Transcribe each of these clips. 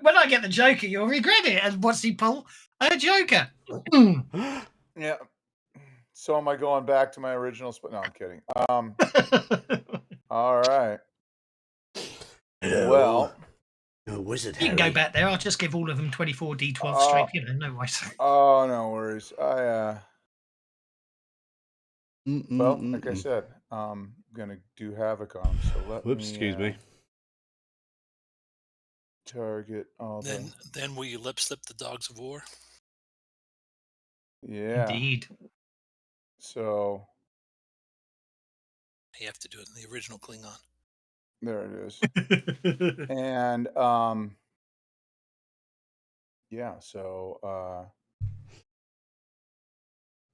When I get the Joker, you'll regret it. And what's he pull? A Joker. Yeah. So am I going back to my original spot? No, I'm kidding. All right. Hello. Well, wizard you can Harry. go back there. I'll just give all of them 24 D12 straight. You know, no worries. Oh, no worries. Well, like I said, I'm gonna do havoc on them. So let Whoops, excuse me. Target all then will you lip slip the Dogs of War? Yeah. Indeed. So you have to do it in the original Klingon. There it is. And yeah, so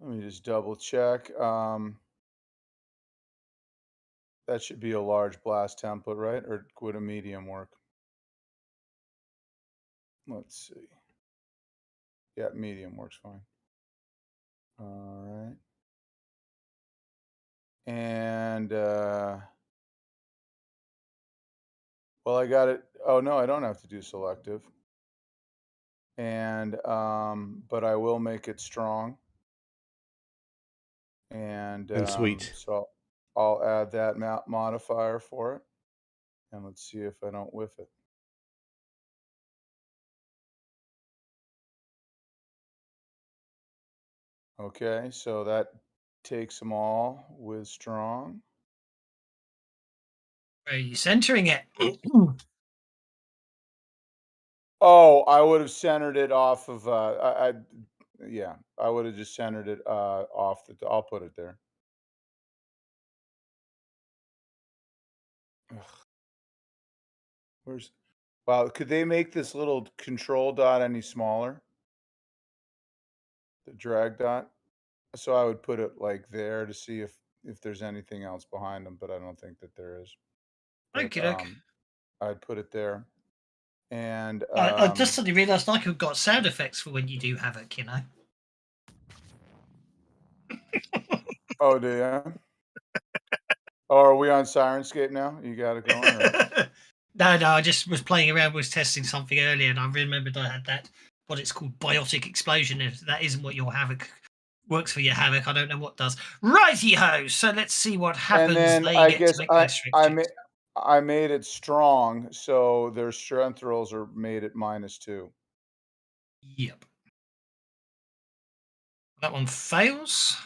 let me just double check. That should be a large blast template, right? Or would a medium work? Let's see. Yeah, medium works fine. All right. And well, I got it. Oh no, I don't have to do selective. And but I will make it strong. And sweet. So I'll add that modifier for it. And let's see if I don't whiff it. Okay, so that takes them all with strong. Are you centering it? Oh, I would have centered it off of yeah, I would have just centered it off the I'll put it there. Ugh. Where's Wow, could they make this little control dot any smaller? The drag dot? So I would put it like there to see if there's anything else behind them, but I don't think that there is. Okay. I'd put it there. And I just suddenly realised I could have got sound effects for when you do havoc, you know. Oh, do you? Oh, are we on Sirenscape now? You got it going? Or? No, I just was playing around, was testing something earlier, and I remembered I had that, what it's called, biotic explosion. If that isn't what your havoc works for your havoc, I don't know what does. Righty-ho! So let's see what happens. And then they I get guess to make I made it strong, so their strength rolls are made at -2. Yep. That one fails.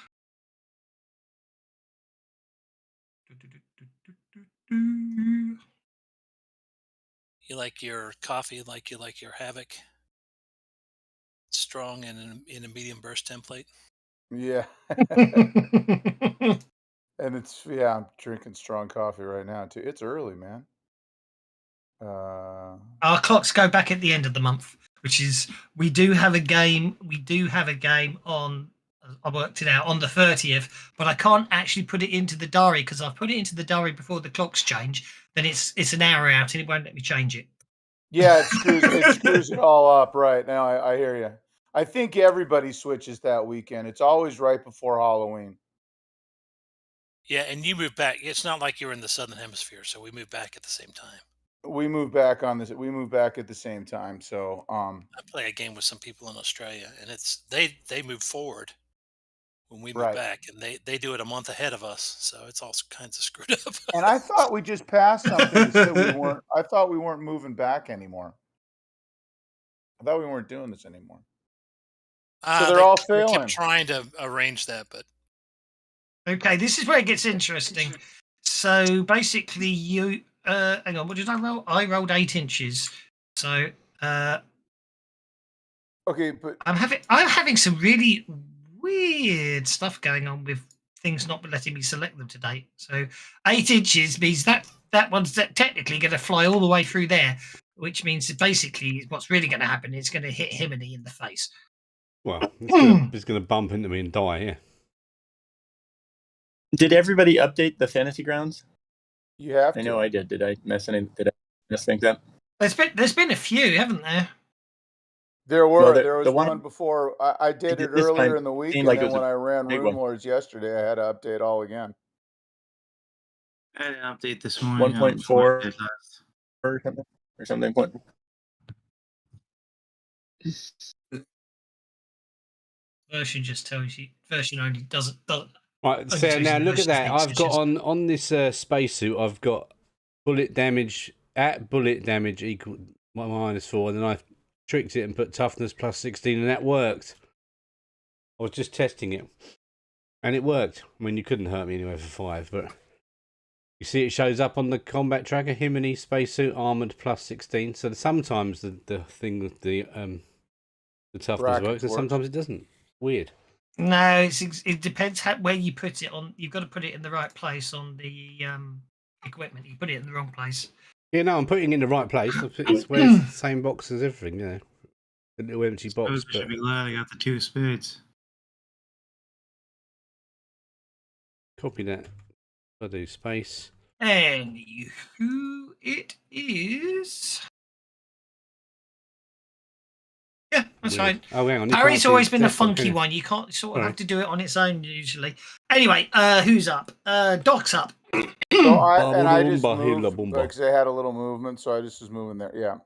You like your coffee like you like your havoc? Strong and in a medium burst template? Yeah. And I'm drinking strong coffee right now too. It's early, man. Our clocks go back at the end of the month, which is we do have a game on, I worked it out, on the 30th, but I can't actually put it into the diary because I've put it into the diary before the clocks change. Then it's an hour out and it won't let me change it. Yeah, it screws it all up. Right now, I hear you. I think everybody switches that weekend. It's always right before Halloween. Yeah, and you move back. It's not like you're in the Southern Hemisphere, so we move back at the same time. We move back at the same time. So I play a game with some people in Australia, and it's they move forward when we move back, and they do it a month ahead of us, so it's all kinds of screwed up. And I thought we just passed something that said we weren't. I thought we weren't moving back anymore. I thought we weren't doing this anymore. So they're all failing. They kept trying to arrange that, but okay, this is where it gets interesting. So basically, you hang on. What did I roll? I rolled 8 inches. So okay, but I'm having some really weird stuff going on with things not letting me select them today. So 8 inches means that one's technically going to fly all the way through there, which means that basically what's really going to happen is going to hit Himony in the face. Well, it's going to bump into me and die. Yeah. Did everybody update the Fantasy Grounds? You have to. I know I did. Did I mess things up? There's been a few, haven't there? There was one before. I did it earlier in the week, and then when I ran Rune Lords yesterday, I had to update all again. I had an update this morning. 1.4 or something. Version just tells you. Version only doesn't. Right, only so tells you now the look at versions of that. the I've got extensions. on this spacesuit. I've got bullet damage equal -4, and then I tricked it and put toughness +16, and that worked. I was just testing it, and it worked. I mean, you couldn't hurt me anyway for 5, but you see, it shows up on the combat tracker. Him and his spacesuit armored +16. So sometimes the thing with the toughness Brackets works, and works. sometimes it doesn't. Weird. No, it depends where you put it on. You've got to put it in the right place on the equipment. You put it in the wrong place. Yeah, no, I'm putting it in the right place. It's where it's the same box as everything, you know. The little empty box. Suppose we should be glad I got the 2 spades. Copy that. I'll do space. And who it is? Yeah, that's Weird. fine. Oh, hang on. Parry's always been a funky one. one. You can't sort of Alright. have to do it on its own usually. Anyway, who's up? Doc's up. So I just Ba-ba-boom-ba-hilla-boomba. moved because they had a little movement, so I just was moving there. Yeah,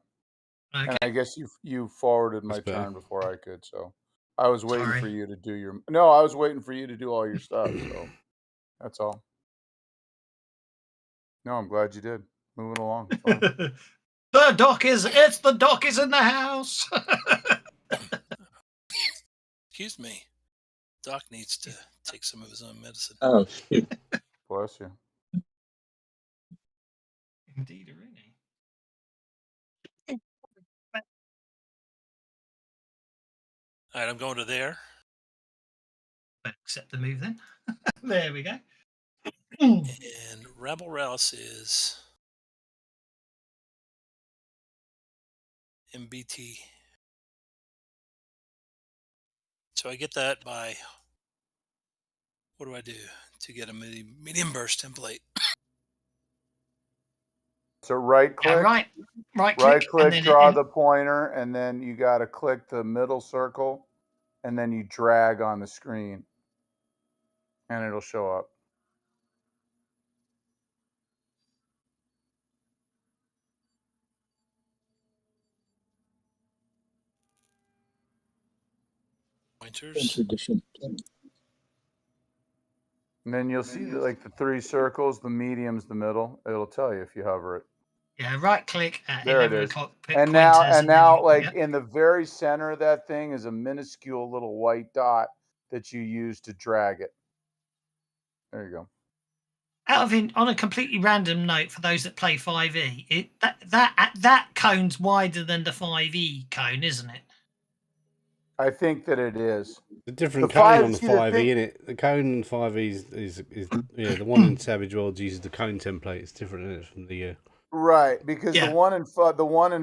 Okay. and I guess you forwarded my That's better. turn before I could, so I was waiting Sorry. for you to do your. No, I was waiting for you to do all your stuff. So that's all. No, I'm glad you did. Moving along. It's fine. The doc is in the house. Excuse me. Doc needs to take some of his own medicine. Oh, shoot. Bless you. Indeed, Rooney. All right, I'm going to there. Accept the move then. There we go. And Rebel Rouse is MBT. So I get that by, what do I do to get a medium burst template? So right click. right Right click, click, and then draw the pointer, and then you got to click the middle circle, and then you drag on the screen, and it'll show up. Pointers. Tradition. And then you'll see the 3 circles, the medium's the middle. It'll tell you if you hover it. Yeah, right click at There it 11 is. o'clock. And now, in the very center of that thing is a minuscule little white dot that you use to drag it. There you go. On a completely random note, for those that play 5e, that cone's wider than the 5e cone, isn't it? I think that it is. The different The cone five- on the see, the 5e, thing- innit? The cone on 5e is yeah, the one in Savage Worlds uses the cone template. It's different, isn't it, from the Right, because Yeah. the one in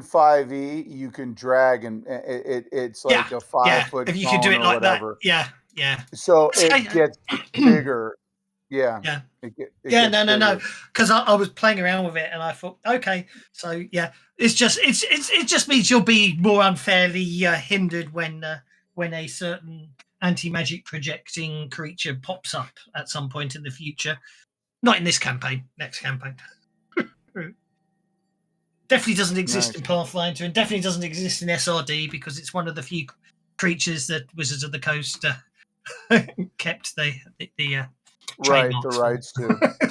5e you can drag, and it's like a 5 foot. If you could do it cone or like whatever. that, yeah. So See, it gets bigger. Yeah. Yeah. It Yeah, gets no. bigger. Because I was playing around with it and I thought, okay, so yeah, it just means you'll be more unfairly hindered when a certain anti-magic projecting creature pops up at some point in the future. Not in this campaign, next campaign. Definitely doesn't exist in Pathfinder, and definitely doesn't exist in SRD because it's one of the few creatures that Wizards of the Coast kept the Right, trademarks the for. rights to.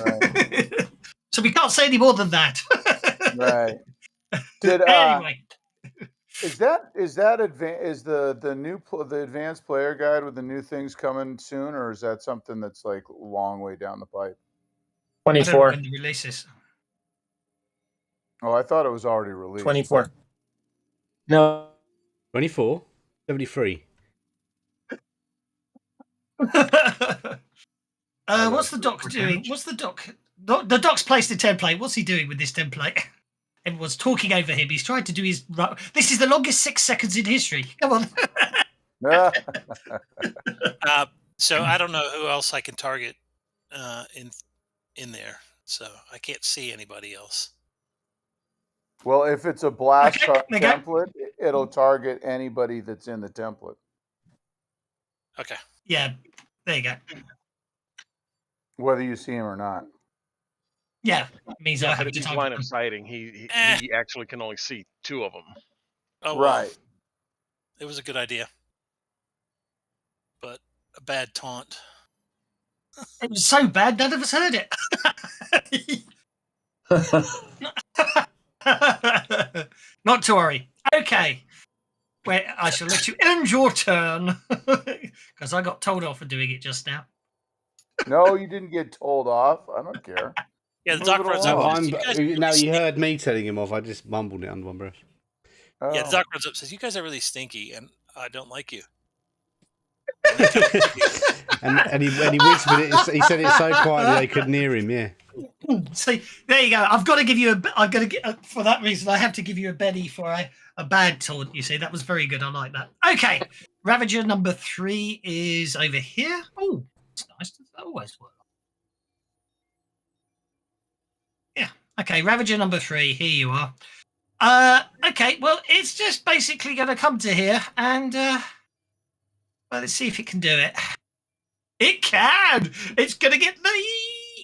Right. So we can't say any more than that. Right. Did Anyway, is the advanced player guide with the new things coming soon, or is that something that's like a long way down the pipe? I don't know 24. when the release is. Oh, I thought it was already released. 24. No. 24? 73. What's the doc doing? What's the doc? The doc's placed a template. What's he doing with this template? Everyone's talking over him. He's trying to do his. This is the longest 6 seconds in history. Come on. So I don't know who else I can target in there. So I can't see anybody else. Well, if it's a blast Okay, template, it'll target anybody that's in the template. Okay. Yeah, there you go. Whether you see him or not. Yeah, means I Yeah, have but if to he's target line them. of sighting, he actually can only see 2 of them. Oh, well. Right. It was a good idea, but a bad taunt. It was so bad, none of us heard it. Not to worry. Okay. Well, I shall let you end your turn because I got told off for doing it just now. No, you didn't get told off. I don't care. Yeah, the Move doc it runs along. up. No, Says, "You guys are really no, you stinky." heard me telling him off. I just mumbled it under one breath. Yeah, the Oh. doc runs up. Says, "You guys are really stinky, and I don't like you." and he whispered it. He said it so quietly they couldn't hear him. Yeah. See, there you go. I've got to give you I've got to get for that reason. I have to give you a Benny for a bad taunt. You see, that was very good. I like that. Okay, Ravager number 3 is over here. Oh, that's nice. Does that always work? Yeah. Okay, Ravager number 3. Here you are. Okay. Well, it's just basically going to come to here, and well, let's see if it can do it. It can. It's going to get the.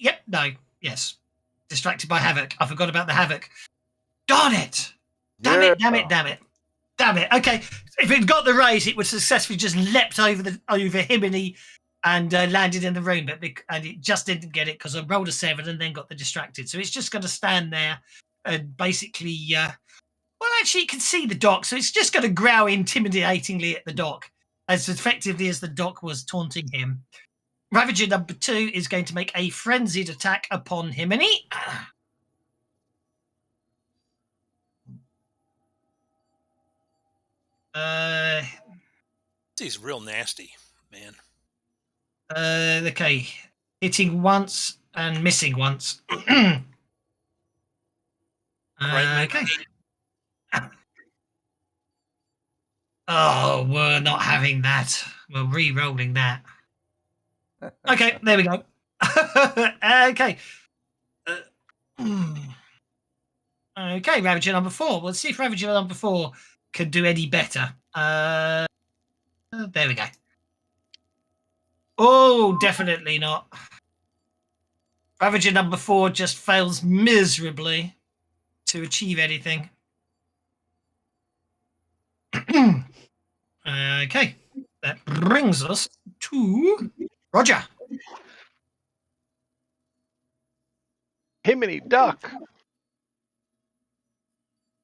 Yep. No. Yes. Distracted by Havoc. I forgot about the Havoc. Darn it. Damn it, damn it, damn it. Damn it. Okay. If it got the raise, it would successfully just leapt over Himini and landed in the room. And it just didn't get it because I rolled a 7 and then got the distracted. So it's just going to stand there and basically... well, actually, you can see the dock. So it's just going to growl intimidatingly at the dock as effectively as the dock was taunting him. Ravager number 2 is going to make a frenzied attack upon Himini. He's real nasty, man. Okay. Hitting once and missing once. Right, Okay. Oh, we're not having that. We're re-rolling that. Okay, there we go. Okay. Okay, Ravager number 4. Let's see if Ravager number 4 can do any better. There we go. Oh, definitely not. Ravager number 4 just fails miserably to achieve anything. Okay, that brings us to Roger. Himini, duck.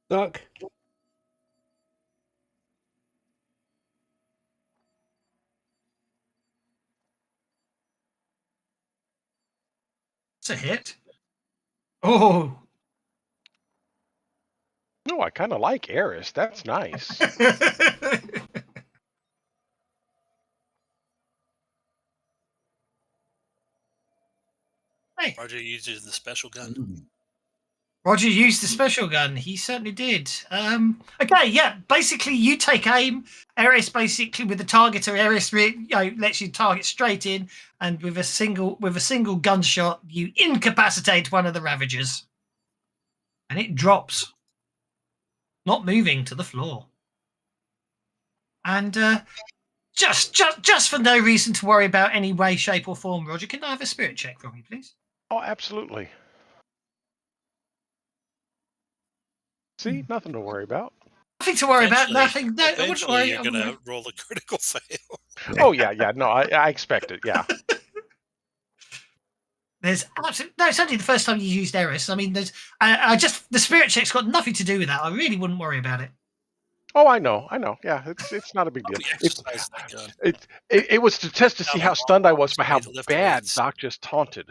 Duck. It's a hit. Oh. No, I kind of like Eris. That's nice. Hey. Roger uses the special gun. Roger used the special gun. He certainly did. Okay, yeah. Basically, you take aim. Eris, basically, with the targeter, Eris lets you target straight in, and with a single gunshot, you incapacitate one of the Ravagers, and it drops, not moving to the floor. And just for no reason to worry about any way, shape, or form, Roger, can I have a spirit check from you, please? Oh, absolutely. See, nothing to worry about. Nothing to worry about. Nothing. No, I wouldn't worry. You're going to roll a critical fail. Oh, yeah. No, I expect it, yeah. There's absolutely no. It's only the first time you used Eris. I mean, the spirit check's got nothing to do with that. I really wouldn't worry about it. Oh, I know. Yeah, it's not a big deal. It was to test to see how stunned I was by how bad Doc just taunted.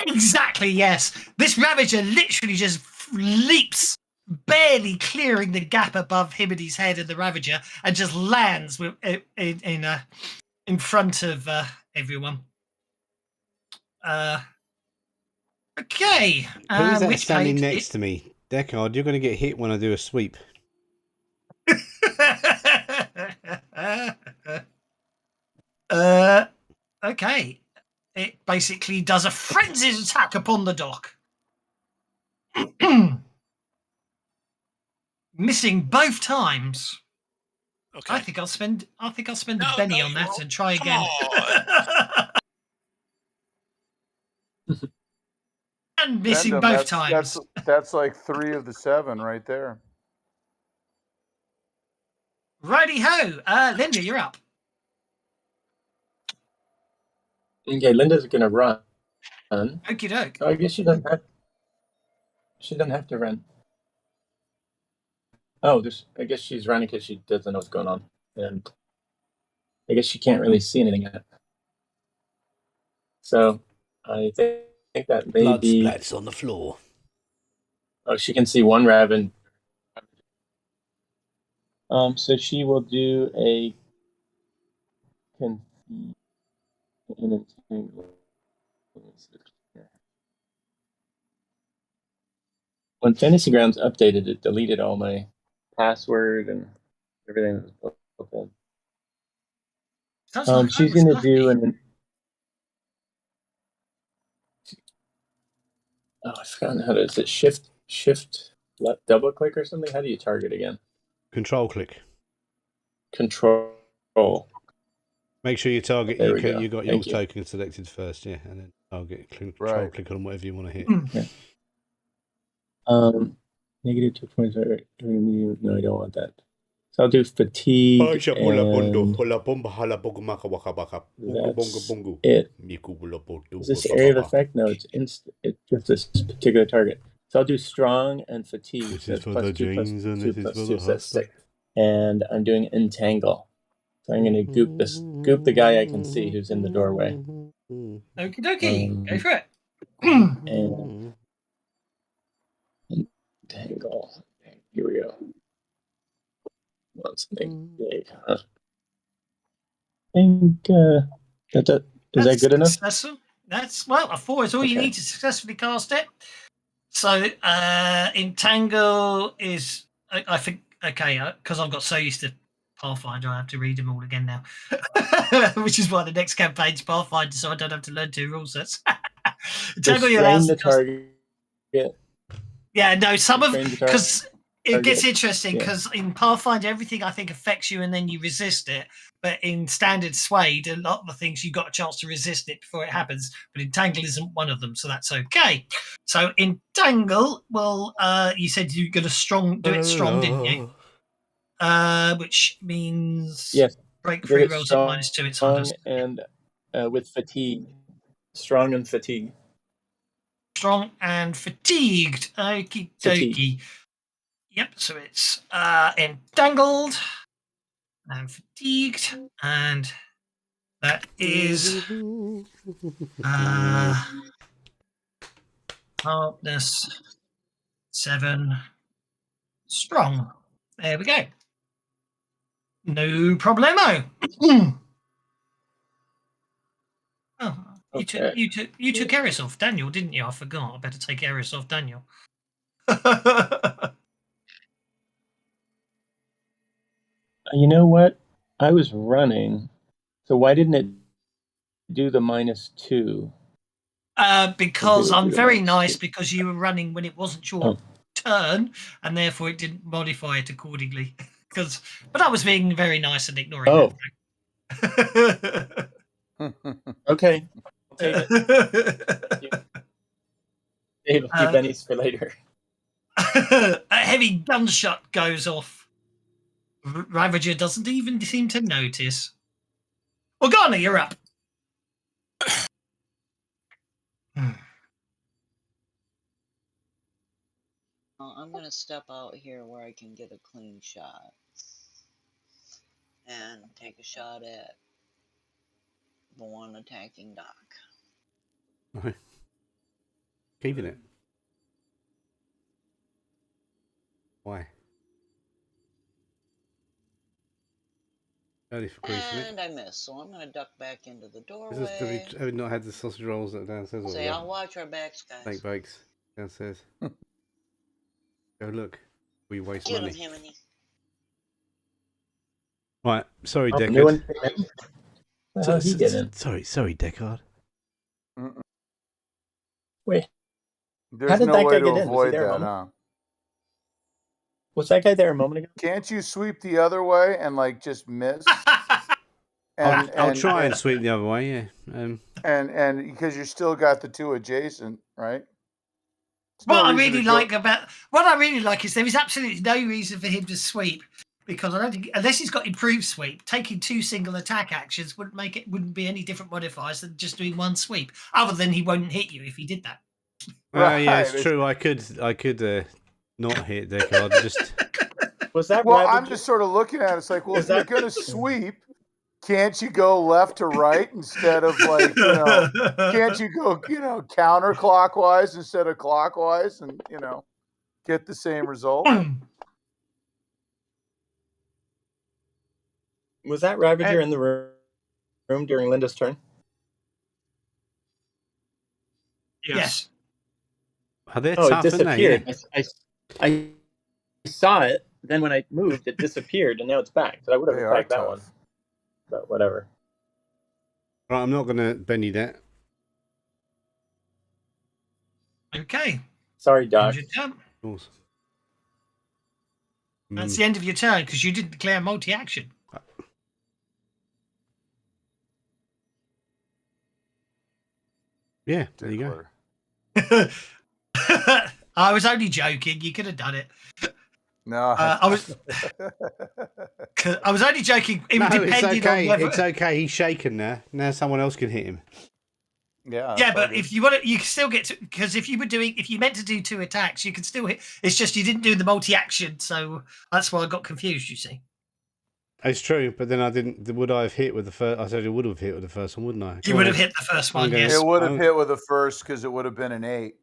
Exactly. Yes, this Ravager literally just leaps, barely clearing the gap above Himini's head and the Ravager, and just lands in front of everyone. Okay. Who is that standing next to me? Deckard, you're going to get hit when I do a sweep. Okay. It basically does a frenzied attack upon the dock. Missing both times. Okay. I think I'll spend a Benny on that and try again. And missing both times. That's like 3 of the 7 right there. Righty ho, Linda, you're up. Okay, Linda's gonna run. Okie doke. So I guess she doesn't have. She doesn't have to run. Oh, I guess she's running because she doesn't know what's going on, and I guess she can't really see anything yet. So I think that may Blood be. splats on the floor. Oh, she can see one raven. So she will do a when FantasyGrounds updated, it deleted all my password and everything that was built in. She's going to do I forgot how to. Is it shift left double click or something? How do you target again? Control click. Control. Make sure you target. There You got your token selected first, yeah, and then target. Control click on whatever you want to hit. Yeah. Negative 2 points. No, I don't want that. So I'll do fatigue. That's it. Is this area of effect? No, it's just this particular target. So I'll do strong and fatigue. This is for the jeans and this is for the hustle. And I'm doing entangle. So I'm going to goop the guy I can see who's in the doorway. Okie dokie, go for it. And entangle. Here we go. Want something big, huh? I think is that good enough? Successful. That's a 4 is all you need to successfully cast it. So entangle is I think because I've got so used to Pathfinder, I have to read them all again now, which is why the next campaign's Pathfinder, so I don't have to learn 2 rule sets. Entangle allows the target. Yeah, no, some of because it gets interesting because in Pathfinder everything I think affects you and then you resist it, but in standard SWADE a lot of the things you got a chance to resist it before it happens, but entangle isn't one of them, so that's okay. So entangle, well, you said you're going to do it strong, didn't you? Which means breakthrough rolls at -2. It's hard and with fatigue, strong and fatigue. Strong and fatigued. Okie dokie. Yep. So it's entangled and fatigued, and that is hardness 7 strong. There we go. No problemo. You took Eris off Daniel, didn't you? I forgot. I better take Eris off Daniel. You know what? I was running, so why didn't it do the -2? Because I'm very nice because you were running when it wasn't your turn, and therefore it didn't modify it accordingly. But I was being very nice and ignoring that. Okay. I'll take it. Save a few pennies for later. A heavy gunshot goes off. Ravager doesn't even seem to notice. Organa, you're up. I'm going to step out here where I can get a clean shot. And take a shot at the one attacking Doc. Okay. Keeping it. Why? Only for and I missed, so I'm going to duck back into the doorway. Have we not had the sausage rolls that are downstairs? Say, I'll watch our backs, guys. Snake bakes downstairs. Go look. We waste Get money. him, Himiny. Right, sorry, Deckard. He didn't. Sorry, Deckard. Wait. There's how did no that way guy to get in? avoid that, huh? Was that guy there a moment ago? Can't you sweep the other way and just miss? I'll try and sweep the other way, yeah. And because you still got the 2 adjacent, right? What I really like is there is absolutely no reason for him to sweep because I don't think, unless he's got improved sweep, taking 2 single attack actions wouldn't be any different modifiers than just doing 1 sweep. Other than he won't hit you if he did that. Yeah, it's true. I could not hit their card. Just Was that Well, Ravager? I'm just sort of looking at it. It's like, well, if you're going to sweep, can't you go left to right instead of like, can't you go, counterclockwise instead of clockwise and, get the same result? Was that Ravager in the room during Linda's turn? Yes. They're Oh, tough, it disappeared. aren't I saw it. Then when I moved, it disappeared, and now it's back. So I would have attacked that one. But whatever. Right, I'm not going to Benny that. Okay. Sorry, Doc. That's the end of your turn because you didn't declare multi-action. Yeah, there you go. I was only joking. You could have done it. No, I was only joking. It No, depended it's okay. on whether... It's okay. He's shaken now. Now someone else can hit him. Yeah, but if you want to, you can still get to, because if you meant to do 2 attacks, you can still hit. It's just you didn't do the multi-action, so that's why I got confused. You see, it's true, but then I didn't. Would I have hit with the first? I said I would have hit with the first one, wouldn't I? You would have hit the first one. Yes, it would have hit with the first because it would have been an 8,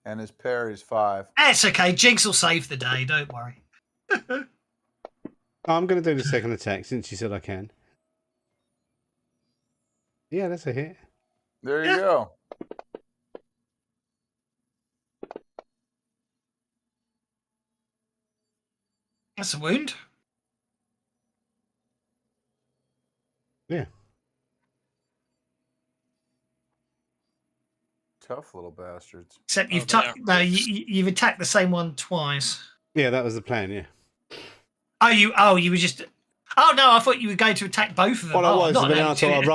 and his parry's 5. It's okay. Jinx will save the day. Don't worry. I'm going to do the second attack since you said I can. Yeah, that's a hit. There you go. That's a wound. Yeah. Tough little bastards. Except you've you've attacked the same one twice. Yeah, that was the plan. Yeah. You were just. Oh no! I thought you were going to attack both of them. Well, I was, not but then I allowed thought to.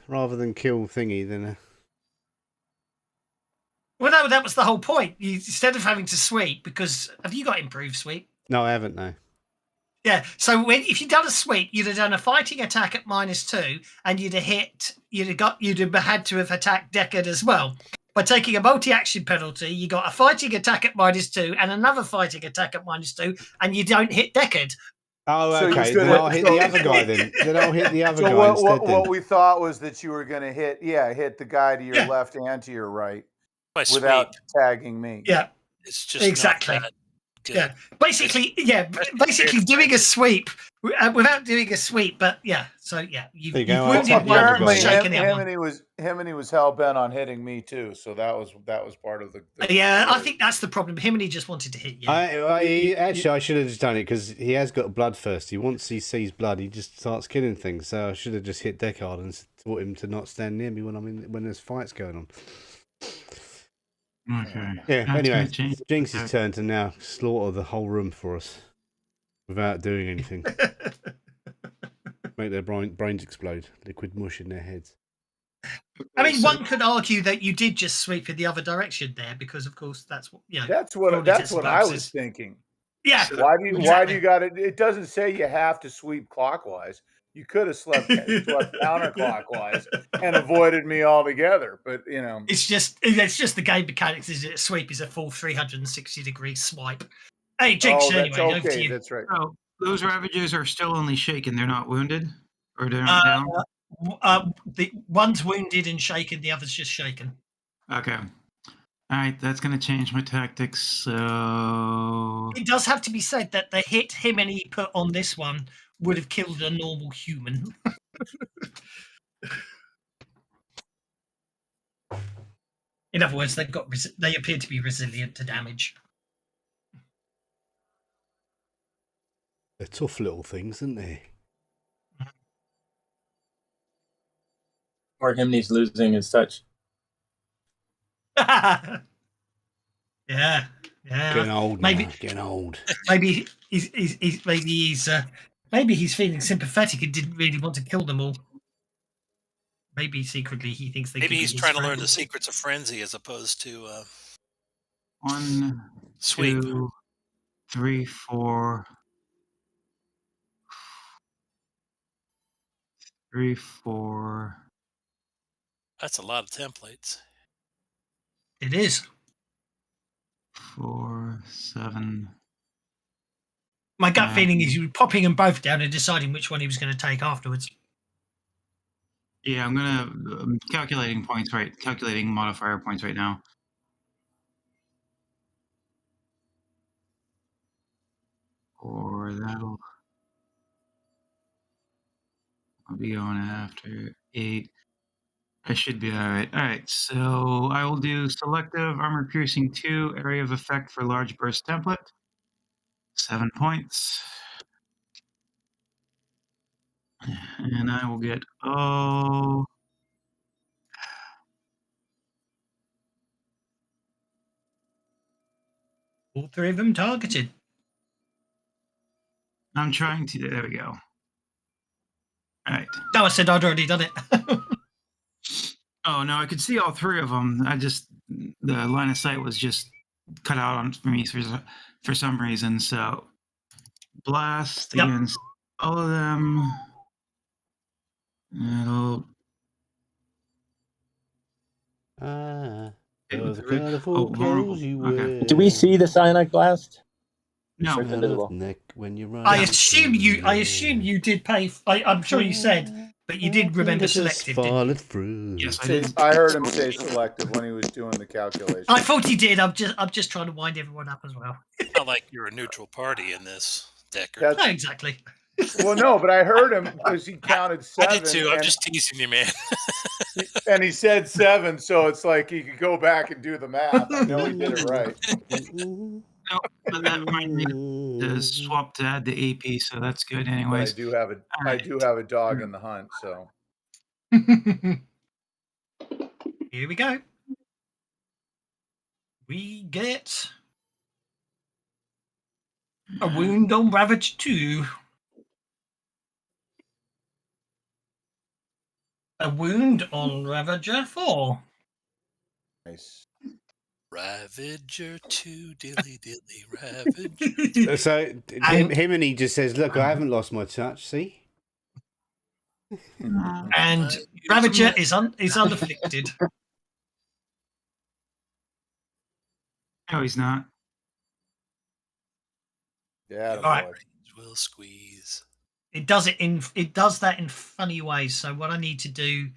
rather than kill thingy, then. Well, no, that was the whole point. Instead of having to sweep, because have you got improved sweep? No, I haven't. No. Yeah. So if you'd done a sweep, you'd have done a fighting attack at -2, and you'd have hit. You'd have had to have attacked Deckard as well. By taking a multi-action penalty, you got a fighting attack at -2 and another fighting attack at -2, and you don't hit Deckard. Oh, okay. Then I'll hit the other guy then. Then I'll hit the other guy instead. What we thought was that you were going to hit the guy to your left and to your right without tagging me. Yeah, it's just exactly. Not that good. Yeah, basically doing a sweep without doing a sweep. But yeah, so yeah, you've wounded one and shaken the other one. Him and he was hell bent on hitting me too. So that was part of the yeah, I think that's the problem. Him and he just wanted to hit you. Actually, I should have just done it because he has got bloodthirsty. Once he sees blood, he just starts killing things. So I should have just hit Deckard and taught him to not stand near me when there's fights going on. Okay. Yeah. Anyway, Jinx's turn to now slaughter the whole room for us without doing anything. Make their brains explode. Liquid mush in their heads. I mean, one could argue that you did just sweep in the other direction there, because of course that's what That's what I was thinking. Yeah. Why do you got it? It doesn't say you have to sweep clockwise. You could have swept counterclockwise and avoided me altogether. But it's just the game mechanics. Is it? Sweep is a full 360-degree swipe. Hey, Jinx. Anyway, over to you. That's right. Oh, those Ravagers are still only shaken. They're not wounded, or they're not down. The one's wounded and shaken. The other's just shaken. Okay. All right, that's going to change my tactics. So it does have to be said that the hit him and he put on this one would have killed a normal human. In other words, they appear to be resilient to damage. They're tough little things, aren't they? Or him needs losing his touch. Yeah. Getting old. Getting old. Maybe he's feeling sympathetic and didn't really want to kill them all. Maybe secretly he thinks they. Maybe he's trying to learn the secrets of frenzy as opposed to 1, sweep. 2, 3, 4. 3, 4. That's a lot of templates. It is. 4, 7. My gut feeling is you were popping them both down and deciding which one he was going to take afterwards. Yeah, I'm calculating points right. Calculating modifier points right now. Or I'll be going after 8. I should be all right. All right, so I will do selective armor piercing 2, area of effect for large burst template. 7 points. And I will get all three of them targeted. I'm trying to. There we go. All right. No, I said I'd already done it. Oh no, I could see all 3 of them. The line of sight was just cut out on for me for some reason. So blast against all of them. It'll. The colorful clothes you wear. Do we see the cyanide blast? No. It's invisible. Neck when you run. I assume you did pay. I'm sure you said, but you did remember selective. Yes, I did. I heard him say selective when he was doing the calculation. I thought he did. I'm just trying to wind everyone up as well. Not like you're a neutral party in this, Decker. No, exactly. Well, no, but I heard him because he counted 7. I did too. I'm just teasing you, man. And he said 7, so it's like he could go back and do the math. I know he did it right. No, but that might need to swap to add the AP, so that's good, anyways. But I do have a dog in the hunt, so. Here we go. We get a wound on Ravage 2. A wound on Ravager 4. Nice. Ravager 2, dilly dilly, Ravager. So him and he just says, "Look, I haven't lost my touch. See." And Ravager is unafflicted. No, he's not. Yeah. All right. Will squeeze. It does that in funny ways. So what I need to do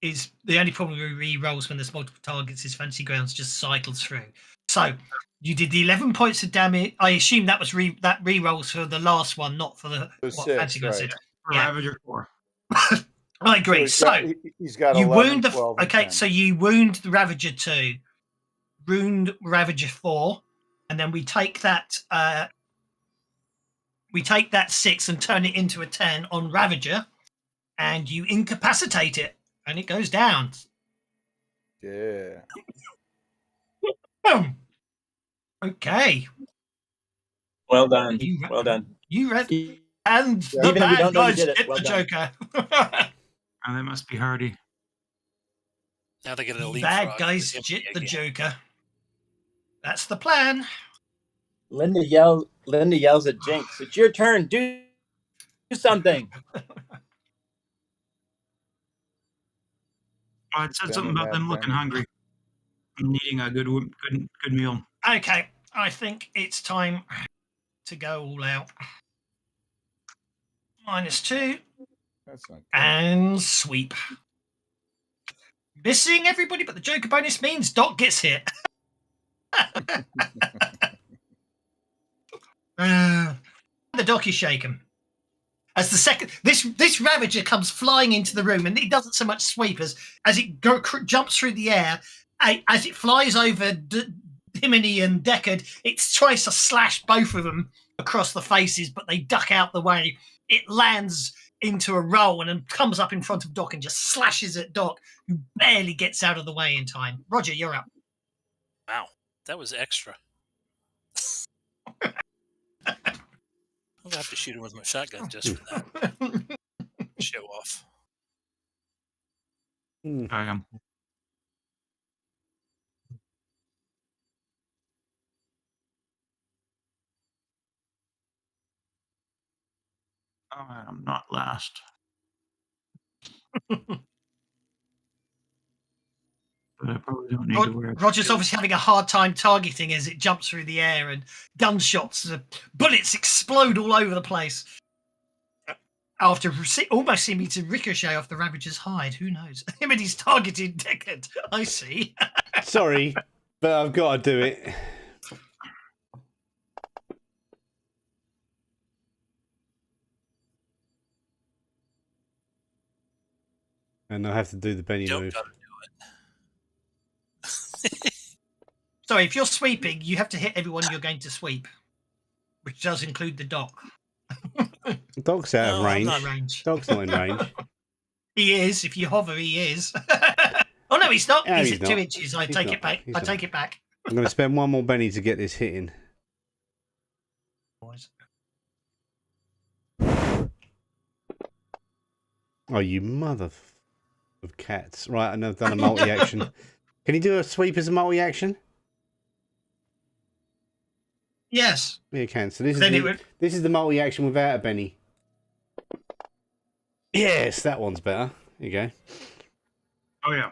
is, the only problem with re-rolls when there's multiple targets is FantasyGrounds just cycles through. So you did the 11 points of damage. I assume that was re-rolls for the last one, not for the what 6, FantasyGrounds did. Yeah. Ravager 4. I agree. So he's got you 11, wound 12, and 10. so you wound the Ravager 2, wound Ravager 4, and then we take that 6 and turn it into a 10 on Ravager, and you incapacitate it, and it goes down. Yeah. Okay. Well done. Well done. You read, and the Even if we bad don't know you guys did it, get well the done. Joker. Oh, that must be Hardy. Now they get an The elite. bad guys get the Joker. That's the plan. Linda yells at Jinx, "It's your turn. Do something." Oh, it said something about them looking hungry and needing a good meal. Okay, I think it's time to go all out. -2. That's not good. And sweep. Missing everybody, but the Joker bonus means Doc gets hit. The Doc is shaken. As the second, this Ravager comes flying into the room, and it doesn't so much sweep as it jumps through the air. As it flies over Diminy and Deckard, it tries to slash both of them across the faces, but they duck out the way. It lands into a roll and then comes up in front of Doc and just slashes at Doc, who barely gets out of the way in time. Roger, you're up. Wow, that was extra. I'm gonna have to shoot him with my shotgun just for that. Show off. I am. I'm not last. But I probably don't need to wear. Roger's obviously having a hard time targeting as it jumps through the air and gunshots, bullets explode all over the place. After almost seeming to ricochet off the Ravager's hide. Who knows? He's targeted Deckard. I see. Sorry, but I've got to do it. And I have to do the Benny move. Sorry, if you're sweeping, you have to hit everyone you're going to sweep, which does include the doc. Doc's out of range. I'm not range. Doc's not in range. He is. If you hover, he is. Oh no, he's not. No, he's he's at not. 2 inches. I take it back. I take it back. I'm going to spend one more Benny to get this hit in. Oh, you mother of cats. Right, and I've done a multi-action. Can you do a sweep as a multi-action? Yes. Yeah, you can. So this is the multi-action without a Benny. Yes, that one's better. There you go. Oh, yeah.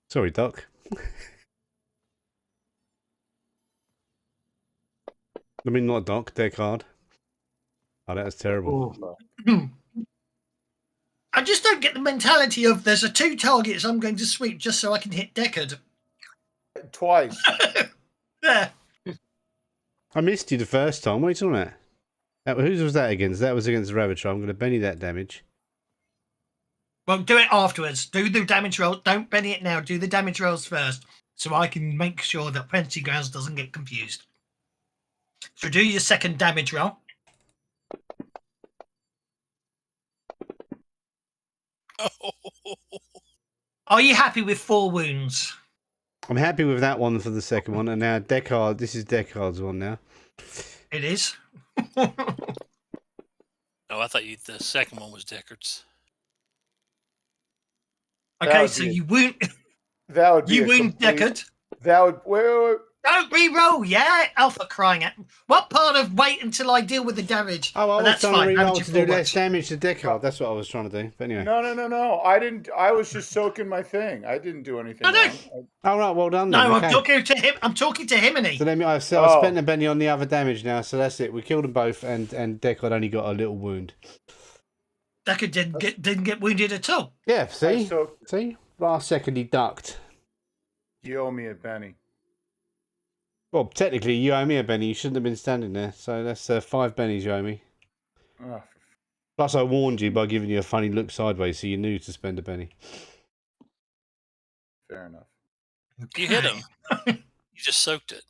Sorry, Doc. I mean, not Doc, Deckard. Oh, that was terrible. I just don't get the mentality of there's 2 targets I'm going to sweep just so I can hit Deckard. Twice. Yeah. I missed you the first time. What are you talking about? Whose was that against? That was against the Ravager. I'm going to Benny that damage. Well, do it afterwards. Do the damage roll. Don't Benny it now. Do the damage rolls first so I can make sure that FantasyGrounds doesn't get confused. So do your second damage roll. Are you happy with 4 wounds? I'm happy with that one for the second one. And now Deckard, this is Deckard's one now. It is. Oh, I thought the second one was Deckard's. Okay, so you wound. That would be you wound Deckard. That would wait. Don't re-roll, yeah. Alpha crying at. What part of wait until I deal with the damage? Oh, I was that's trying fine. to re-roll to do less damage to Deckard. That's what I was trying to do. But anyway. No. I didn't. I was just soaking my thing. I didn't do anything. No. All right, well done. No, then. I'm talking to him. I'm talking to him, and he. So let me. I've spent a Benny on the other damage now, so that's it. We killed them both, and Deckard only got a little wound. Deckard didn't get wounded at all. Yeah, see. Last second he ducked. You owe me a Benny. Well, technically, you owe me a Benny. You shouldn't have been standing there. So that's 5 Bennies you owe me. Oh. Plus, I warned you by giving you a funny look sideways, so you knew to spend a Benny. Fair enough. You hit him. You just soaked it.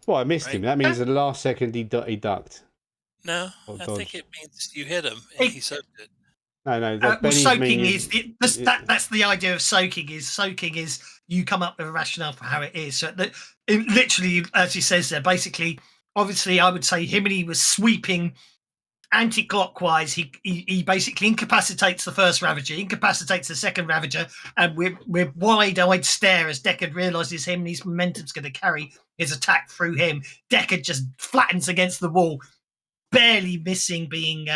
Well, I missed him. That means the last second he ducked. No, I think it means you hit him and he soaked it. No. Soaking is that's the idea of soaking. Soaking is you come up with a rationale for how it is. So literally, as he says there, basically, obviously, I would say Himini was sweeping anti-clockwise. He basically incapacitates the first Ravager, incapacitates the second Ravager, and with wide-eyed stare as Deckard realizes Himini's momentum's going to carry his attack through him. Deckard just flattens against the wall, barely missing being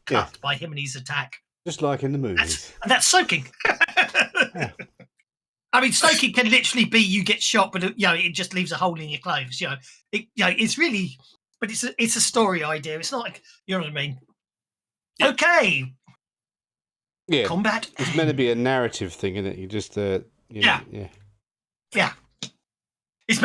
cut by Himini's attack. Just like in the movies. That's soaking. Yeah. I mean, soaking can literally be you get shot, but it just leaves a hole in your clothes. It's really, but it's a story idea. It's not like, you know what I mean. Yeah. Okay. Yeah. Combat. It's meant to be a narrative thing, isn't it? You just Yeah. It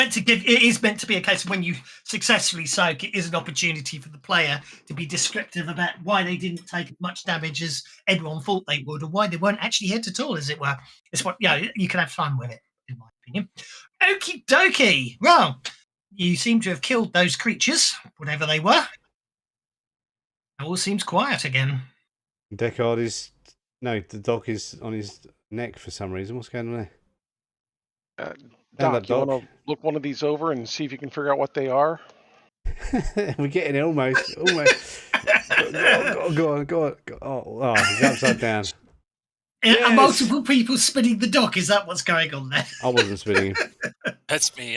is meant to be a case of when you successfully soak, it is an opportunity for the player to be descriptive about why they didn't take as much damage as everyone thought they would, or why they weren't actually hit at all, as it were. It's what you can have fun with it, in my opinion. Okie dokie. Well, you seem to have killed those creatures, whatever they were. It all seems quiet again. Deckard the dog is on his neck for some reason. What's going on there? Doc, you want to look one of these over and see if you can figure out what they are? We're getting it almost. Go on. Oh, he's upside down. Are multiple people spinning the dock? Is that what's going on there? I wasn't spinning him. That's me.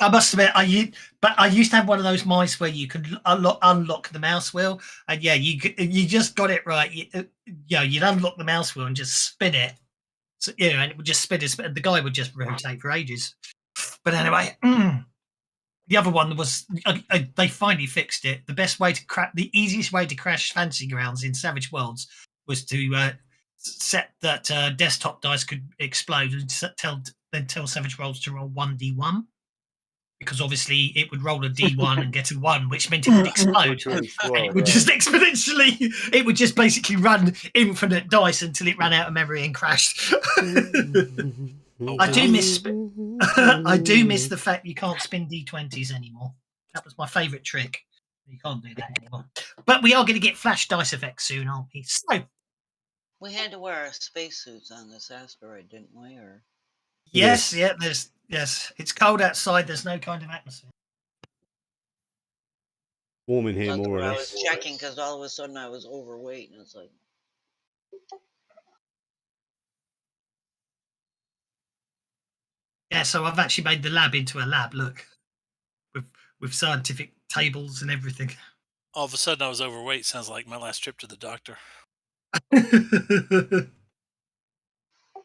I must admit, I used to have one of those mice where you could unlock the mouse wheel, and yeah, you just got it right. You'd unlock the mouse wheel and just spin it, so, and it would just spin. The guy would just rotate for ages. But anyway, the other one was they finally fixed it. The easiest way to crash Fantasy Grounds in Savage Worlds was to set that desktop dice could explode and tell Savage Worlds to roll 1d1. Because obviously it would roll a D1 and get a 1, which meant it would explode. Really slow, And it would just exponentially, it would just basically run infinite dice until it ran out of memory and crashed. I do miss the fact you can't spin D20s anymore. That was my favourite trick. You can't do that anymore. But we are going to get flash dice effects soon, aren't we? So we had to wear our spacesuits on this asteroid, didn't we? Or yes. It's cold outside. There's no kind of atmosphere. Warm in here, that's more or what I less. was checking because all of a sudden I was overweight, and it's like. Yeah, so I've actually made the lab into a lab. Look, with scientific tables and everything. All of a sudden, I was overweight. Sounds like my last trip to the doctor.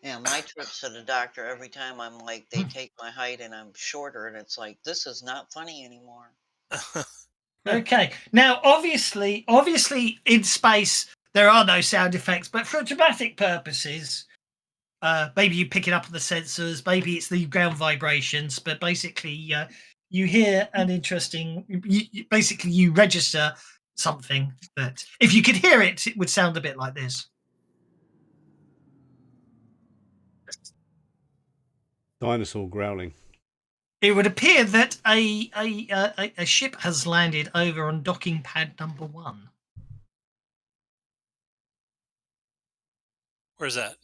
Yeah, my trips to the doctor, every time I'm like, they take my height and I'm shorter, and it's like, this is not funny anymore. Okay, now obviously in space there are no sound effects, but for dramatic purposes, maybe you pick it up on the sensors, maybe it's the ground vibrations, but basically you hear an interesting. Basically, you register something that if you could hear it, it would sound a bit like this. Dinosaur growling. It would appear that a ship has landed over on docking pad number 1. Where's that?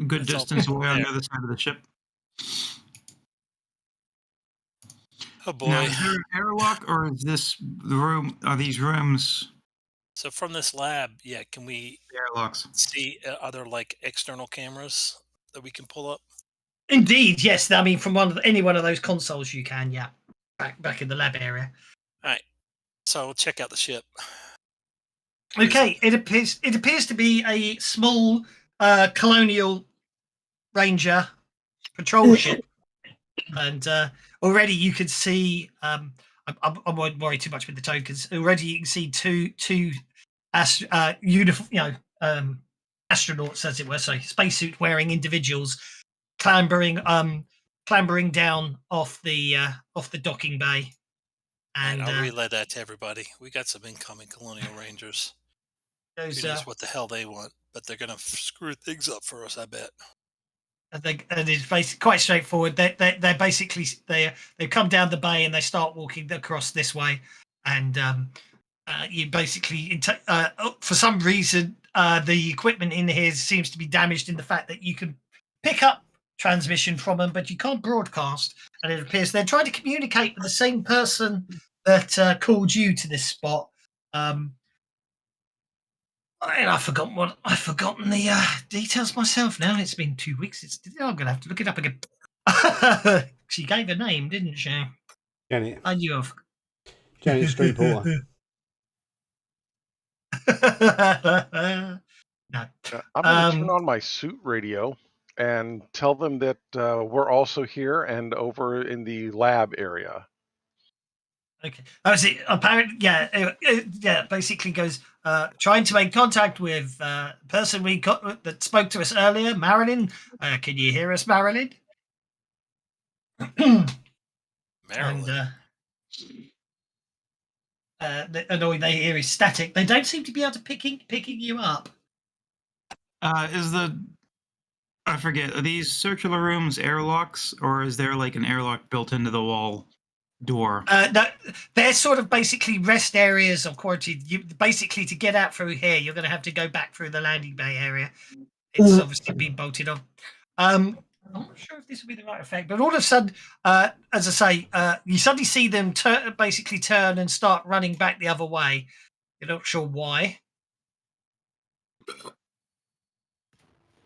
Good It's all distance away on there. the other side of the ship. Oh boy! Now, is there an airlock, or is this the room? Are these rooms So from this lab, yeah, can we airlocks? see other like external cameras that we can pull up? Indeed, yes. I mean, from any one of those consoles, you can. Yeah, back in the lab area. All right. So we'll check out the ship. Okay, it appears to be a small colonial ranger patrol ship, and already you can see. I won't worry too much with the tokens. Already you can see two astronauts, as it were, so spacesuit wearing individuals clambering down off the docking bay. And I'll relay that to everybody. We got some incoming Colonial Rangers. Who knows what the hell they want, but they're going to screw things up for us, I bet. And it's basically quite straightforward. They're basically they come down the bay and they start walking across this way, and you basically for some reason the equipment in here seems to be damaged in the fact that you can pick up transmission from them, but you can't broadcast. And it appears they're trying to communicate with the same person that called you to this spot. I've forgotten the details myself now. It's been 2 weeks. I'm going to have to look it up again. She gave a name, didn't she? Janet. I knew of. Janet Street Porter. No. I'm going to turn on my suit radio and tell them that we're also here and over in the lab area. Okay. Oh, see, apparently, yeah. Basically, goes trying to make contact with the person we got that spoke to us earlier, Marilyn. Can you hear us, Marilyn? Marilyn. And all they hear is static. They don't seem to be able to picking you up. I forget, are these circular rooms airlocks, or is there like an airlock built into the wall door? No, they're sort of basically rest areas of quarantine. Basically, to get out through here, you're going to have to go back through the landing bay area. It's obviously been bolted on. I'm not sure if this will be the right effect, but all of a sudden, as I say, you suddenly see them basically turn and start running back the other way. You're not sure why.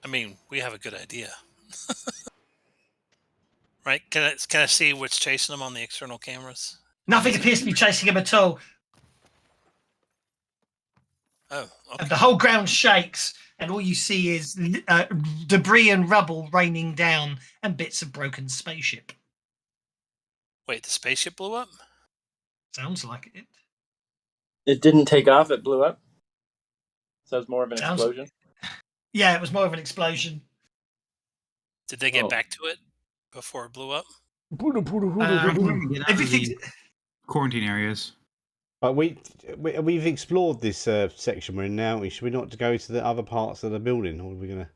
I mean, we have a good idea. Right? Can I see what's chasing them on the external cameras? Nothing appears to be chasing him at all. Oh, okay. And the whole ground shakes, and all you see is debris and rubble raining down, and bits of broken spaceship. Wait, the spaceship blew up? Sounds like it. It didn't take off. It blew up. So it's more of an explosion. Yeah, it was more of an explosion. Did they get back to it before it blew up? Everything. Quarantine areas. But we've explored this section we're in now. Should we not go to the other parts of the building, or are we gonna?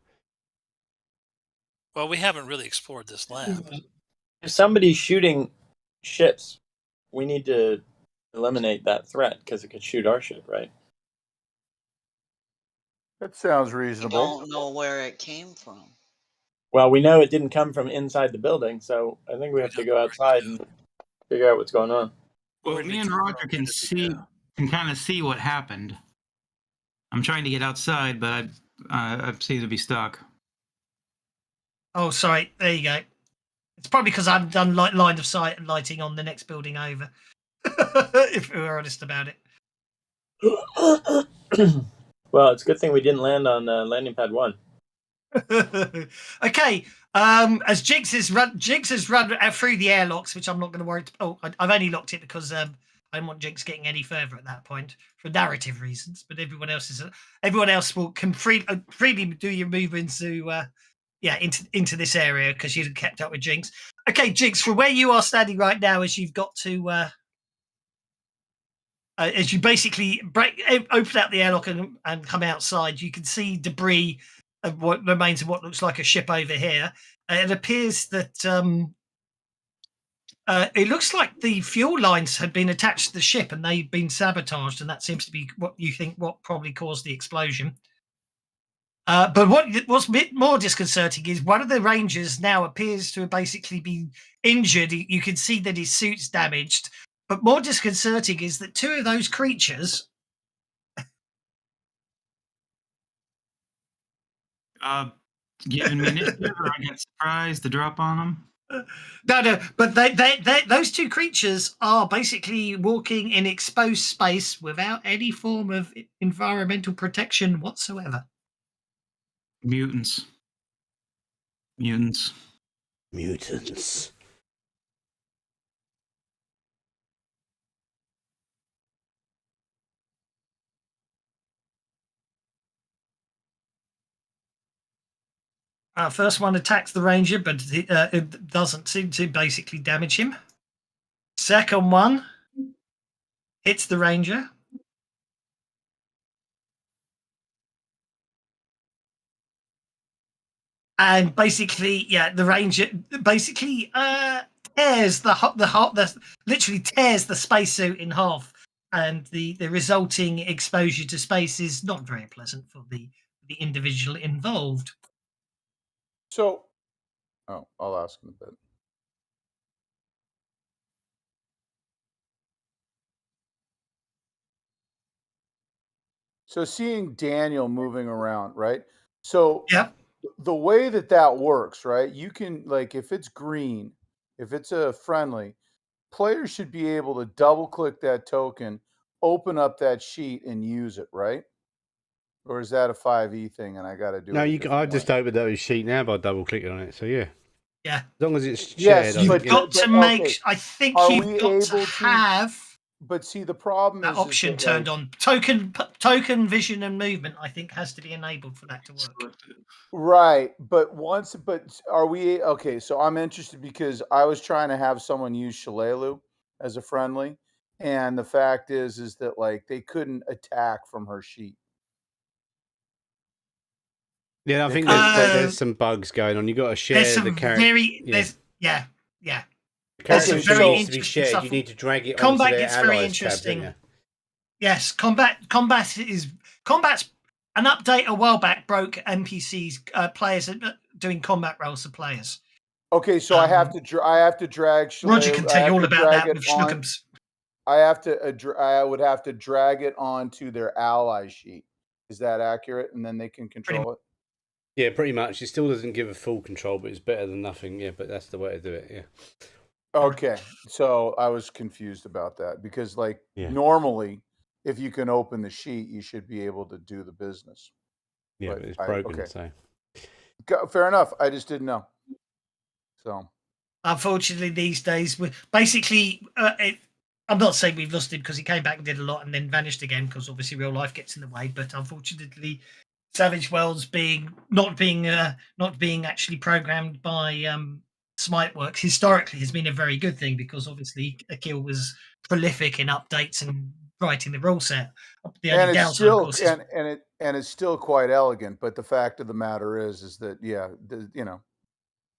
Well, we haven't really explored this lab. If somebody's shooting ships, we need to eliminate that threat because it could shoot our ship, right? That sounds We reasonable. don't know where it came from. Well, we know it didn't come from inside the building, so I think we have to go outside and figure out what's going on. Well, me and Roger can kind of see what happened. I'm trying to get outside, but I seem to be stuck. Oh, sorry. There you go. It's probably because I haven't done line of sight and lighting on the next building over. If we were honest about it. Well, it's a good thing we didn't land on landing pad 1. Okay. As Jinx has run through the airlocks, which I'm not going to worry. I've only locked it because I don't want Jinx getting any further at that point for narrative reasons. But everyone else can freely do your move into this area because you've kept up with Jinx. Okay, Jinx, from where you are standing right now, as you've got to. As you basically open out the airlock and come outside, you can see debris of what remains of what looks like a ship over here. It appears that it looks like the fuel lines had been attached to the ship and they've been sabotaged, and that seems to be what you think what probably caused the explosion. But what's a bit more disconcerting is one of the Rangers now appears to basically be injured. You can see that his suit's damaged. But more disconcerting is that two of those creatures. Giving me initiative, or I get surprised to drop on them. No, but those two creatures are basically walking in exposed space without any form of environmental protection whatsoever. Mutants. First one attacks the Ranger, but it doesn't seem to basically damage him. Second one hits the Ranger. And basically, the Ranger basically tears literally tears the spacesuit in half, and the resulting exposure to space is not very pleasant for the individual involved. So, I'll ask in a bit. So seeing Daniel moving around, right? So the way that works, right? You can, like, if it's green, if it's a friendly, players should be able to double click that token, open up that sheet, and use it, right? Or is that a 5e thing and I got to do it? No, I just opened up his sheet now by double clicking on it. So yeah. Yeah. As long as it's shared. You've got to make. I think you've got to have. But see, the problem that is option that, turned on. Token vision and movement, I think, has to be enabled for that to work. Right, but are we okay? So I'm interested because I was trying to have someone use Shalelu as a friendly, and the fact is that, like, they couldn't attack from her sheet. Yeah, I think there's some bugs going on. You got to share the character. Yeah. Character very needs to be shared. stuff. You need to drag it Combat onto their gets very allies interesting. tab, Yes, combat's an update a while back broke NPCs players doing combat roles for players. Okay, so I have to drag. Roger can tell you all about that with Schnookums. I would have to drag it onto their ally sheet. Is that accurate? And then they can control it. Yeah, pretty much. It still doesn't give a full control, but it's better than nothing. Yeah, but that's the way to do it. Yeah. Okay, so I was confused about that because, like, normally, if you can open the sheet, you should be able to do the business. Yeah, but it's broken. So fair enough. I just didn't know. So, unfortunately, these days, basically, I'm not saying we've lost him because he came back and did a lot and then vanished again because obviously real life gets in the way. But unfortunately, Savage Worlds not being actually programmed by Smiteworks historically has been a very good thing because obviously Akil was prolific in updates and writing the rule set. The only downside, still, of course, is it's still quite elegant. But the fact of the matter is that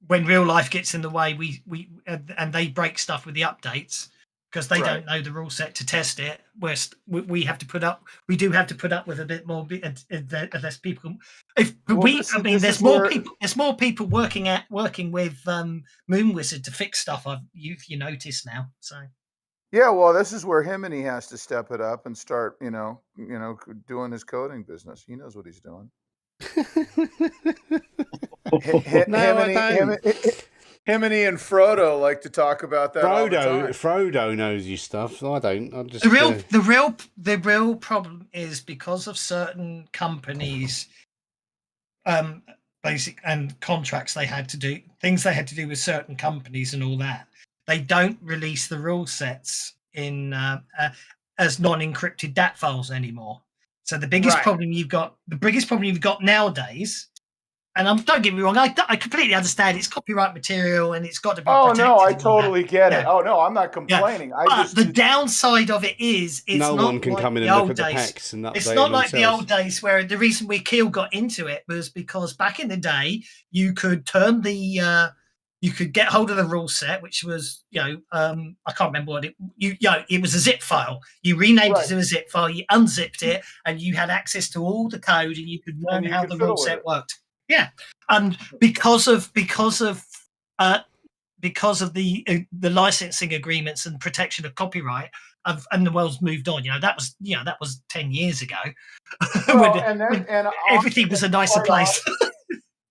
when real life gets in the way, we and they break stuff with the updates because they don't know the rule set to test it. We have to put up. We do have to put up with a bit more. Unless people, there's more people. There's more people working with Moon Wizard to fix stuff. You notice now. So yeah, well, this is where Himini has to step it up and start. Doing his coding business. He knows what he's doing. Himini and Frodo like to talk about that. Frodo knows you stuff. I don't. I just the real problem is because of certain companies, basic and contracts they had to do, things they had to do with certain companies and all that. They don't release the rule sets in as non-encrypted DAT files anymore. So the biggest problem you've got nowadays. And don't get me wrong, I completely understand it's copyright material and it's got to be protected. Oh, no, I totally get it. Oh, no, I'm not complaining. But the downside of it is no one can come in and look at the packs and update It's not like themselves. the old days where the reason Keel got into it was because back in the day, you could turn you could get hold of the rule set, which was, I can't remember what it was a zip file. You renamed it to a zip file, you unzipped it, and you had access to all the code and you could learn how the rule set worked. Yeah, and because of the licensing agreements and protection of copyright, and the world's moved on. That was 10 years ago. Well, everything was a nicer place.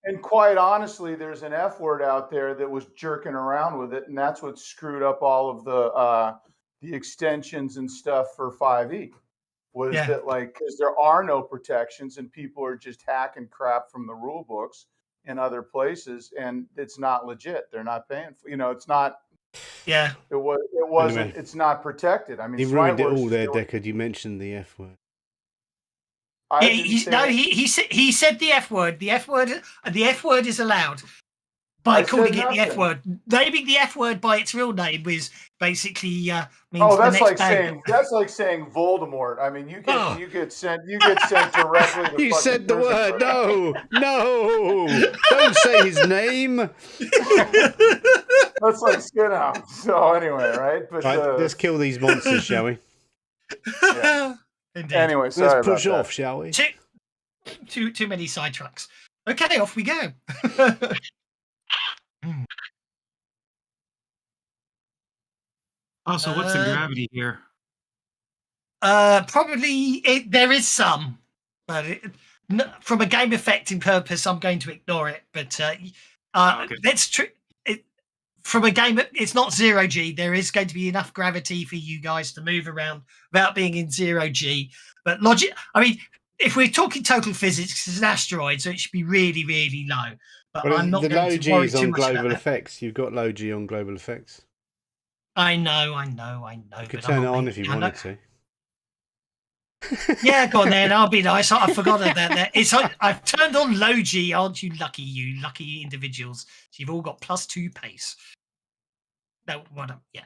And quite honestly, there's an F word out there that was jerking around with it, and that's what screwed up all of the extensions and stuff for 5e. Was that because there are no protections and people are just hacking crap from the rule books in other places, and it's not legit. They're not paying for. It's not. Yeah. It wasn't. Anyway, it's not protected. I mean, he ruined it all there, Deckard. You mentioned the F word. He said the F word. The F word is allowed. By calling it the F word, naming the F word by its real name was basically means that's like saying Voldemort. I mean, you get sent directly to you said the word. No, don't say his name. That's like So anyway, right? But let's kill these monsters, shall we? Yeah. Anyway, let's push off, shall we? Too many sidetracks. Okay, off we go. Also, what's the gravity here? Probably there is some, but from a game affecting purpose, I'm going to ignore it. But that's true. From a game, it's not 0G. There is going to be enough gravity for you guys to move around without being in 0G. But logic, I mean, if we're talking total physics, it's an asteroid, so it should be really, really low. But I'm not going to worry too much about global that. effects. You've got low G on global effects. I know. You could turn it on if you wanted to. Yeah, go on then. I'll be nice. I forgot about that. It's like I've turned on low G. Aren't you lucky individuals? So you've all got +2 pace. No, what? Yeah.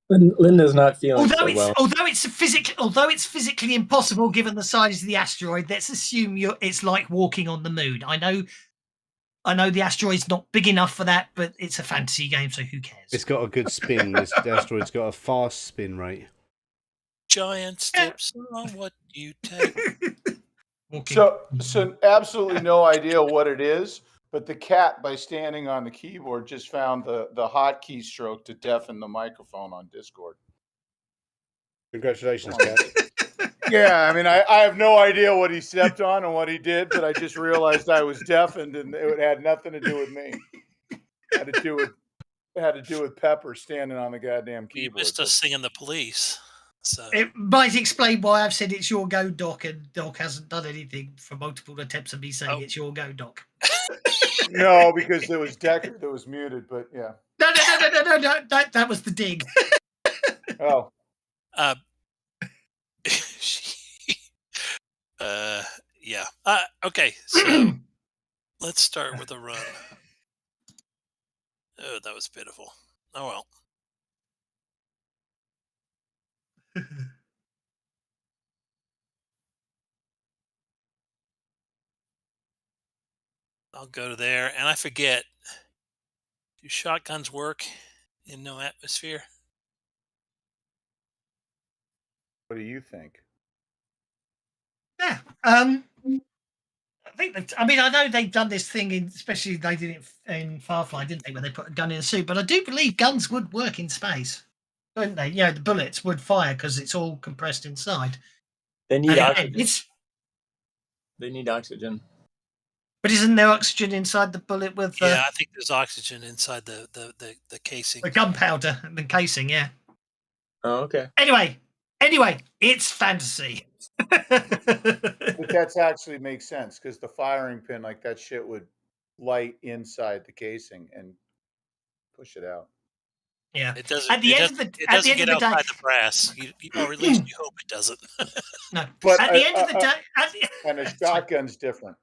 Linda's not feeling well. Although it's physically impossible given the size of the asteroid. Let's assume it's like walking on the moon. I know the asteroid's not big enough for that, but it's a fantasy game, so who cares? It's got a good spin. The asteroid's got a fast spin rate. Giant steps on what you take. So absolutely no idea what it is, but the cat, by standing on the keyboard, just found the hotkey stroke to deafen the microphone on Discord. Congratulations, cat. Yeah, I mean, I have no idea what he stepped on and what he did, but I just realized I was deafened, and it had nothing to do with me. It had to do with Pepper standing on the goddamn You keyboard. missed us singing the Police. So It might explain why I've said it's your go, Doc, and Doc hasn't done anything for multiple attempts of me saying it's your go, Doc. No, because there was Decker that was muted, but yeah. No. That was the dig. Oh. Yeah. Okay, so let's start with a run. Oh, that was pitiful. Oh well. I'll go to there, and I forget. Do shotguns work in no atmosphere? What do you think? Yeah. I think I know they've done this thing especially they did it in Firefly, didn't they, where they put a gun in a suit? But I do believe guns would work in space, don't they? The bullets would fire because it's all compressed inside. They need oxygen. They need oxygen. But isn't there oxygen inside the bullet with the... Yeah, I think there's oxygen inside the casing. The gunpowder and the casing, yeah. Oh, okay. Anyway, it's fantasy. But that's actually makes sense because the firing pin, like that shit would light inside the casing and push it out. Yeah. It doesn't. At the end of the get outside the brass, or at least you hope it doesn't. No. But at the end of the day, and a shotgun's different.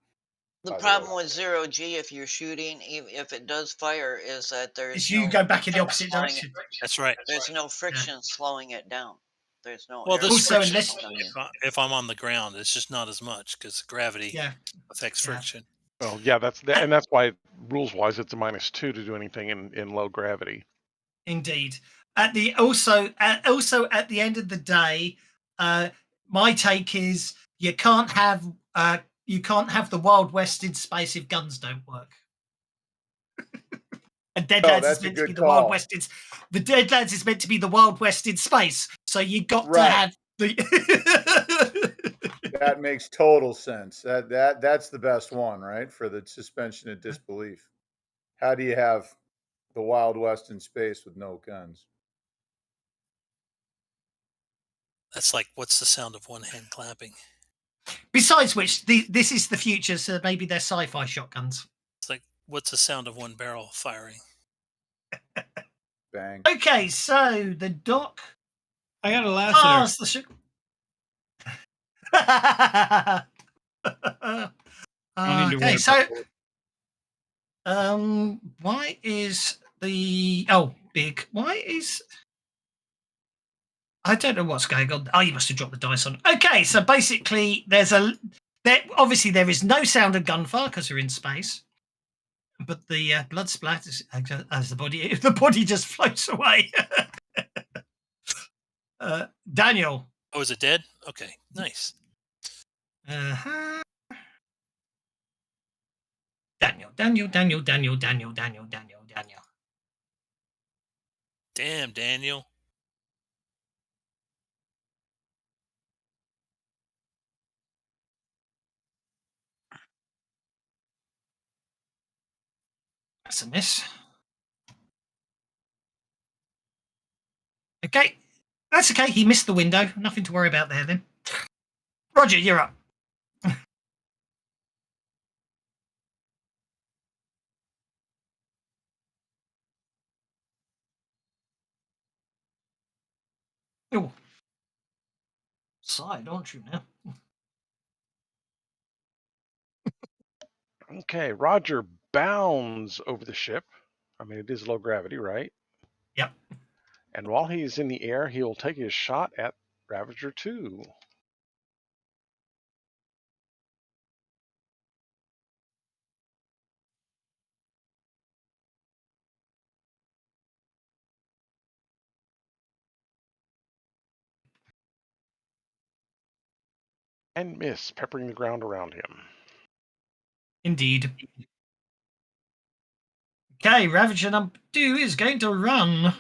The problem with 0G, if you're shooting, if it does fire, is that there's you go back in the opposite direction. That's right. There's no friction slowing it down. There's no. Well, this also, friction, if I'm on the ground, it's just not as much because gravity affects friction. Well, yeah, and that's why rules-wise it's a -2 to do anything in low gravity. Indeed. Also at the end of the day, my take is you can't have the Wild West in space if guns don't work. And Deadlands is meant to be the Wild West. The Deadlands is meant to be the Wild West in space. So you got to have the. That makes total sense. That's the best one, right? For the suspension of disbelief. How do you have the Wild West in space with no guns? That's like, what's the sound of one hand clapping? Besides which, this is the future, so maybe they're sci-fi shotguns. It's like, what's the sound of one barrel firing? Bang. Okay, so the Doc. I got a lasso. Okay, so why is the big? Why is I don't know what's going on. Oh, you must have dropped the dice on. Okay, so basically, obviously there is no sound of gunfire because we're in space, but the blood splatters as the body just floats away. Daniel. Oh, is it dead? Okay, nice. Daniel. Damn, Daniel. That's a miss. Okay. That's okay. He missed the window. Nothing to worry about there then. Roger, you're up. Oh. Side, aren't you now? Okay, Roger bounds over the ship. I mean, it is low gravity, right? Yep. And while he's in the air, he will take his shot at Ravager 2. And miss, peppering the ground around him. Indeed. Okay, Ravager number 2 is going to run.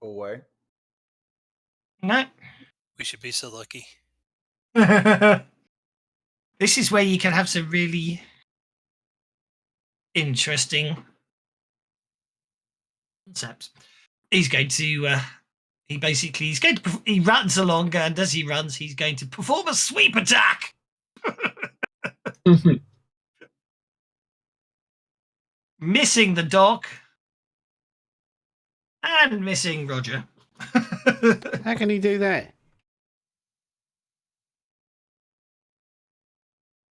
away. No. We should be so lucky. This is where you can have some really interesting concepts. He's going to he runs along, and as he runs, he's going to perform a sweep attack. Missing the dog and missing Roger. How can he do that?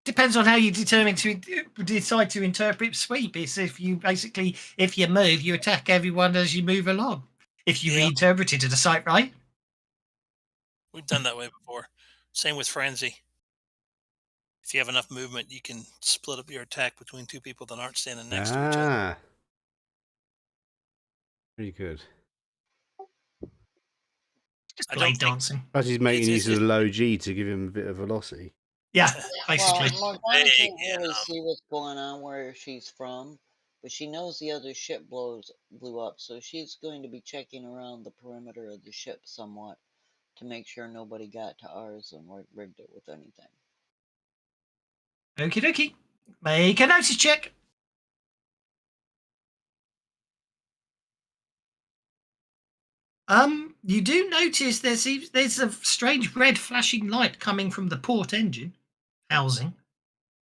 Depends on how you decide to interpret sweep. It's if you move, you attack everyone as you move along. If you reinterpret it to the site right. We've done that way before. Same with frenzy. If you have enough movement, you can split up your attack between two people that aren't standing next to each other. Pretty good. Just blade dancing. But he's making use of the low G to give him a bit of velocity. Yeah, basically. Well, Morgana can't really see what's going on where she's from, but she knows the other ship blew up, so she's going to be checking around the perimeter of the ship somewhat to make sure nobody got to ours and rigged it with anything. Okie dokie. Make a notice check. You do notice there's a strange red flashing light coming from the port engine housing.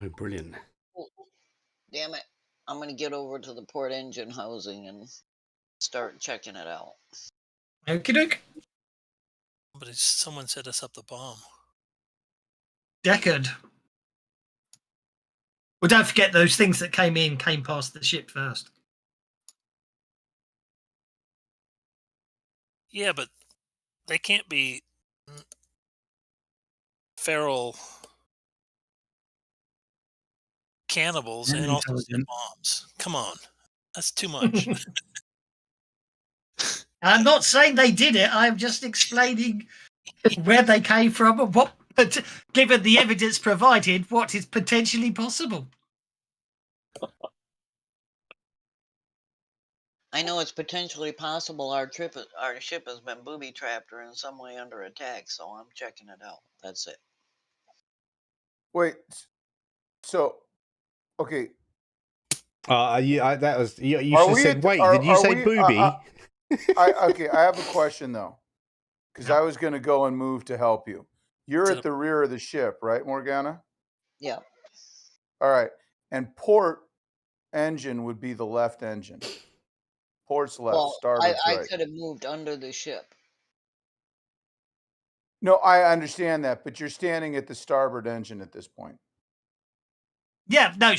Oh, brilliant. Damn it. I'm going to get over to the port engine housing and start checking it out. Okie doke. But someone set us up the bomb. Deckard. Well, don't forget those things that came past the ship first. Yeah, but they can't be feral cannibals and also bombs. Come on. That's too much. I'm not saying they did it. I'm just explaining where they came from and what, given the evidence provided, what is potentially possible. I know it's potentially possible our ship has been booby-trapped or in some way under attack, so I'm checking it out. That's it. Wait. So, okay. That was you should have said. Wait, did you say booby? Okay, I have a question though, because I was going to go and move to help you. You're at the rear of the ship, right, Morgana? Yeah. All right, and port engine would be the left engine. Port's left, starboard's right. I could have moved under the ship. No, I understand that, but you're standing at the starboard engine at this point. Yeah, no,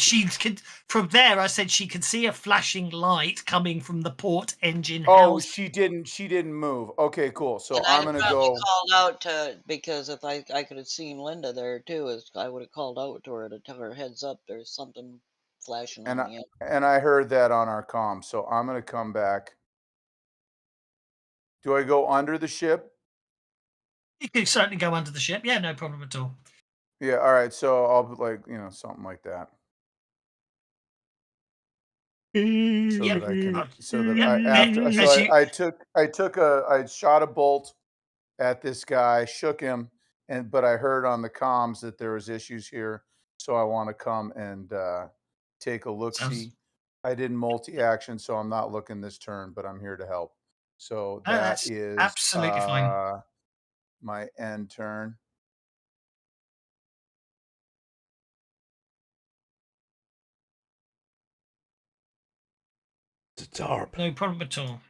from there. I said she could see a flashing light coming from the port engine. Oh, she didn't move. Okay, cool. So I'm gonna go. Called out because if I could have seen Linda there too, I would have called out to her to tell her heads up. There's something flashing on the end. And I heard that on our comm. So I'm gonna come back. Do I go under the ship? You could certainly go under the ship. Yeah, no problem at all. Yeah, all right. So I'll be like, something like that. I shot a bolt at this guy, shook him, but I heard on the comms that there was issues here, so I want to come and take a look-see. I didn't multi-action, so I'm not looking this turn, but I'm here to help. So that is absolutely fine. My end turn. It's a tarp. No problem at all.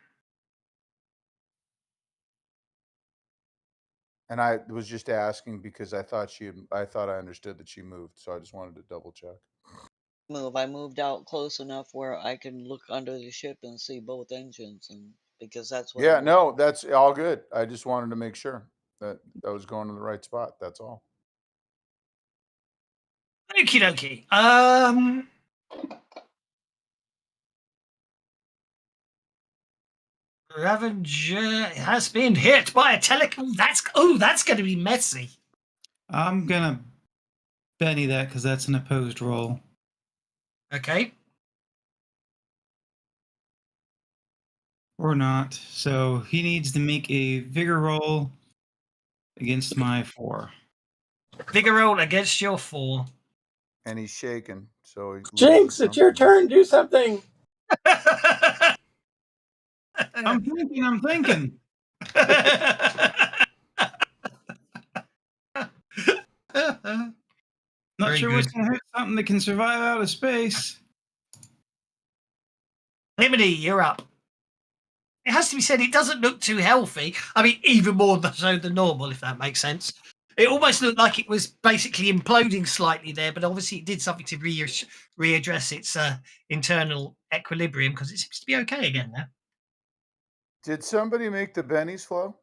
And I was just asking because I thought I understood that she moved, so I just wanted to double check. I moved out close enough where I can look under the ship and see both engines, and because that's what. Yeah, no, that's all good. I just wanted to make sure that I was going to the right spot. That's all. Okie dokie. Ravager has been hit by a telecom. That's going to be messy. I'm gonna Benny that because that's an opposed roll. Okay. or not. So he needs to make a vigor roll against my 4. Vigor roll against your 4. And he's shaking. So he Jinx, it's your turn. Do something. I'm thinking. Not Very sure good. what's going to hurt something that can survive out of space. Limity, you're up. It has to be said, it doesn't look too healthy. I mean, even more so than normal, if that makes sense. It almost looked like it was basically imploding slightly there, but obviously it did something to readdress its internal equilibrium, because it seems to be okay again now. Did somebody make the bennies flow?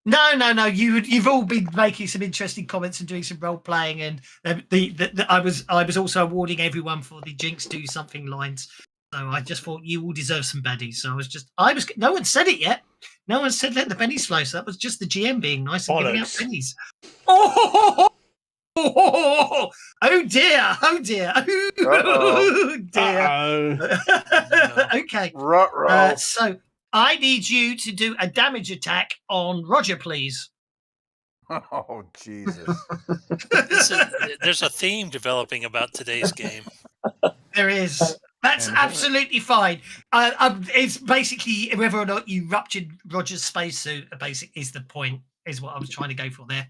No. You've all been making some interesting comments and doing some role playing, and I was also awarding everyone for the Jinx do something lines. So I just thought you all deserve some baddies. So no one said it yet. No one said let the pennies flow. So that was just the GM being nice and giving out pennies. Oh dear. Oh dear. Okay. So I need you to do a damage attack on Roger, please. Oh, Jesus. There's a theme developing about today's game. There is. That's absolutely fine. It's basically whether or not you ruptured Roger's spacesuit. Is the point? Is what I was trying to go for there.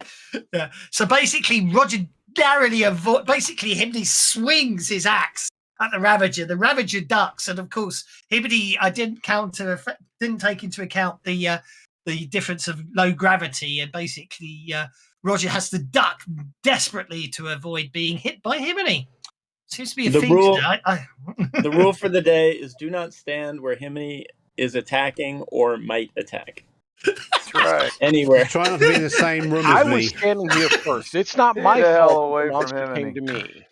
Yeah. So basically, Roger narrowly avoid. Basically, Himdy swings his axe at the Ravager. The Ravager ducks, and of course, Himdy. I didn't take into account the difference of low gravity, and basically, Roger has to duck desperately to avoid being hit by Himdy. Seems to be a theme today. The rule for the day is do not stand where Himini is attacking or might attack. That's right. Anywhere. Try not to be in the same room I as me. was standing here first. It's not my fault the monster came to me.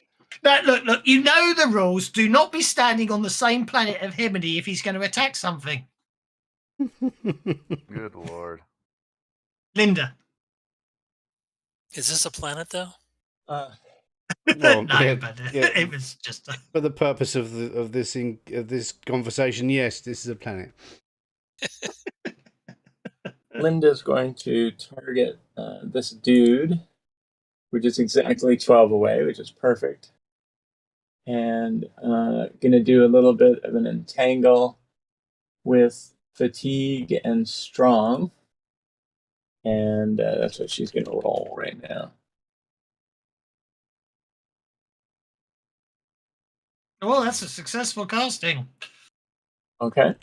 Now, look, you know the rules. Do not be standing on the same planet of Himini if he's going to attack something. Good Lord. Linda. Is this a planet, though? Well, no, but it was just for the purpose of this conversation. Yes, this is a planet. Linda's going to target this dude, which is exactly 12 away, which is perfect. And going to do a little bit of an entangle with fatigue and strong. And that's what she's going to roll right now. Well, that's a successful casting. Okay.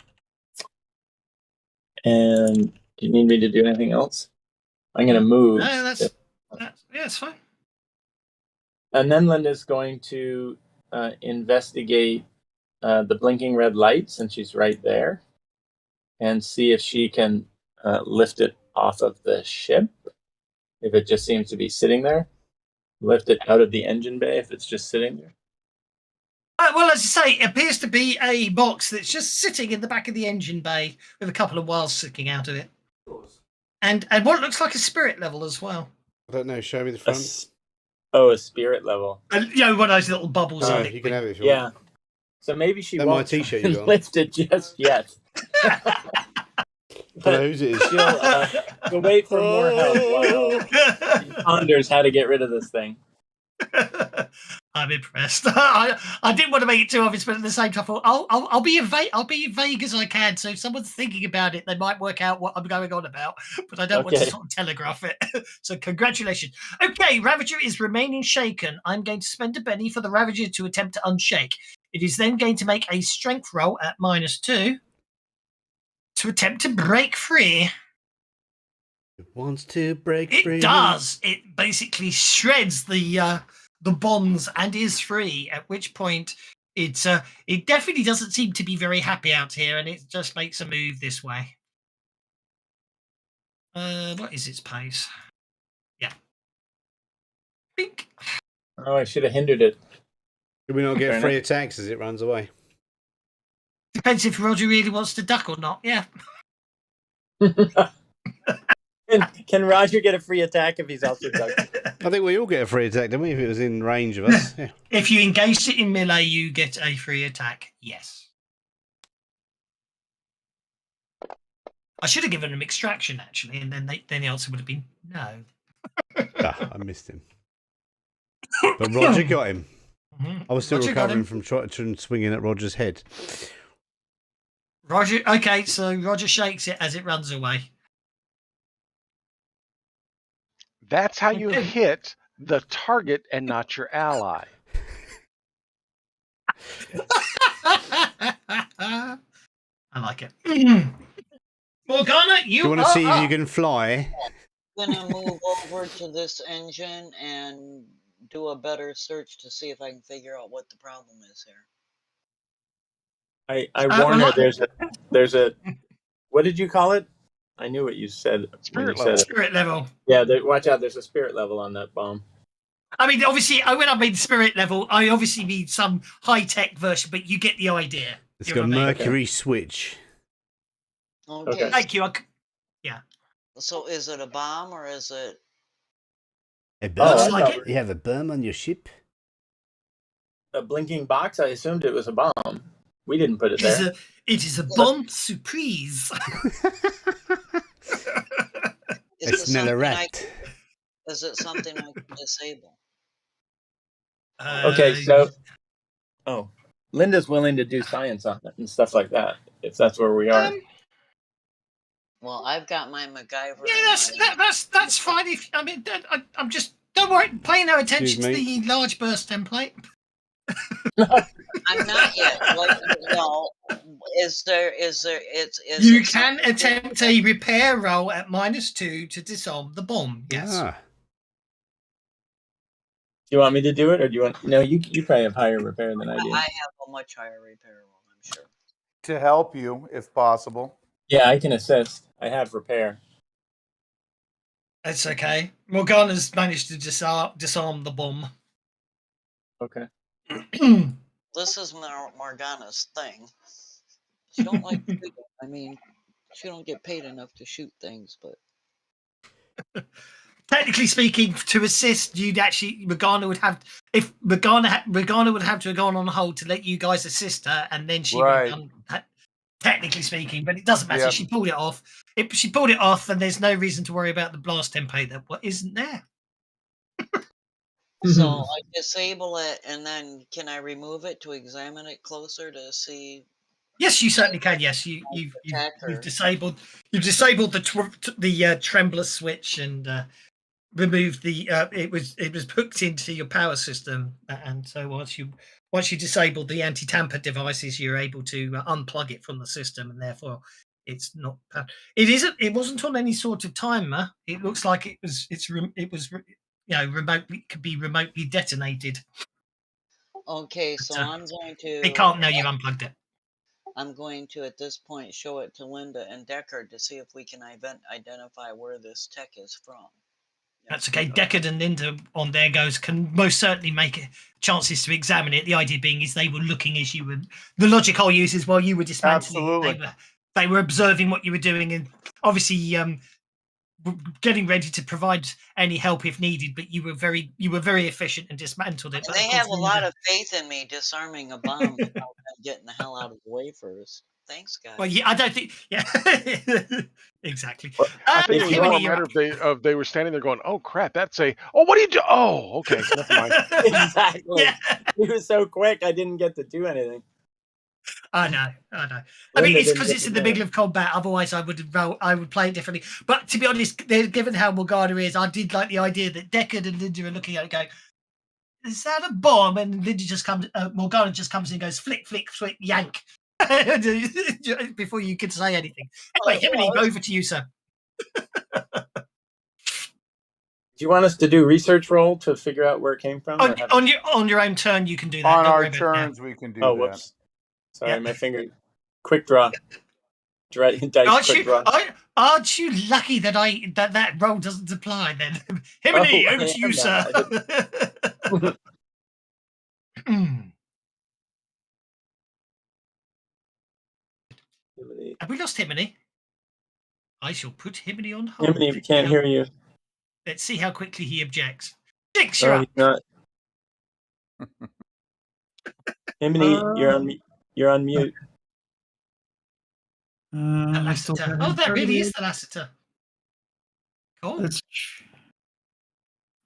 And do you need me to do anything else? I'm going to move. No, it's fine. And then Linda's going to investigate the blinking red light, since she's right there, and see if she can lift it off of the ship. If it just seems to be sitting there, lift it out of the engine bay if it's just sitting there. Well, as I say, it appears to be a box that's just sitting in the back of the engine bay with a couple of wires sticking out of it. And what looks like a spirit level as well. I don't know. Show me the front. A spirit level. One of those little bubbles. Oh, you can have it if you want. So maybe she won't my t-shirt you got. Lift it just yet. But whose it is? She'll wait for more help while she ponders how to get rid of this thing. I'm impressed. I didn't want to make it too obvious, but at the same time, I thought I'll be vague as I can. So if someone's thinking about it, they might work out what I'm going on about. But I don't want to sort of telegraph it. So congratulations. Okay, Ravager is remaining shaken. I'm going to spend a penny for the Ravager to attempt to unshake. It is then going to make a strength roll at -2 to attempt to break free. It wants to break free. It does. It basically shreds the bonds and is free, at which point it definitely doesn't seem to be very happy out here, and it just makes a move this way. What is its pace? Yeah. Bink. Oh, I should have hindered it. Do we not get free attacks as it runs away? Depends if Roger really wants to duck or not. Yeah. Can Roger get a free attack if he's also ducking? I think we all get a free attack, don't we? If it was in range of us. Yeah. If you engaged it in melee, you get a free attack. Yes. I should have given him extraction actually, and then the answer would have been no. I missed him. But Roger got him. I was still Roger recovering from swinging at Roger's head. Roger, okay, so Roger shakes it as it runs away. That's how you hit the target and not your ally. I like it. Morgana, Do you want to see if you can fly? I'm gonna move over to this engine and do a better search to see if I can figure out what the problem is here. I warn her. There's a. What did you call it? I knew what you said. Spirit level. Spirit level. Yeah, watch out. There's a spirit level on that bomb. I mean, obviously, when I mean spirit level, I obviously mean some high-tech version, but you get the idea. It's got a mercury switch. Okay. Thank you. Yeah. So is it a bomb or is it... A berm? You have a berm on your ship? A blinking box? I assumed it was a bomb. We didn't put it there. It is a bomb surprise. It's not a rat. Is it something I can disable? Okay, so... Oh. Linda's willing to do science on it and stuff like that, if that's where we are. Well, I've got my MacGyver. Yeah, that's fine. I'm just... Don't worry, pay no attention to the large burst template. I'm not yet. No, you can attempt a repair roll at -2 to disarm the bomb. Yes. Do you want me to do it, or do you want? No, you probably have higher repair than I do. I have a much higher repair roll, I'm sure. To help you, if possible. Yeah, I can assist. I have repair. It's okay. Morgana's managed to disarm the bomb. Okay. This is Morgana's thing. She don't like shooting. I mean, she don't get paid enough to shoot things, but technically speaking, to assist, you'd actually Morgana would have Morgana would have to have gone on hold to let you guys assist her, and then she would have done, technically speaking, but it doesn't matter. Yeah. She pulled it off. She pulled it off, and there's no reason to worry about the blast template that isn't there. So I disable it, and then can I remove it to examine it closer to see? Yes, you certainly can. Yes, you've disabled the trembler switch and removed the it was hooked into your power system, and so once you disabled the anti-tamper devices, you're able to unplug it from the system, and therefore it's not. It wasn't on any sort of timer. It looks like it was remotely could be remotely detonated. Okay, so I'm going to. They can't know you've unplugged it. I'm going to, at this point, show it to Linda and Deckard to see if we can identify where this tech is from. That's okay. Deckard and Linda on their goes can most certainly make chances to examine it. The idea being is they were looking as you were. The logic I'll use is while you were dismantling. Absolutely. They were observing what you were doing and obviously getting ready to provide any help if needed. But you were very efficient and dismantled it. And they have a lot of faith in me disarming a bomb without them getting the hell out of the way first. Thanks, guys. Well, yeah, I don't think. Yeah, exactly. Well, I think it was more a matter of they were standing there going, "Oh crap, that's a what do you do?" Oh, okay, never mind. Exactly. Yeah. He was so quick, I didn't get to do anything. I know. I mean, it's because it's in the middle of combat. Otherwise, I would play it differently. But to be honest, given how Morgana is, I did like the idea that Deckard and Linda are looking at it, going, "Is that a bomb?" And Linda Morgana just comes in and goes, "Flick, flick, flick, yank." Before you could say anything. Anyway, Emily, over to you, sir. Do you want us to do research roll to figure out where it came from? On your own turn, you can do that. On our turns, we can do that. Whoops. Sorry, my finger. Quick draw. Dice quick draw. Aren't you lucky that roll doesn't apply then? Himini, over to you, sir. Have we lost Himini? I shall put Himini on hold. Himini, we can't hear you. Let's see how quickly he objects. Dix, you're up. Not. Himini, you're on mute. I still Lassiter. haven't Oh, that really is targeted. the Lassiter. Cool. Let's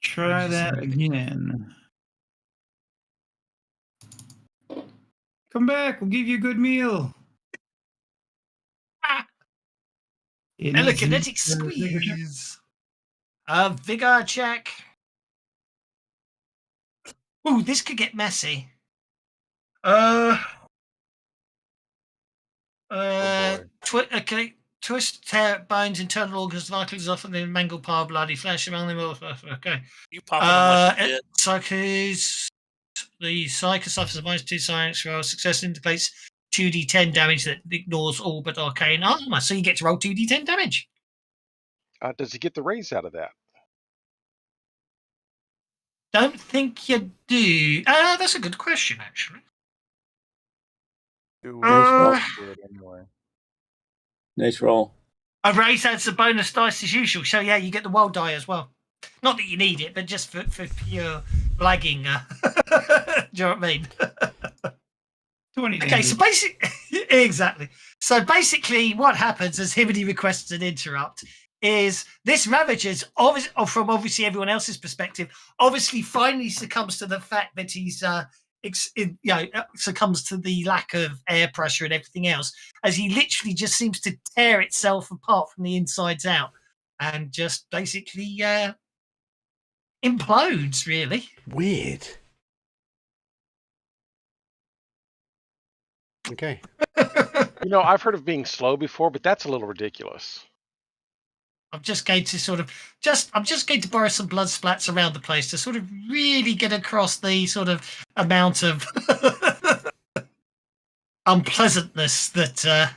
try that again. Come back. We'll give you a good meal. Telekinetic squeeze. Vigor check. Ooh, this could get messy. Okay. Twist, tear bones, internal organs, vitals, often in mangled pile, bloody flesh among them. Okay. You popping them like you did. Psychos. The Psycho suffers a minus 2 science roll. Success indicates 2d10 damage that ignores all but arcane armor. So you get to roll 2d10 damage. Does he get the raise out of that? Don't think you do. That's a good question, actually. Anyway. Nice roll. A raise adds a bonus dice as usual. So yeah, you get the wild die as well. Not that you need it, but just for pure blagging. Do you know what I mean? 20 Okay, damage. so exactly. So basically, what happens as Himony requests an interrupt is this Ravager's, from obviously everyone else's perspective, obviously finally succumbs to the fact that he's succumbs to the lack of air pressure and everything else, as he literally just seems to tear itself apart from the insides out and just basically implodes, really. Weird. Okay. You know, I've heard of being slow before, but that's a little ridiculous. I'm just going to I'm just going to borrow some blood splats around the place to sort of really get across the sort of amount of unpleasantness that.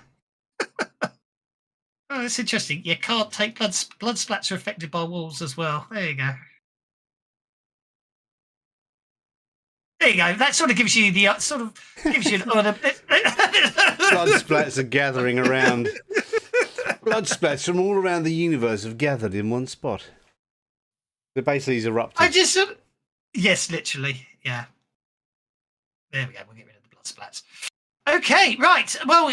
Oh, it's interesting. You can't take blood splats are affected by wolves as well. There you go. There you go. That sort of gives you the Blood splats are gathering around. Blood splats from all around the universe have gathered in one spot. So basically, he's erupted. Yes, literally. Yeah. There we go. We'll get rid of the blood splats. Okay, right. Well,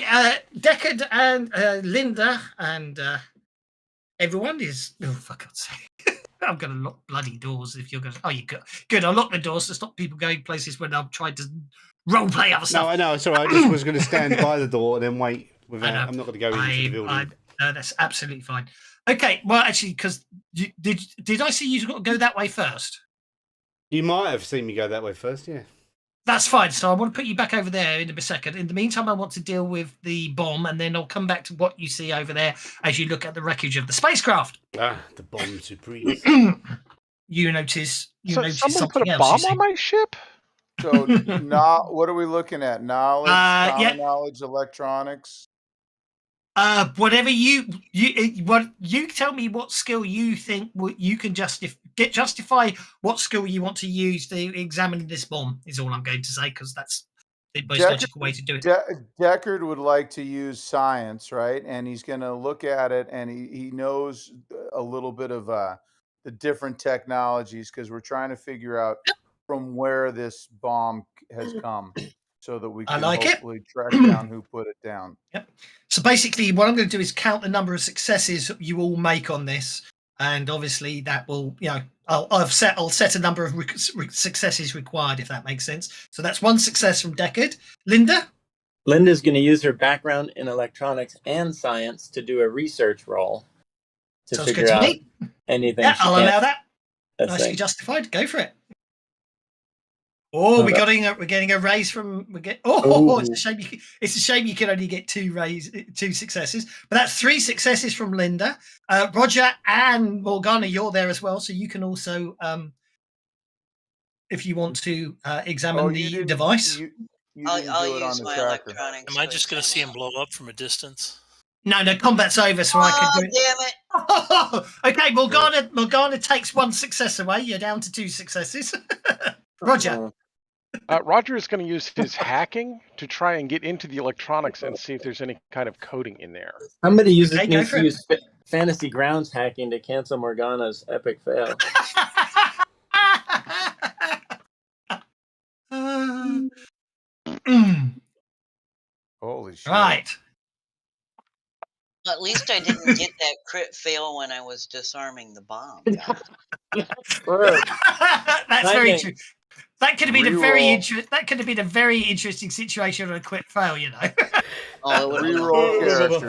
Deckard and Linda and everyone is. Oh, for God's sake. I'm going to lock bloody doors if you're going to. Oh, you good. I'll lock the doors to stop people going places when I've tried to roleplay other stuff. No, I know. It's all right. I just was going to stand by the door and then wait. I'm not going to go into the building. No, that's absolutely fine. Okay, well, actually, because did I see you go that way first? You might have seen me go that way first, yeah. That's fine. So I want to put you back over there in a second. In the meantime, I want to deal with the bomb, and then I'll come back to what you see over there as you look at the wreckage of the spacecraft. Ah, the bomb supreme. You notice someone something put a else, bomb on my ship? So, what are we looking at? Knowledge, common knowledge, electronics. Whatever you tell me what skill you think you can justify what skill you want to use to examine this bomb is all I'm going to say, because that's the most logical way to do it. Deckard would like to use science, right? And he's going to look at it, and he knows a little bit of the different technologies, because we're trying to figure out from where this bomb has come, so that we can hopefully track down who put it down. Yep. So basically, what I'm going to do is count the number of successes you all make on this, and obviously that will, I'll set a number of successes required, if that makes sense. So that's one success from Deckard. Linda? Linda's going to use her background in electronics and science to do a research roll to figure out anything. Yeah, I'll allow that. Nicely justified. Go for it. Oh, we're getting a raise from it's a shame you can only get two successes, but that's 3 successes from Linda. Roger and Morgana, you're there as well, so you can also if you want to examine the device. I'll use my electronics. Am I just going to see him blow up from a distance? No, combat's over, so I can do it. Damn it! Okay, Morgana takes 1 success away. You're down to 2 successes. Roger. Roger is going to use his hacking to try and get into the electronics and see if there's any kind of coding in there. Somebody needs to use FantasyGrounds hacking to cancel Morgana's epic fail. Holy shit. Right. At least I didn't get that crit fail when I was disarming the bomb, guys. That's very true. That could have been Reroll. a very interesting situation on a quick fail, you know. Oh, it would Reroll characters.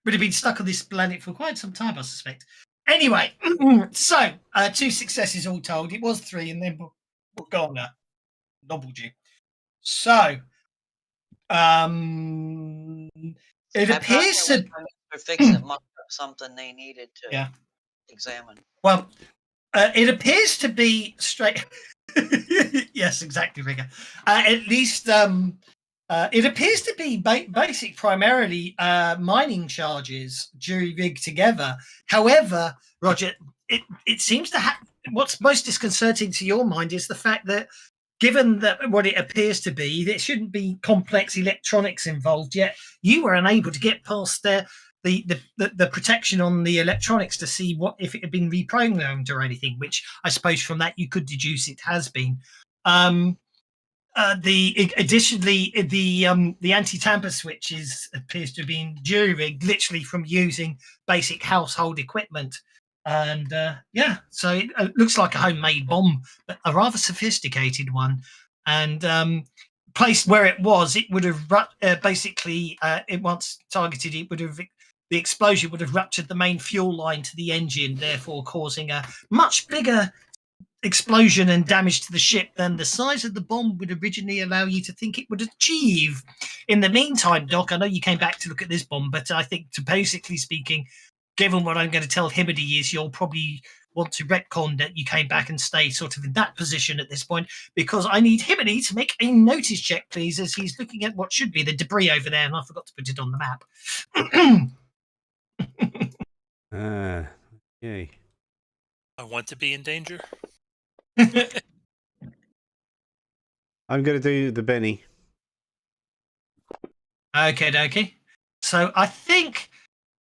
Would have been stuck on this planet for quite some time, I suspect. Anyway, so 2 successes all told. It was 3, and then Bogana nobbled you. So, it appears to fix it must have something they needed to examine. Well, it appears to be straight. Yes, exactly, Rigger. At least it appears to be basic, primarily mining charges, jury rig together. However, Roger, it seems to have. What's most disconcerting to your mind is the fact that, given that what it appears to be, there shouldn't be complex electronics involved. Yet you were unable to get past the protection on the electronics to see what if it had been reprogrammed or anything. Which I suppose from that you could deduce it has been. Additionally, the anti-tamper switch appears to have been jury-rigged, literally from using basic household equipment. And so it looks like a homemade bomb, but a rather sophisticated one. And placed where it was, it would have basically, it once targeted, it would have the explosion would have ruptured the main fuel line to the engine, therefore causing a much bigger explosion and damage to the ship than the size of the bomb would originally allow you to think it would achieve. In the meantime, Doc, I know you came back to look at this bomb, but I think, to basically speaking, given what I'm going to tell Himedy is, you'll probably want to retcon that you came back and stay sort of in that position at this point, because I need Himedy to make a notice check, please, as he's looking at what should be the debris over there, and I forgot to put it on the map. Yay. I want to be in danger. I'm going to do the Benny. Okay. So I think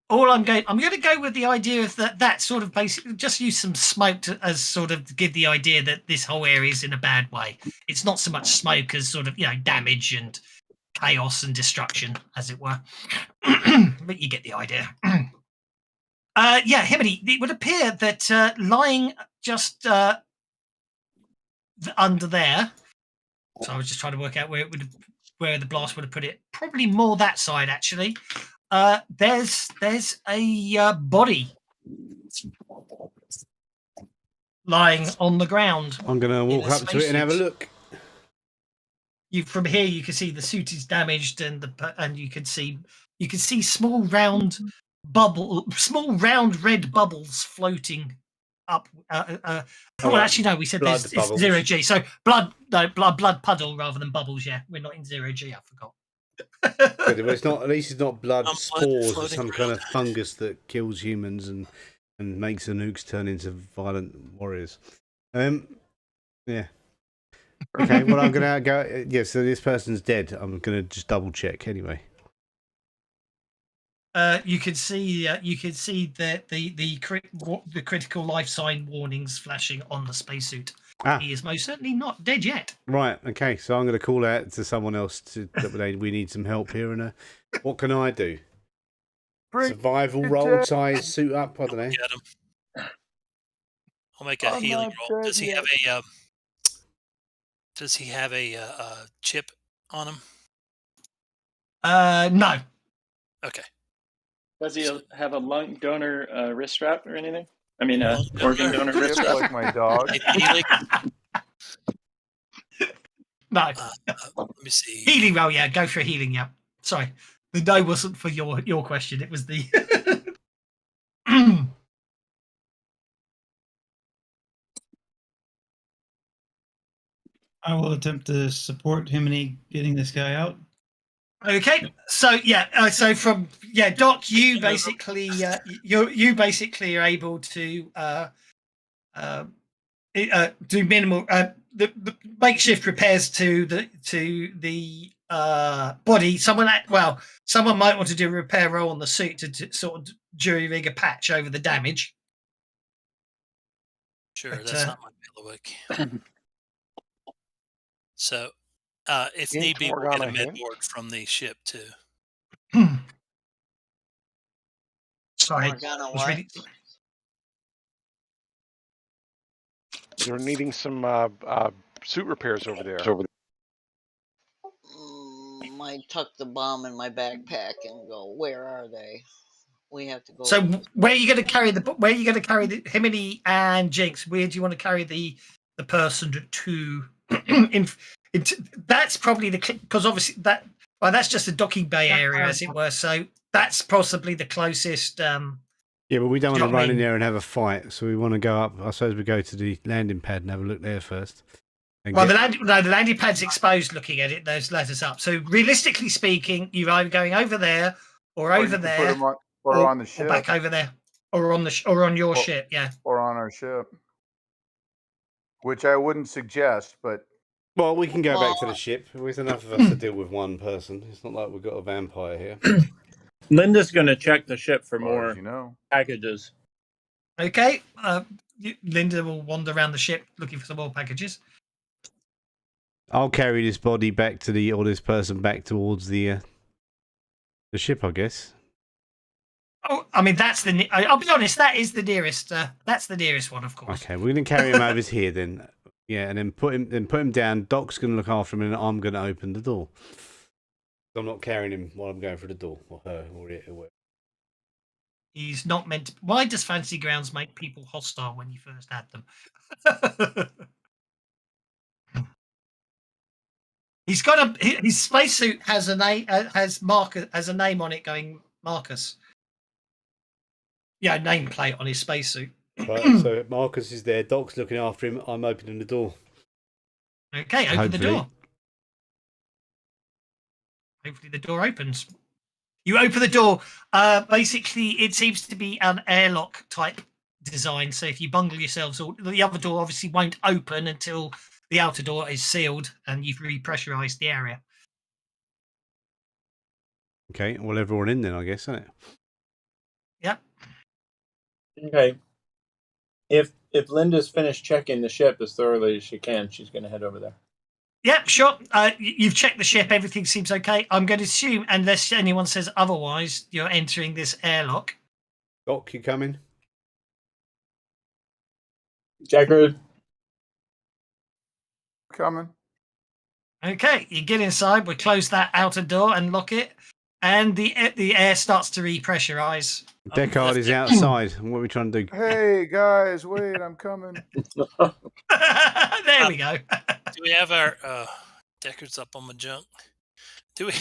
I'm going to go with the idea of that sort of basically just use some smoke as sort of to give the idea that this whole area is in a bad way. It's not so much smoke as sort of, damage and chaos and destruction, as it were. But you get the idea. Himedy, it would appear that lying just under there. So I was just trying to work out where the blast would have put it. Probably more that side, actually. There's a body lying on the ground. I'm going to walk up to it and have a look. From here, you can see the suit is damaged, and you can see small round red bubbles floating up. Actually, no. We said it's 0G. So blood puddle rather than bubbles. Yeah, we're not in 0G. I forgot. But it's not. At least it's not blood spores or some kind of fungus that kills humans and makes the nukes turn into violent warriors. Yeah. Okay. Well, I'm gonna go. Yeah. So this person's dead. I'm gonna just double check anyway. You can see the critical life sign warnings flashing on the spacesuit. He is most certainly not dead yet. Right. Okay. So I'm going to call out to someone else that we need some help here. And what can I do? Survival roll, size suit up. I don't know. Get him. I'll make a healing roll. Does he have a chip on him? No. Okay. Does he have a lung donor wrist strap or anything? I mean, organ donor wrist strap? Like my dog. No. Let me see. Healing roll, yeah. Go for a healing, yeah. Sorry. The no wasn't for your question. It was the... I will attempt to support Himedy getting this guy out. Okay, so Doc, you basically you basically are able to do minimal the makeshift repairs to the body. Someone might want to do a repair roll on the suit to sort of jury rig a patch over the damage. Sure, that's not my bailiwick. So, if need be, we'll get a med board from the ship too. Sorry, Morgana, was what? really... They're needing some suit repairs over there. I tuck the bomb in my backpack and go. Where are they? We have to go. So where are you going to carry the? Where are you going to carry the Himini and Jinx? Where do you want to carry the person to? That's probably because obviously that's just a docking bay area, as it were. So that's possibly the closest. Yeah, but we don't want to what I run in mean? there and have a fight, so we want to go up. I suppose we go to the landing pad and have a look there first. Well, the landing pad's exposed. Looking at it, those letters up. So realistically speaking, you're either going over there or over there, or on the ship, or back over there, or on your ship. Yeah, or on our ship, which I wouldn't suggest, but. Well, we can go back to the ship. There's enough of us to deal with one person. It's not like we've got a vampire here. Linda's going to check the ship for more packages. Okay. Linda will wander around the ship looking for some more packages. I'll carry this body back to this person back towards the ship, I guess. Oh, I mean I'll be honest. That is the nearest. That's the nearest one, of course. Okay, we're going to carry him over here then. Yeah, and then put him down. Doc's going to look after him, and I'm going to open the door. I'm not carrying him while I'm going through the door, or her, or it, or whatever. He's not meant to. Why does Fantasy Grounds make people hostile when you first add them? He's got his spacesuit has a name, has a name on it going Marcus. Yeah, nameplate on his spacesuit. Right, so Marcus is there. Doc's looking after him. I'm opening the door. Okay, open the door. Hopefully the door opens. You open the door. Basically, it seems to be an airlock type design. So if you bungle yourselves, the other door obviously won't open until the outer door is sealed and you've repressurized the area. Okay, well, everyone in then, I guess, isn't it? Yep. Okay. If Linda's finished checking the ship as thoroughly as she can, she's going to head over there. Yep, sure. You've checked the ship. Everything seems okay. I'm going to assume, unless anyone says otherwise, you're entering this airlock. Doc, you coming? Jacker. Coming. Okay, you get inside. We close that outer door and lock it, and the air starts to repressurize. Deckard is outside. What are we trying to do? Hey guys, wait! I'm coming. There we go. Do we have our Deckard's up on my junk? Do we?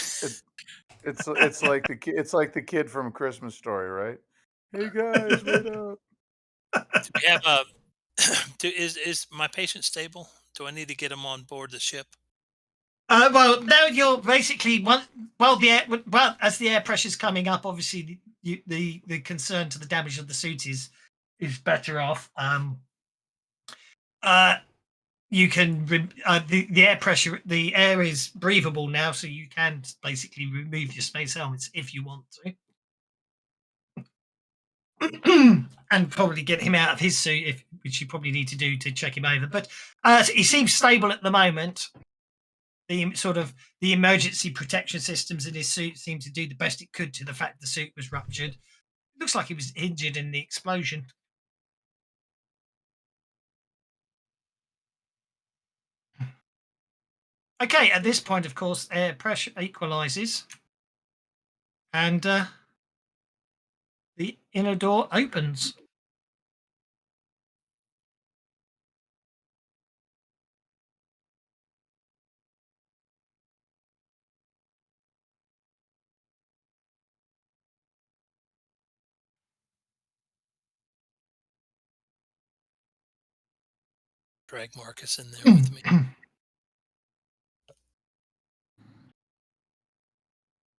It's like the kid from Christmas Story, right? Hey guys, wait up! Do we have a? Is my patient stable? Do I need to get him on board the ship? Well, now you're basically as the air pressure's coming up, obviously the concern to the damage of the suit is better off. You can the air pressure, the air is breathable now, so you can basically remove your space helmets if you want to. And probably get him out of his suit, which you probably need to do to check him over. But he seems stable at the moment. The emergency protection systems in his suit seem to do the best it could to the fact the suit was ruptured. It looks like he was injured in the explosion. Okay, at this point, of course, air pressure equalizes. And the inner door opens. Drag Marcus in there with me.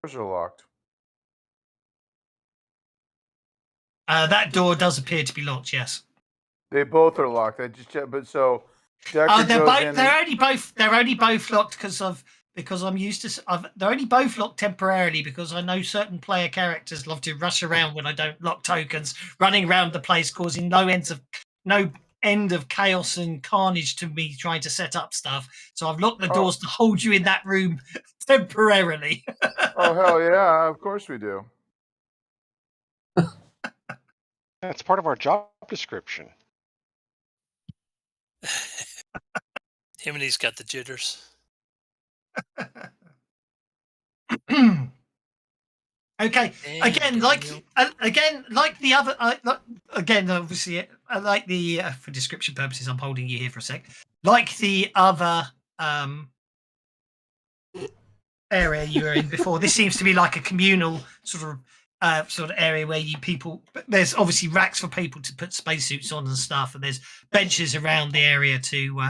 Doors are locked. That door does appear to be locked. Yes. They both are locked. I just checked, but so they're only both locked because I'm used to. They're only both locked temporarily because I know certain player characters love to rush around when I don't lock tokens, running around the place, causing no end of chaos and carnage to me trying to set up stuff. So I've locked the Oh. doors to hold you in that room temporarily. Oh hell yeah! Of course we do. That's part of our job description. Him and he's got the jitters. Okay. Again, like the other. Again, obviously, I like the for description purposes. I'm holding you here for a sec. Like the other area you were in before, this seems to be like a communal sort of area where there's obviously racks for people to put spacesuits on and stuff, and there's benches around the area to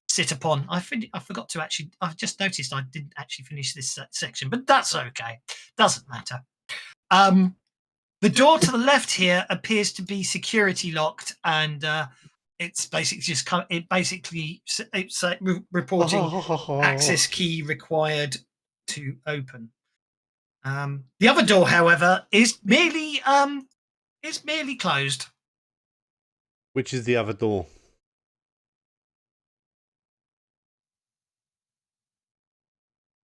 sit upon. I forgot to actually. I've just noticed I didn't actually finish this section, but that's okay. Doesn't matter. The door to the left here appears to be security locked, and it's basically it's reporting access key required to open. The other door, however, is merely closed. Which is the other door?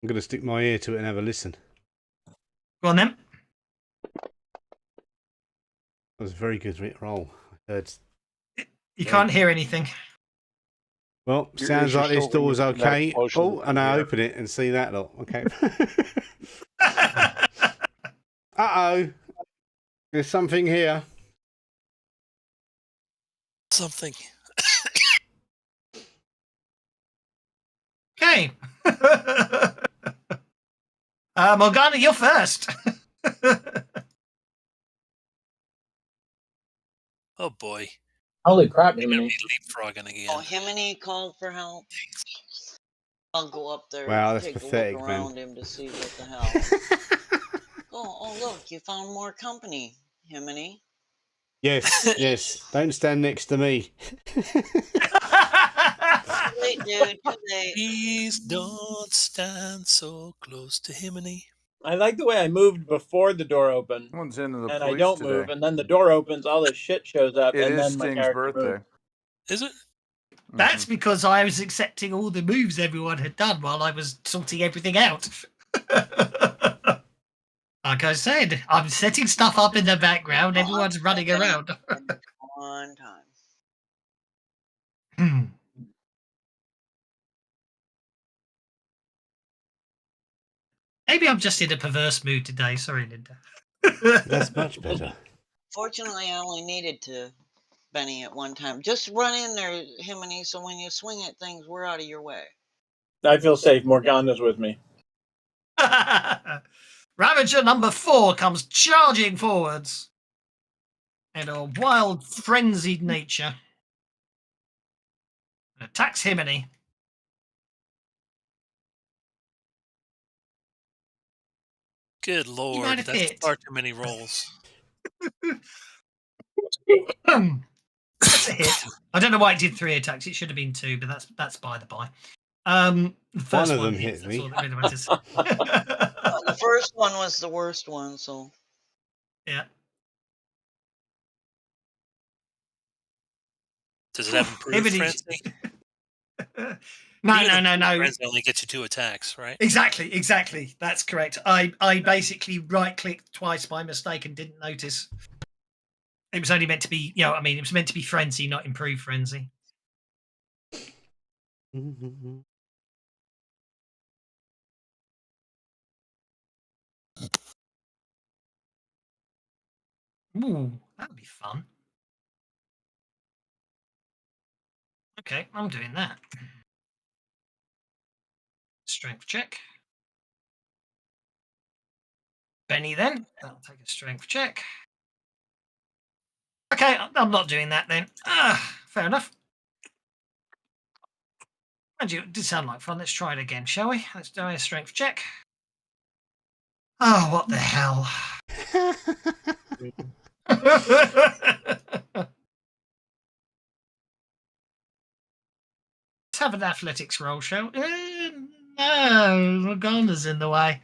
I'm going to stick my ear to it and have a listen. Go on then. That was a very good roll. I heard. You can't hear anything. Well, Your sounds ears are like this still door's ringing from that okay. explosion Oh, and I earlier. open it and see that lot. Okay. Uh-oh. There's something here. Something. Okay. Morgana, you're first. Oh boy. Holy crap, I'm gonna Himiny. be leapfrogging again. Oh, Himiny called for help. I'll go up there Wow, and that's take pathetic, a look man. around him to see what the hell. Oh, look, you found more company, Himiny. Yes. Don't stand next to me. Too late, dude, too late. Please don't stand so close to Himiny. I like the way I moved before the door opened. Someone's into the And police I don't today. move, and then the door opens, all this shit shows up, It and is then my Sting's character birthday. moves. Is it? That's because I was accepting all the moves everyone had done while I was sorting everything out. Like I said, I'm setting stuff up in the background. Everyone's running around. One time. Maybe I'm just in a perverse mood today. Sorry, Linda. That's much better. Fortunately, I only needed to Benny at one time. Just run in there, Himiny, so when you swing at things, we're out of your way. I feel safe. Morgana's with me. Ravager number 4 comes charging forwards in a wild, frenzied nature. And attacks Himiny. Good lord, have that's hit. far too many rolls. That's a hit. I don't know why it did 3 attacks. It should have been 2, but that's by the by. The first One of them hits, hit that's me. all that really matters. Well, the first one was the worst one, so. Yeah. Does it have improved frenzy? No. Frenzy only gets you 2 attacks, right? Exactly. That's correct. I basically right-clicked twice by mistake and didn't notice. It was only meant to be, it was meant to be frenzy, not improved frenzy. Ooh, that would be fun. Okay, I'm doing that. Strength check. Benny then. I'll take a strength check. Okay, I'm not doing that then. Fair enough. And it did sound like fun. Let's try it again, shall we? Let's do a strength check. Oh, what the hell? Let's have an athletics roll, shall we? No, Morgana's in the way.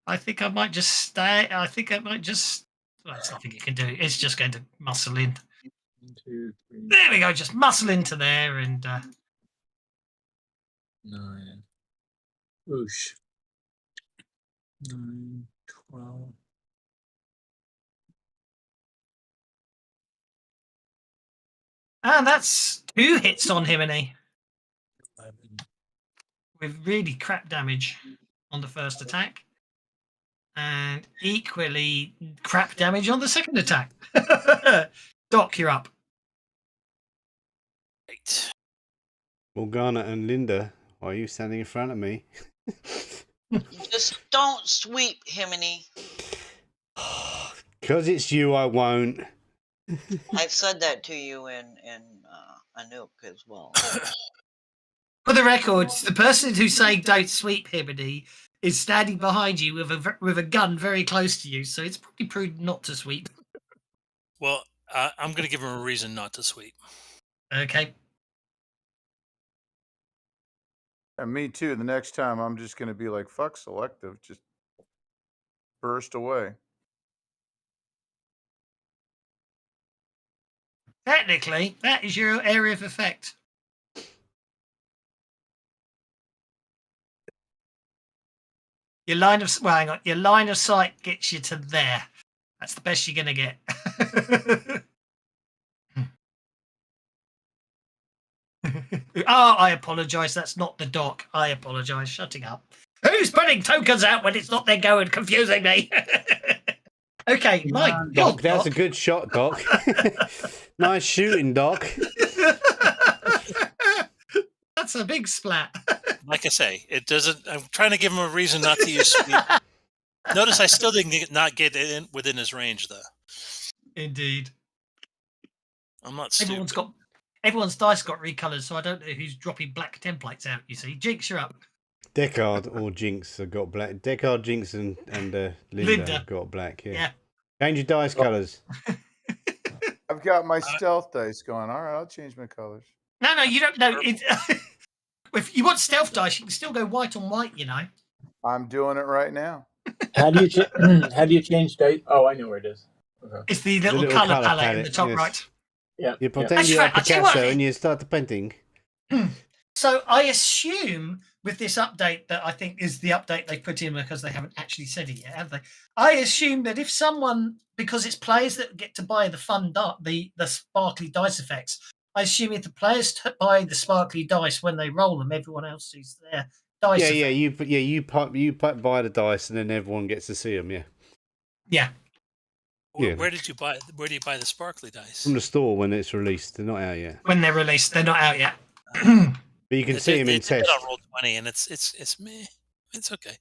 I think I might just stay. Well, there's nothing you can do. It's just going to muscle in. 1, 2, 3, There we go. Just muscle into there and 9. Whoosh. 9, 12. and that's 2 hits on him, and 11. with really crap damage on the first attack, and equally crap damage on the second attack. Doc, you're up. Right. Morgana and Linda, why are you standing in front of me? Just don't sweep, Himiny. Because it's you, I won't. I've said that to you in Anouk as well. For the record, the person who's saying don't sweep Himiny is standing behind you with a gun very close to you, so it's probably prudent not to sweep. Well, I'm going to give him a reason not to sweep. Okay. And me too. The next time I'm just going to be like, fuck selective. Just burst away. Technically, that is your area of effect. Your line of hang on, your line of sight gets you to there. That's the best you're gonna get. Oh, I apologise. That's not the doc. I apologise. Shutting up. Who's putting tokens out when it's not their go and confusing me? Okay, Mike. Doc, that's a good shot, Doc. Nice shooting, Doc. That's a big splat. Like I say, it doesn't. I'm trying to give him a reason not to use sweep. Notice I still didn't not get in within his range, though. Indeed. I'm not stupid. Everyone's dice got recolored, so I don't know who's dropping black templates out. You see, Jinx, you're up. Deckard or Jinx have got black. Deckard, Jinx, and Linda have got black. Yeah. Change your dice colours. I've got my stealth dice going. All right, I'll change my colors. No, you don't know. If you want stealth dice, you can still go white on white. You know. I'm doing it right now. How do you change dice? Oh, I know where it is. Okay. It's the little colour palette in the top right. Yeah. You pretend you're Picasso and you start the painting. So I assume with this update that I think is the update they put in because they haven't actually said it yet, have they? I assume that if someone, because it's players that get to buy the fun the sparkly dice effects, I assume if the players buy the sparkly dice when they roll them, everyone else sees their dice. You buy the dice and then everyone gets to see them. Yeah. Where did you buy? Where do you buy the sparkly dice? From the store when it's released. They're not out yet. When they're released, they're not out yet. But you can see them in test. On Roll20, and it's meh. It's okay.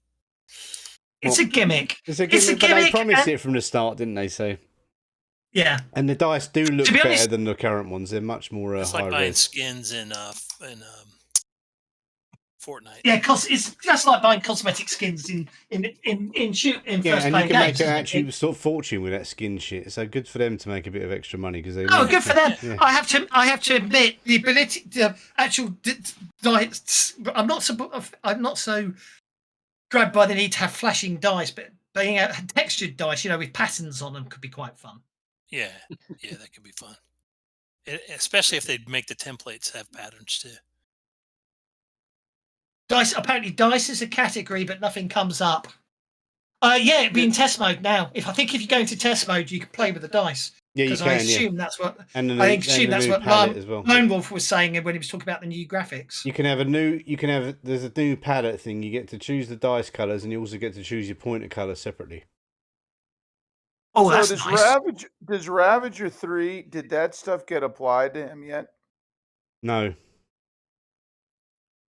It's a gimmick. It's a gimmick, but they promised it from the start, didn't they? So yeah. And the dice do look better than the current ones. They're much more it's high like buying res. skins in Fortnite. Yeah, it's just like buying cosmetic skins in first and games. you can make an actual sort of fortune with that skin shit. So good for them to make a bit of extra money because they. Oh, good for them! Yeah. I have to admit the ability, the actual dice. I'm not so grabbed by the need to have flashing dice, but being a textured dice, with patterns on them, could be quite fun. Yeah, that could be fun. Especially if they make the templates have patterns too. Dice is a category, but nothing comes up. It'd be in test mode now. If you go into test mode, you can play with the dice. Yeah, you can. I assume that's what. And I assume that's what well. Lone Wolf was saying when he was talking about the new graphics. You can have there's a new palette thing. You get to choose the dice colours, and you also get to choose your pointer colour separately. Oh, that's nice. Does Ravager 3? Did that stuff get applied to him yet? No.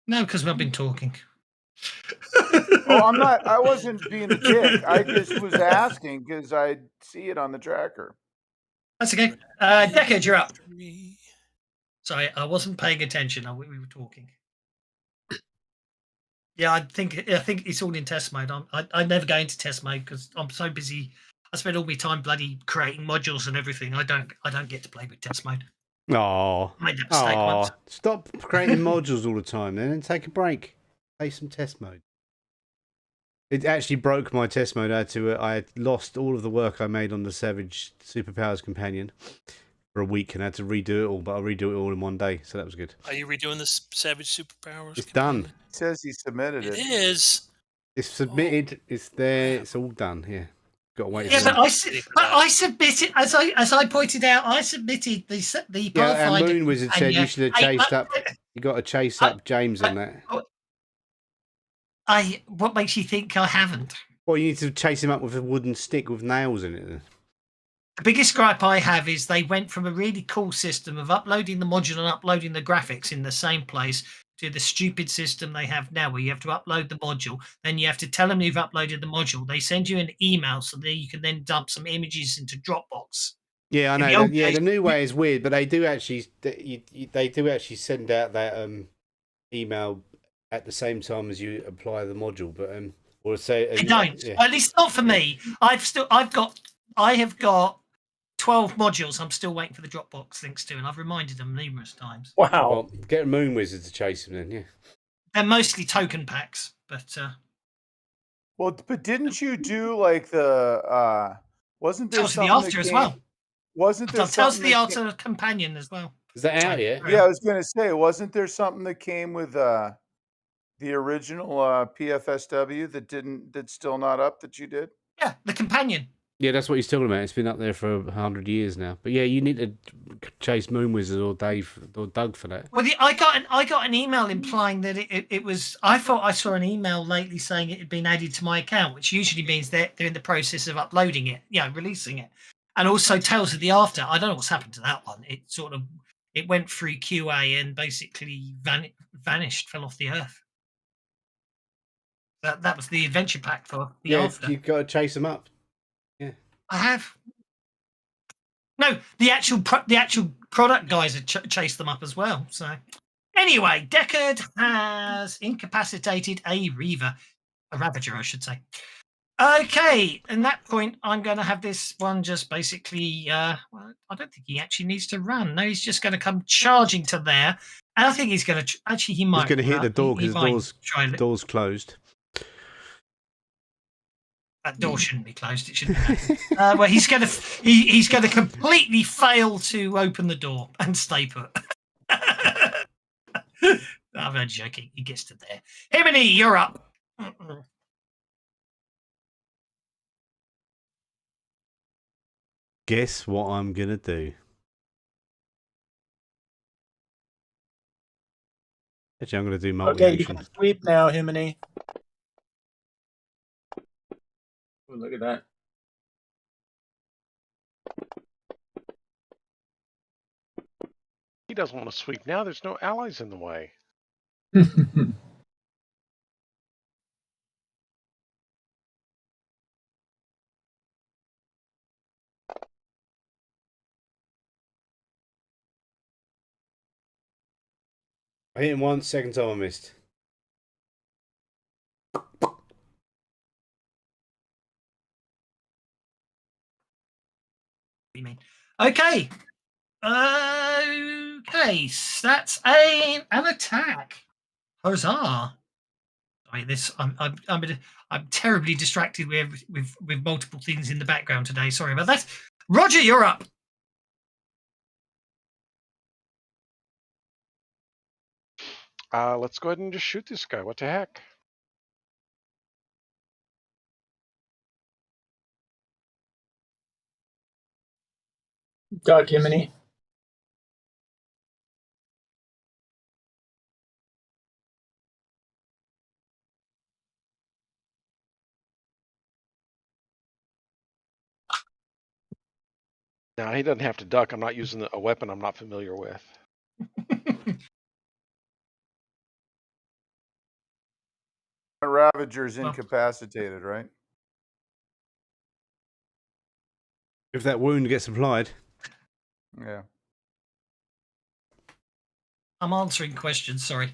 No, because we've been talking. I'm not. I wasn't being a dick. I just was asking because I see it on the tracker. That's okay. Decade, you're up. Sorry, I wasn't paying attention. We were talking. Yeah, I think it's all in test mode. I never go into test mode because I'm so busy. I spend all my time bloody creating modules and everything. I don't get to play with test mode. Oh, made that mistake once. Stop creating modules all the time then and take a break. Play some test mode. It actually broke my test mode. I had lost all of the work I made on the Savage Superpowers Companion. for a week and had to redo it all, but I redo it all in one day, so that was good. Are you redoing this Savage Superpowers? It's done. It says he submitted it. It is. It's submitted. It's there. It's all done. Yeah. Got to wait. Yeah, but for I submitted, as I pointed out, I submitted the yeah, and Pathfinder. Moon Wizard said you should have chased up. You got to chase up James on that. What makes you think I haven't? Well, you need to chase him up with a wooden stick with nails in it. Then. The biggest gripe I have is they went from a really cool system of uploading the module and uploading the graphics in the same place to the stupid system they have now, where you have to upload the module, then you have to tell them you've uploaded the module. They send you an email so that you can then dump some images into Dropbox. Yeah, I know. The new way is weird, but they do actually send out that email at the same time as you apply the module, but or say they don't. Yeah. At least not for me. I have got 12 modules I'm still waiting for the Dropbox links to, and I've reminded them numerous times. Wow. Well, get a Moon Wizard to chase him then, yeah. They're mostly token packs, but well, but didn't you do like the wasn't there Tales of the something Altar that as came, well? wasn't there Tales of the something that Altar companion as well? Is that out yet? Yeah, I was going to say, wasn't there something that came with the original PFSW that's still not up that you did? Yeah, the companion. Yeah, that's what he's talking about. It's been up there for 100 years now. But yeah, you need to chase Moon Wizard or Dave or Doug for that. Well, I got an email implying that it was. I thought I saw an email lately saying it had been added to my account, which usually means they're in the process of uploading it, releasing it. And also Tales of the After. I don't know what's happened to that one. It went through QA and basically vanished, fell off the earth. That was the adventure pack for the After. You've got to chase them up. Yeah, I have. No, the actual product guys have chased them up as well. So anyway, Deckard has incapacitated a Ravager, I should say. Okay, at that point, I'm going to have this one just basically. Well, I don't think he actually needs to run. No, he's just going to come charging to there, and I think he's going to. Actually, he might. He's going to hit the door because the door's closed. That door shouldn't be closed. It shouldn't be. Well, he's going to completely fail to open the door and stay put. I'm not joking. He gets to there. Himini, you're up. Guess what I'm going to do? Actually, I'm going to do multi-action. Okay, you can sweep now, Himini. Oh, look at that. He doesn't want to sweep now. There's no allies in the way. I hit him once, second time I missed. What do you mean? Okay. Okay, so that's an attack. Huzzah! Sorry, I'm terribly distracted with multiple things in the background today. Sorry about that. Roger, you're up. Let's go ahead and just shoot this guy. What the heck? Doug, Himini. No, he doesn't have to duck. I'm not using a weapon I'm not familiar with. Ravager's incapacitated, right? If that wound gets applied. Yeah. I'm answering questions, sorry.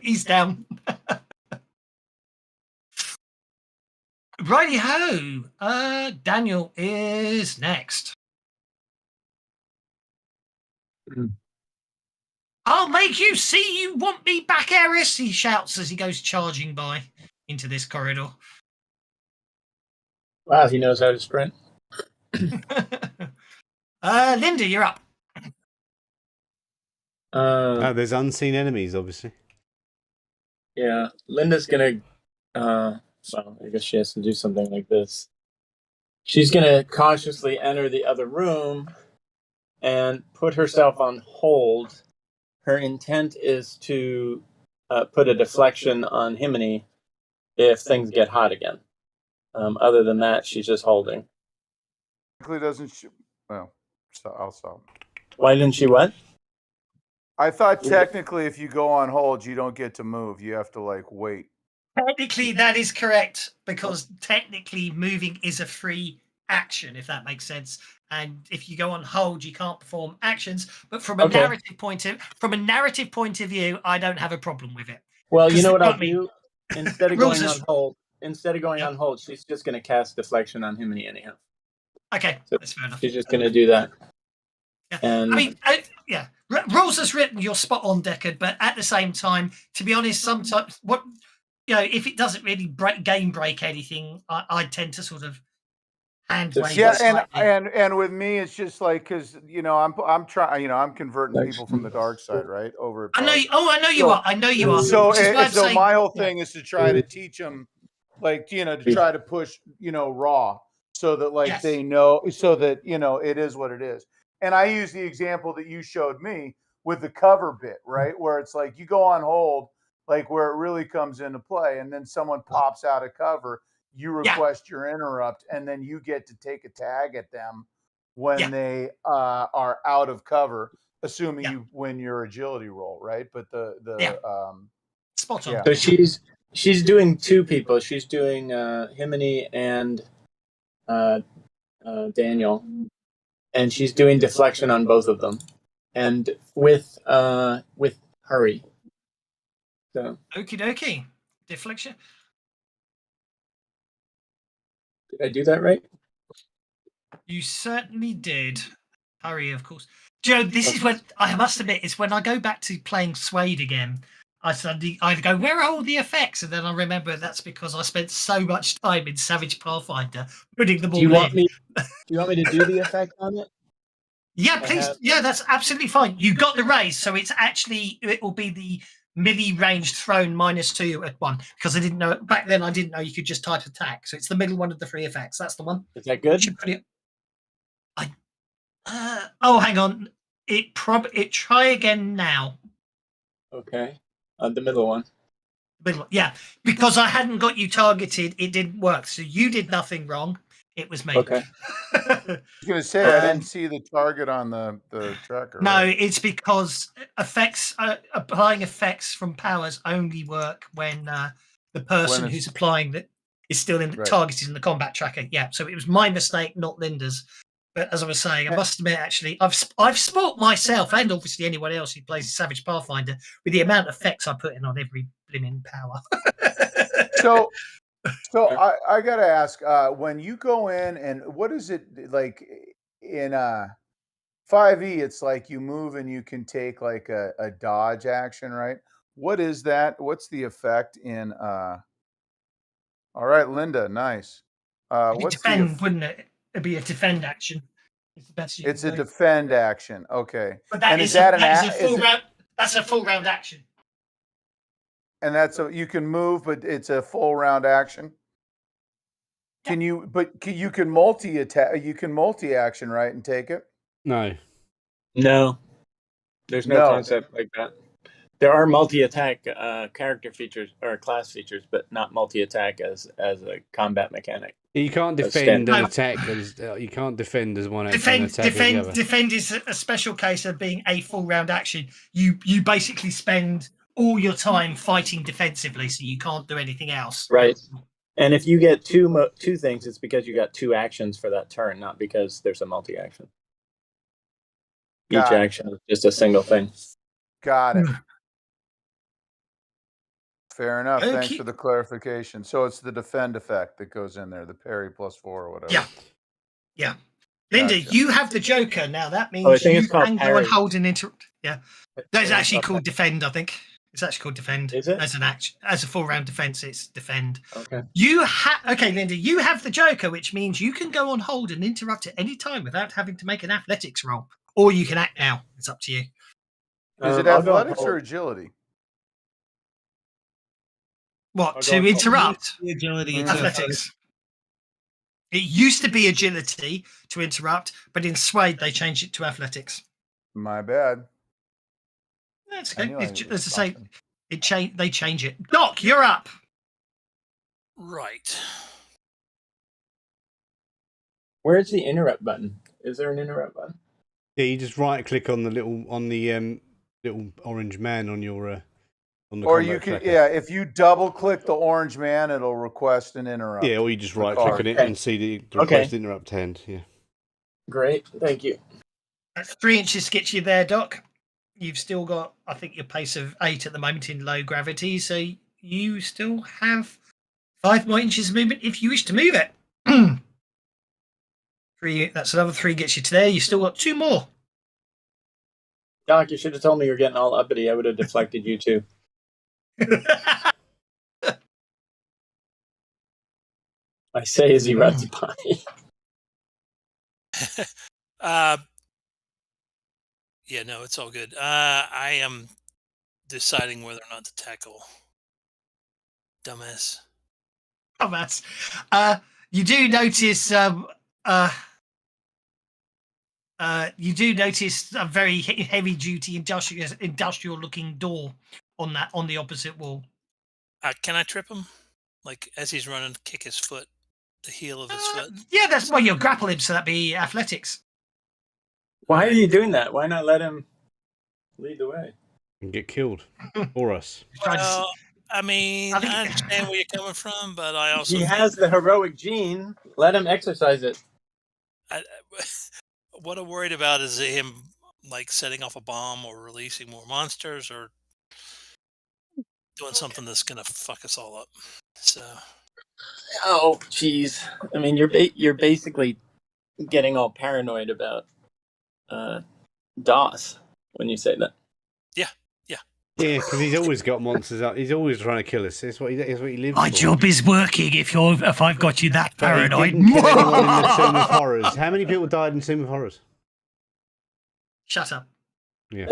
He's down. Righty-ho. Daniel is next. I'll make you see you want me back, Eris, he shouts as he goes charging by into this corridor. Wow, he knows how to sprint. Linda, you're up. There's unseen enemies, obviously. Yeah, Linda's gonna. Well, I guess she has to do something like this. She's gonna cautiously enter the other room and put herself on hold. Her intent is to put a deflection on Himini if things get hot again. Other than that, she's just holding. Doesn't she? Well, so I'll stop. Why didn't she what? I thought technically if you go on hold, you don't get to move. You have to like wait. Technically, that is correct because technically moving is a free action, if that makes sense. And if you go on hold, you can't perform actions. But from a narrative point of view, I don't have a problem with it. Well, you know what I'll do? Instead of going on hold, she's just going to cast deflection on Himini anyhow. Okay, so that's fair enough. She's just going to do that. Yeah. And I mean, rules as written, you're spot on, Deckard. But at the same time, to be honest, sometimes if it doesn't really break anything, I tend to sort of hand wave. Yeah, and with me, it's just like because I'm trying, I'm converting people from the dark side, right? Over. I know. I know you are. I know you are. So my whole thing is to try to teach them, like to try to push, raw, so that they know, so that it is what it is. And I use the example that you showed me with the cover bit, right, where it's like you go on hold, like where it really comes into play, and then someone pops out of cover. You request your interrupt, and then you get to take a tag at them when they are out of cover, assuming you win your agility roll, right? But spot on. So she's doing two people. She's doing Himini and Daniel, and she's doing deflection on both of them, and with hurry. So okie dokie, deflection. Did I do that right? You certainly did. Hurry, of course. Joe, this is when I must admit, it's when I go back to playing SWADE again. I go, where are all the effects? And then I remember that's because I spent so much time in Savage Pathfinder putting them all in. Do you want me to do the effect on it? Yeah, please. Yeah, that's absolutely fine. You got the raise, so it will be the melee ranged thrown -2 at 1 because I didn't know back then. I didn't know you could just type attack, so it's the middle one of the 3 effects. That's the one. Is that good? Hang on. Try again now. Okay, the middle one. Yeah, because I hadn't got you targeted, it didn't work. So you did nothing wrong. It was me. Okay. I was going to say I didn't see the target on the tracker. No, right? it's because applying effects from powers only work when the person who's applying that is still in the targeted in the combat tracker. Yeah, so it was my mistake, not Linda's. But as I was saying, I must admit, actually, I've sport myself and obviously anyone else who plays Savage Pathfinder with the amount of effects I put in on every blimmin' power. So I gotta ask, when you go in, and what is it like in 5e? It's like you move and you can take like a dodge action, right? What is that? What's the effect in? All right, Linda, nice. What's defend, wouldn't it? It'd be a defend action. It's the best. It's a defend action. Okay, but that's a full round action. And you can move, but it's a full round action. Can you? But you can multi attack. You can multi action, right, and take it. No. There's no concept like that. There are multi-attack character features or class features, but not multi-attack as a combat mechanic. You can't defend and attack. You can't defend as one action. Defend is a special case of being a full round action. You basically spend all your time fighting defensively, so you can't do anything else. Right. And if you get two things, it's because you got 2 actions for that turn, not because there's a multi-action. Each action is just a single thing. Got it. Fair enough. Thanks for the clarification. So it's the defend effect that goes in there, the parry +4 or whatever. Yeah. Linda, you have the Joker now. That means you can go and hold and interrupt. Yeah, that's actually called defend, I think. It's actually called defend. Is it? As a full round defense, it's defend. Okay. Okay, Linda, you have the Joker, which means you can go on hold and interrupt at any time without having to make an athletics roll, or you can act now. It's up to you. Is it I'll go on athletics or hold. agility? What I'll to go on hold. interrupt? The agility. It's Athletics. It used to be agility to interrupt, but in SWADE they changed it to athletics. My bad. That's I okay. knew I It's, was as I say, something. they change it. Doc, you're up. Right. Where's the interrupt button? Is there an interrupt button? Yeah, you just right click on the little orange man on your on the Or combat you could, tracker. yeah, if you double click the orange man, it'll request an interrupt. Yeah, or you just the right card. click on it Okay. and see the Okay. request interrupt end. Yeah. Great, thank you. That's 3 inches gets you there, Doc. You've still got, I think, your pace of 8 at the moment in low gravity, so you still have 5 more inches of movement if you wish to move it. 3, that's another 3 gets you to there. You've still got 2 more. Doc, you should have told me you're getting all uppity. I would have deflected you too. I say as he runs by. Yeah, no, it's all good. I am deciding whether or not to tackle dumbass. Dumbass. You do notice you do notice a very heavy duty industrial looking door on the opposite wall. Can I trip him? Like as he's running, kick his foot, the heel of his foot. Yeah, that's why you'll grapple him, so that'd be athletics. Why are you doing that? Why not let him lead the way? And get killed for us. Well, I mean, I understand where you're coming from, but I also He has the heroic gene. Let him exercise it. What I'm worried about is him like setting off a bomb or releasing more monsters or doing something that's gonna fuck us all up. So. Oh, jeez. I mean, you're basically getting all paranoid about DOS when you say that. Yeah. Yeah, because he's always got monsters up. He's always trying to kill us. That's what he lives My for. job is working. If I've got you that But paranoid. he didn't kill anyone in the Tomb of Horrors. How many people died in Tomb of Horrors? Shut up. Yeah.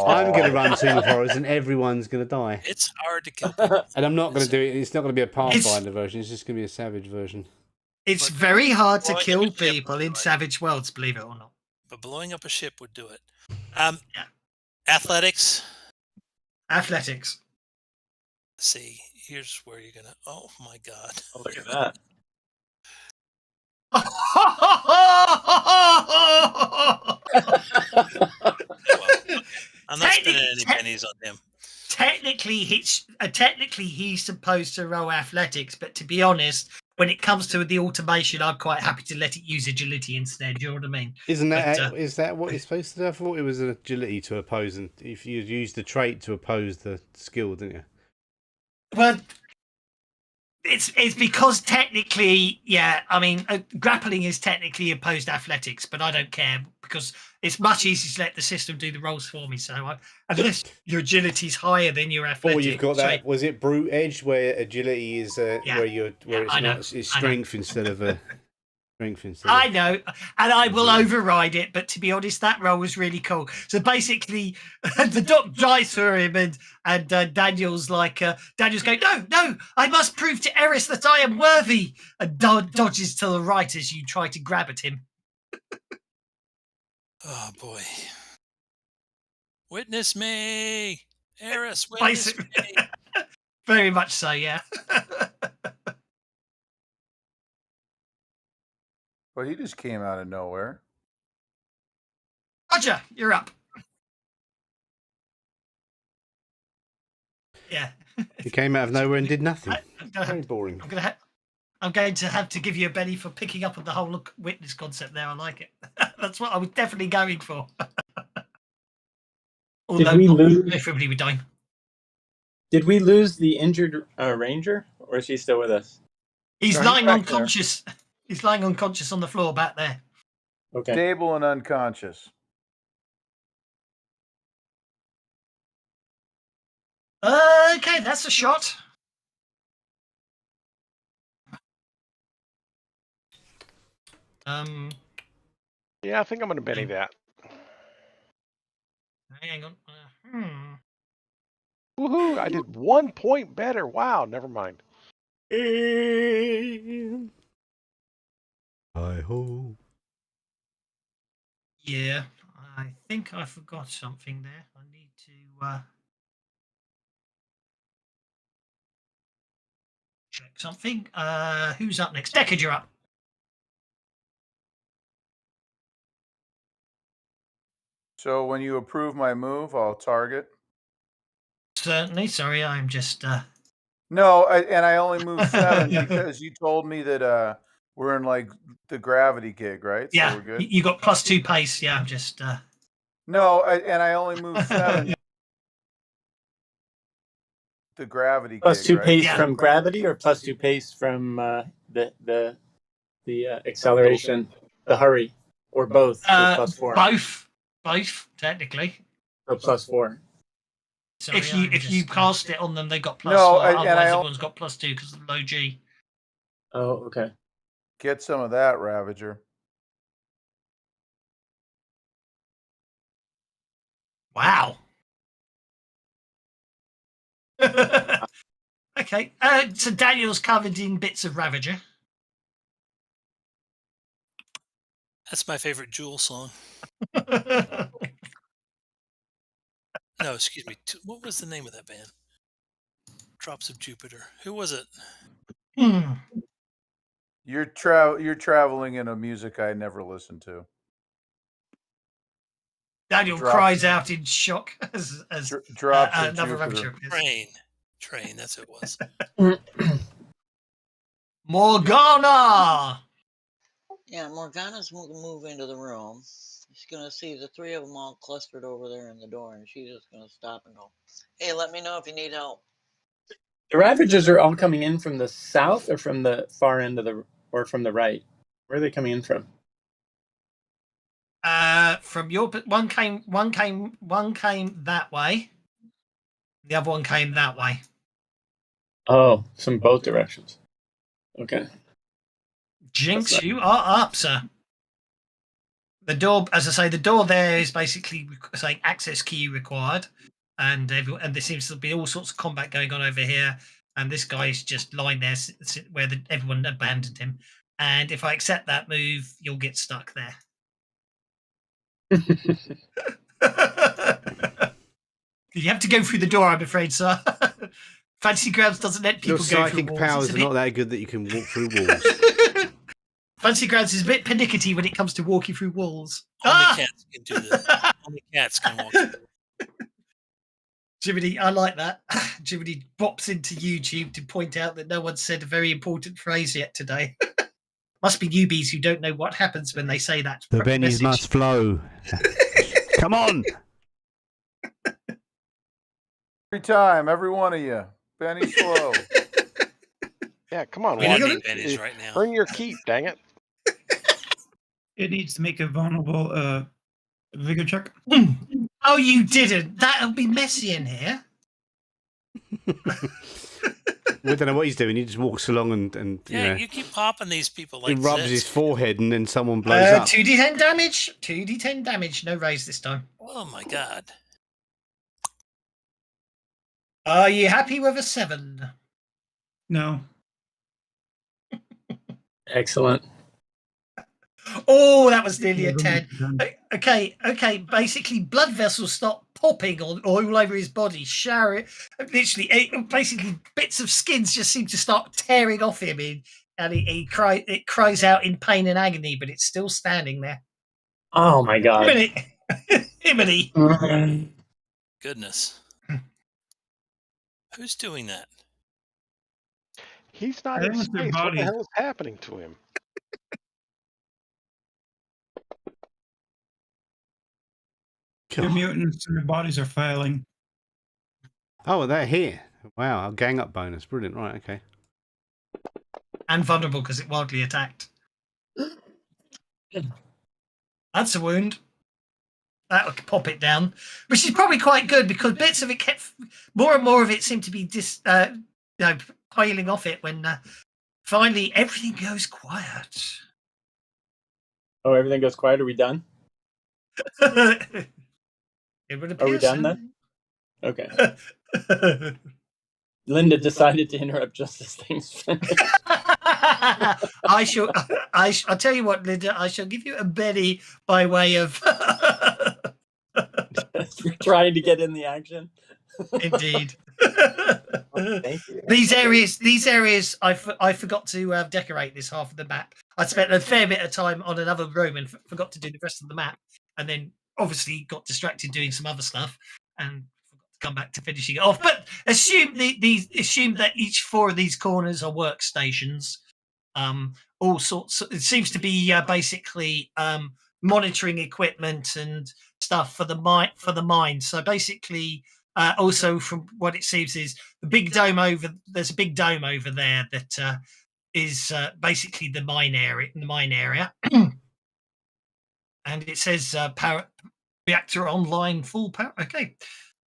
I'm going to run Tomb of Horrors and everyone's going to die. It's hard to kill people. And I'm not going to do it. It's not going to be a Pathfinder version. It's just going to be a Savage version. It's very hard to kill people in Savage Worlds, believe it or not. But blowing up a ship would do it. Athletics. Athletics. See, here's where you're gonna. Oh my god! Oh, look at that. Well, I'm not spending any pennies on him. Technically, he's supposed to roll athletics, but to be honest, when it comes to the automation, I'm quite happy to let it use agility instead. Do you know what I mean? Isn't that is that what it's supposed to do? I thought it was an agility to oppose, and if you use the trait to oppose the skill, didn't you? Well, it's because technically, yeah. I mean, grappling is technically opposed to athletics, but I don't care because it's much easier to let the system do the rolls for me. So unless your agility's higher than your athletics, or you've got that. Was it brute edge where agility is it's strength instead of a strength instead. I know, and I will override it. But to be honest, that roll was really cool. So basically, the Doc dies for him, and Daniel's like, Daniel's going, no, I must prove to Eris that I am worthy, and dodges to the right as you try to grab at him. Oh boy! Witness me, Eris. Witness me. Very much so, yeah. But he just came out of nowhere. Roger, you're up. Yeah. He came out of nowhere and did nothing. Very boring. I'm going to have to give you a belly for picking up on the whole witness concept there. I like it. That's what I was definitely going for. Although we lose everybody would die. Did we lose the injured ranger, or is he still with us? He's lying unconscious. He's lying unconscious on the floor back there. Okay. Stable and unconscious. Okay, that's a shot. Yeah, I think I'm going to Benny that. Hang on. Woohoo! I did 1 point better. Wow, never mind. Hi-ho. Yeah, I think I forgot something there. I need to check something. Who's up next? Deckard, you're up. So when you approve my move, I'll target. Certainly. Sorry, I'm just. No, I only moved 7 because you told me that we're in like the gravity gig, right? Yeah, so we're good. you got +2 pace. Yeah, I'm just. No, I only moved 7. The gravity Plus gig, 2 right? pace Yeah. from gravity, or plus 2 pace from the acceleration, the hurry, or both for +4. Both technically. So +4. Sorry, if you cast it on them, they got +4. No, Otherwise, everyone's got +2 because of the low G. Oh, okay. Get some of that, Ravager. Wow. Okay. So Daniel's covered in bits of Ravager. That's my favorite Jewel song. No, excuse me. What was the name of that band? Drops of Jupiter. Who was it? You're traveling in a music I never listened to. Daniel cries out in shock as drops of another Jupiter. Ravager. Train. That's who it was. Morgana. Yeah, Morgana's move into the room. She's gonna see the 3 of them all clustered over there in the door, and she's just gonna stop and go, "Hey, let me know if you need help." The Ravagers are all coming in from the south, or from the far end of or from the right. Where are they coming in from? From your one came that way. The other one came that way. Oh, from both directions. Okay. Jinx, you are up, sir. The door, as I say, the door there is basically saying access key required, and there seems to be all sorts of combat going on over here. And this guy's just lying there where everyone abandoned him. And if I accept that move, you'll get stuck there. You have to go through the door, I'm afraid, sir. FantasyGrounds doesn't let people Your go through psychic walls. powers are not that good that you can walk through walls. FantasyGrounds is a bit pernickety when it comes to walking through walls. Only cats can do that. Only cats can walk through. Jiminy, I like that. Jiminy bops into YouTube to point out that no one said a very important phrase yet today. Must be newbies who don't know what happens when they say that. The bennies must flow. Come on. Every time, every one of you. Benny slow. Yeah, come on, We don't Wally. need bennies right now. Bring your keep, dang it. It needs to make a vulnerable vigor check. Oh, you didn't. That'll be messy in here. We don't know what he's doing. He just walks along and Yeah, you keep popping these people he like rubs this. his forehead and then someone blows up. 2d10 damage. 2d10 damage. No raise this time. Oh my god. Are you happy with a 7? No. Excellent. Oh, that was nearly a 10. Okay. Basically, blood vessels start popping all over his body, showering. Literally, basically, bits of skins just seem to start tearing off him, and it cries out in pain and agony, but it's still standing there. Oh my god. Himiny. Goodness. Who's doing that? He's not in space. What the hell is happening to him? Your mutants and their bodies are failing. Oh, they're here. Wow, a gang up bonus. Brilliant. Right, okay. And vulnerable because it wildly attacked. That's a wound. that would pop it down, which is probably quite good because bits of it kept more and more of it seemed to be piling off it when finally everything goes quiet. Oh, everything goes quiet. Are we done? It would appear. Are we done then? Okay. Linda decided to interrupt just as things finished. I'll tell you what, Linda, I shall give you a Betty by way of trying to get in the action. Indeed. Thank you. These areas, I forgot to decorate this half of the map. I spent a fair bit of time on another room and forgot to do the rest of the map, and then obviously got distracted doing some other stuff and forgot to come back to finishing it off. But assume that each 4 of these corners are workstations. All sorts. It seems to be basically monitoring equipment and stuff for the mine. So basically. Also, from what it seems, is the big dome over. There's a big dome over there that is basically the mine area. And it says power reactor online, full power. Okay.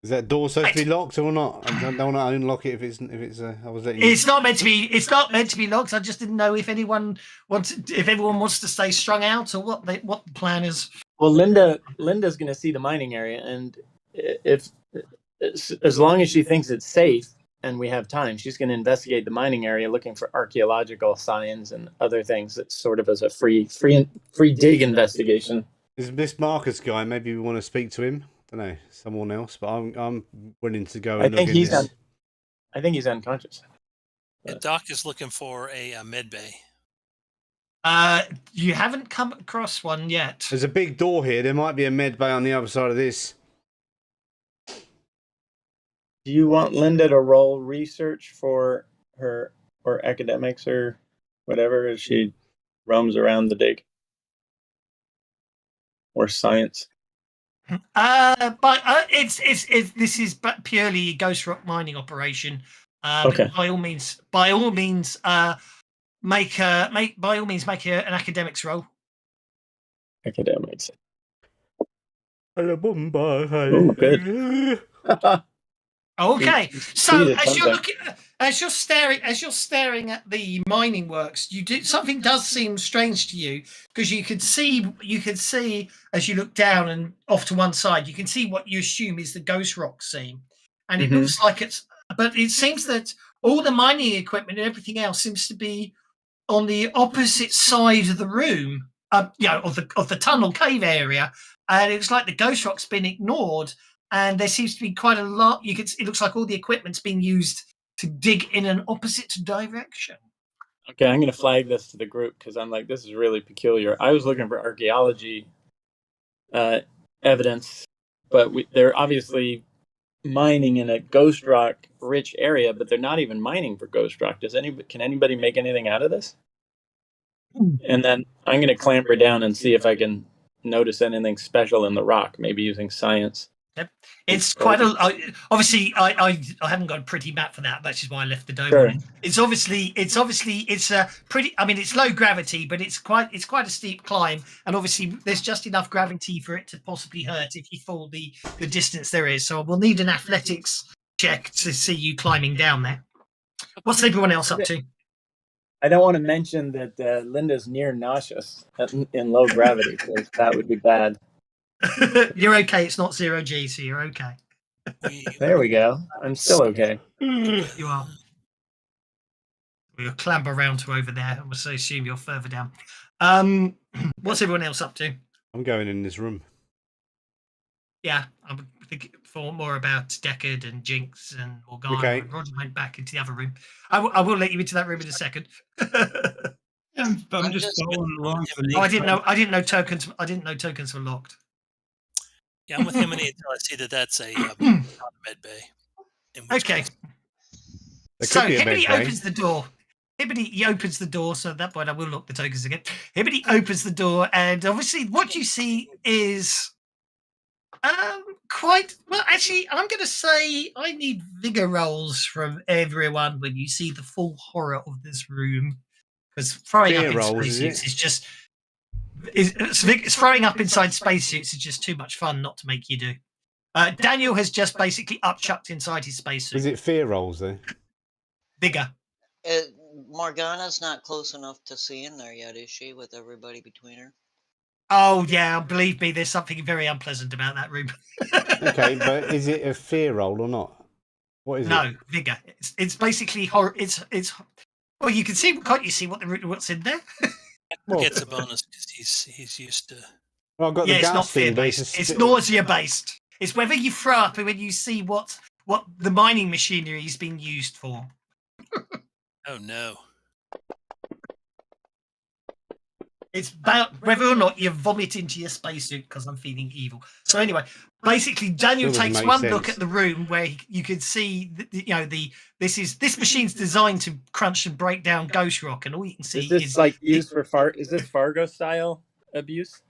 Is that door supposed to be locked or not? I don't want to unlock it if it's. I was letting you... It's not meant to be. It's not meant to be locked. I just didn't know if everyone wants to stay strung out or what the plan is. Well, Linda's going to see the mining area, and if. As long as she thinks it's safe and we have time, she's going to investigate the mining area, looking for archaeological signs and other things. That's sort of as a free dig investigation. Is this Marcus guy? Maybe we want to speak to him. I don't know, someone else. But I'm willing to go. And I think he's unconscious. Doc is looking for a med bay. You haven't come across one yet. There's a big door here. There might be a med bay on the other side of this. Do you want Linda to roll research for her or academics or whatever as she roams around the dig? Or science? But this is purely a ghost rock mining operation. Okay. By all means, make an academics roll. Academics. Oh, good. Okay, so as you're staring at the mining works, something does seem strange to you because you could see as you look down and off to one side, you can see what you assume is the ghost rock seam, and it looks like but it seems that all the mining equipment and everything else seems to be on the opposite side of the room, of the tunnel cave area, and it's like the ghost rock's been ignored. And there seems to be quite a lot. It looks like all the equipment's being used to dig in an opposite direction. Okay, I'm going to flag this to the group because I'm like, this is really peculiar. I was looking for archaeology evidence, but they're obviously mining in a ghost rock rich area, but they're not even mining for ghost rock. Can anybody make anything out of this? And then I'm going to clamber down and see if I can notice anything special in the rock, maybe using science. Yep. It's quite obviously I haven't got a pretty map for that. That's just why I left the dome Sure. on it. It's a pretty. I mean, it's low gravity, but it's quite a steep climb, and obviously there's just enough gravity for it to possibly hurt if you fall the distance there is. So we'll need an athletics check to see you climbing down there. What's everyone else up to? I don't want to mention that Linda's near nauseous in low gravity, because that would be bad. You're okay. It's not 0G, so you're okay. There we go. I'm still okay. You are. We'll clamber around to over there. I'm so assume you're further down. What's everyone else up to? I'm going in this room. Yeah, I'm thinking for more about Deckard and Jinx and Morgana. Okay. And Roger went back into the other room. I will let you into that room in a second. I'm just following along. I didn't know tokens. I didn't know tokens were locked. Yeah, I'm with him until I see that that's a med bay. Okay. So Hibbity opens the door. Hibbity opens the door, so at that point I will lock the tokens again. Hibbity opens the door, and obviously what you see is quite well. Actually, I'm going to say I need vigor rolls from everyone when you see the full horror of this room, because throwing up in spacesuits is just It's throwing up inside spacesuits is just too much fun not to make you do. Daniel has just basically upchucked inside his spacesuit. Is it fear rolls though? Bigger. Morgana's not close enough to see in there yet, is she? With everybody between her. Oh yeah, believe me, there's something very unpleasant about that room. Okay, but is it a fear roll or not? What is it? No, vigor. It's basically horror. It's. Well, you can see. Can't you see what's in there? Well, Gets a bonus because he's used to. Well, I've got Yeah, the it's not gas thing, fear but based. It's nausea based. It's whether you throw up and when you see what the mining machinery is being used for. Oh no. It's about whether or not you vomit into your spacesuit because I'm feeling evil. So anyway, basically, Daniel Still doesn't takes make one sense. look at the room where you can see, this machine's designed to crunch and break down ghost rock, and all you can see Is this like used for Is this Fargo style abuse?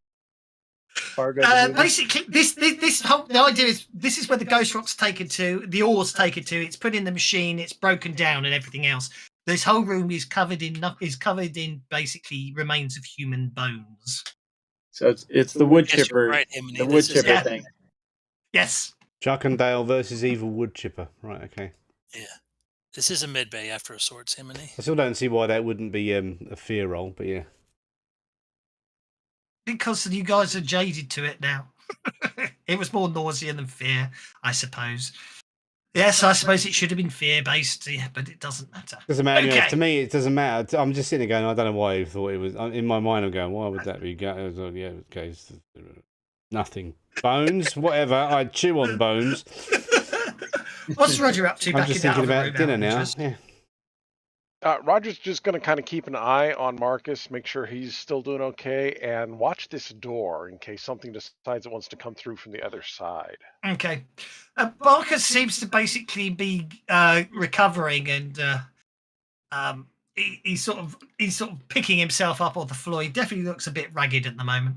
Fargo. Basically, the idea is this is where the ghost rock's taken to, the ore's taken to. It's put in the machine, it's broken down, and everything else. This whole room is covered in basically remains of human bones. So it's the wood Yes, chipper, you're right, the wood chipper Yeah. thing. Yes. Chuck and Dale versus Evil Wood Chipper. Right, okay. Yeah. This is a mid bay after a sorts, Himony. I still don't see why that wouldn't be a fear roll, but yeah. Because you guys are jaded to it now. It was more nausea than fear, I suppose. Yes, I suppose it should have been fear-based, yeah, but it doesn't matter. Doesn't matter. Okay. To me, it doesn't matter. I'm just sitting there going, I don't know why I thought it was. In my mind, I'm going, why would that be? Yeah, okay. Nothing. Bones, whatever. I'd chew on bones. What's Roger up to I'm back just in that thinking other about room, dinner out of now. interest? Yeah. Roger's just going to kind of keep an eye on Marcus, make sure he's still doing okay, and watch this door in case something decides it wants to come through from the other side. Okay. Marcus seems to basically be recovering, and he's sort of picking himself up off the floor. He definitely looks a bit ragged at the moment.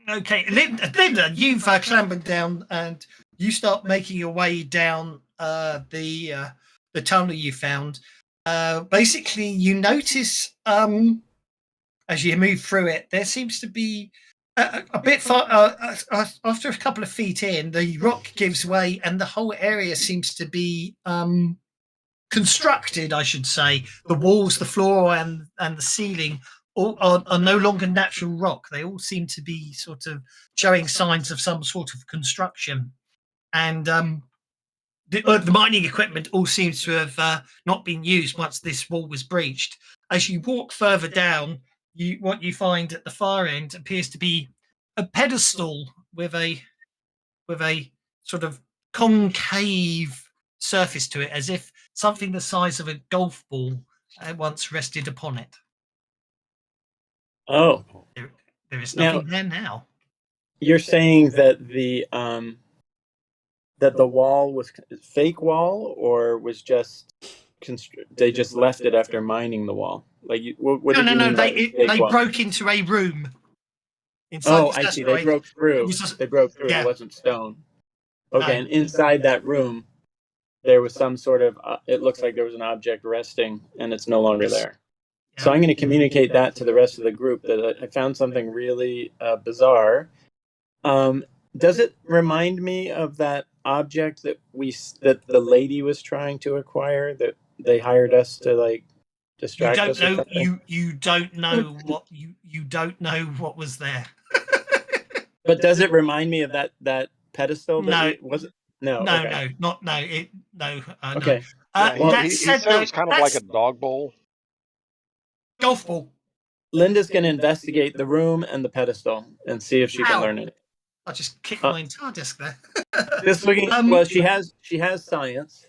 Okay, Linda, you've clambered down and you start making your way down the tunnel you found. Basically, you notice as you move through it, there seems to be a bit far. After a couple of feet in, the rock gives way, and the whole area seems to be constructed, I should say. The walls, the floor, and the ceiling all are no longer natural rock. They all seem to be sort of showing signs of some sort of construction. And the mining equipment all seems to have not been used once this wall was breached. As you walk further down, what you find at the far end appears to be a pedestal with a sort of concave surface to it, as if something the size of a golf ball once rested upon it. Oh, There is nothing there now. You're saying that the wall was fake wall, or was just they just left it after mining the wall? Like, what did you mean by they broke into a room. Oh, I see. They broke through. They broke through. Yeah. It wasn't stone. Okay, No. and inside that room, there was some sort of. It looks like there was an object resting, and it's no longer there. Yeah. So I'm going to communicate that to the rest of the group that I found something really bizarre. Does it remind me of that object that the lady was trying to acquire, that they hired us to like distract us? You don't know what you don't know what was there. But does it remind me of that pedestal? No. Was it? No. No, Okay. no. Okay. He said it was kind of like a dog bowl. Golf ball. Linda's going to investigate the room and the pedestal and see if she can learn it. I just kicked my entire desk there. Just looking. Well, she has science,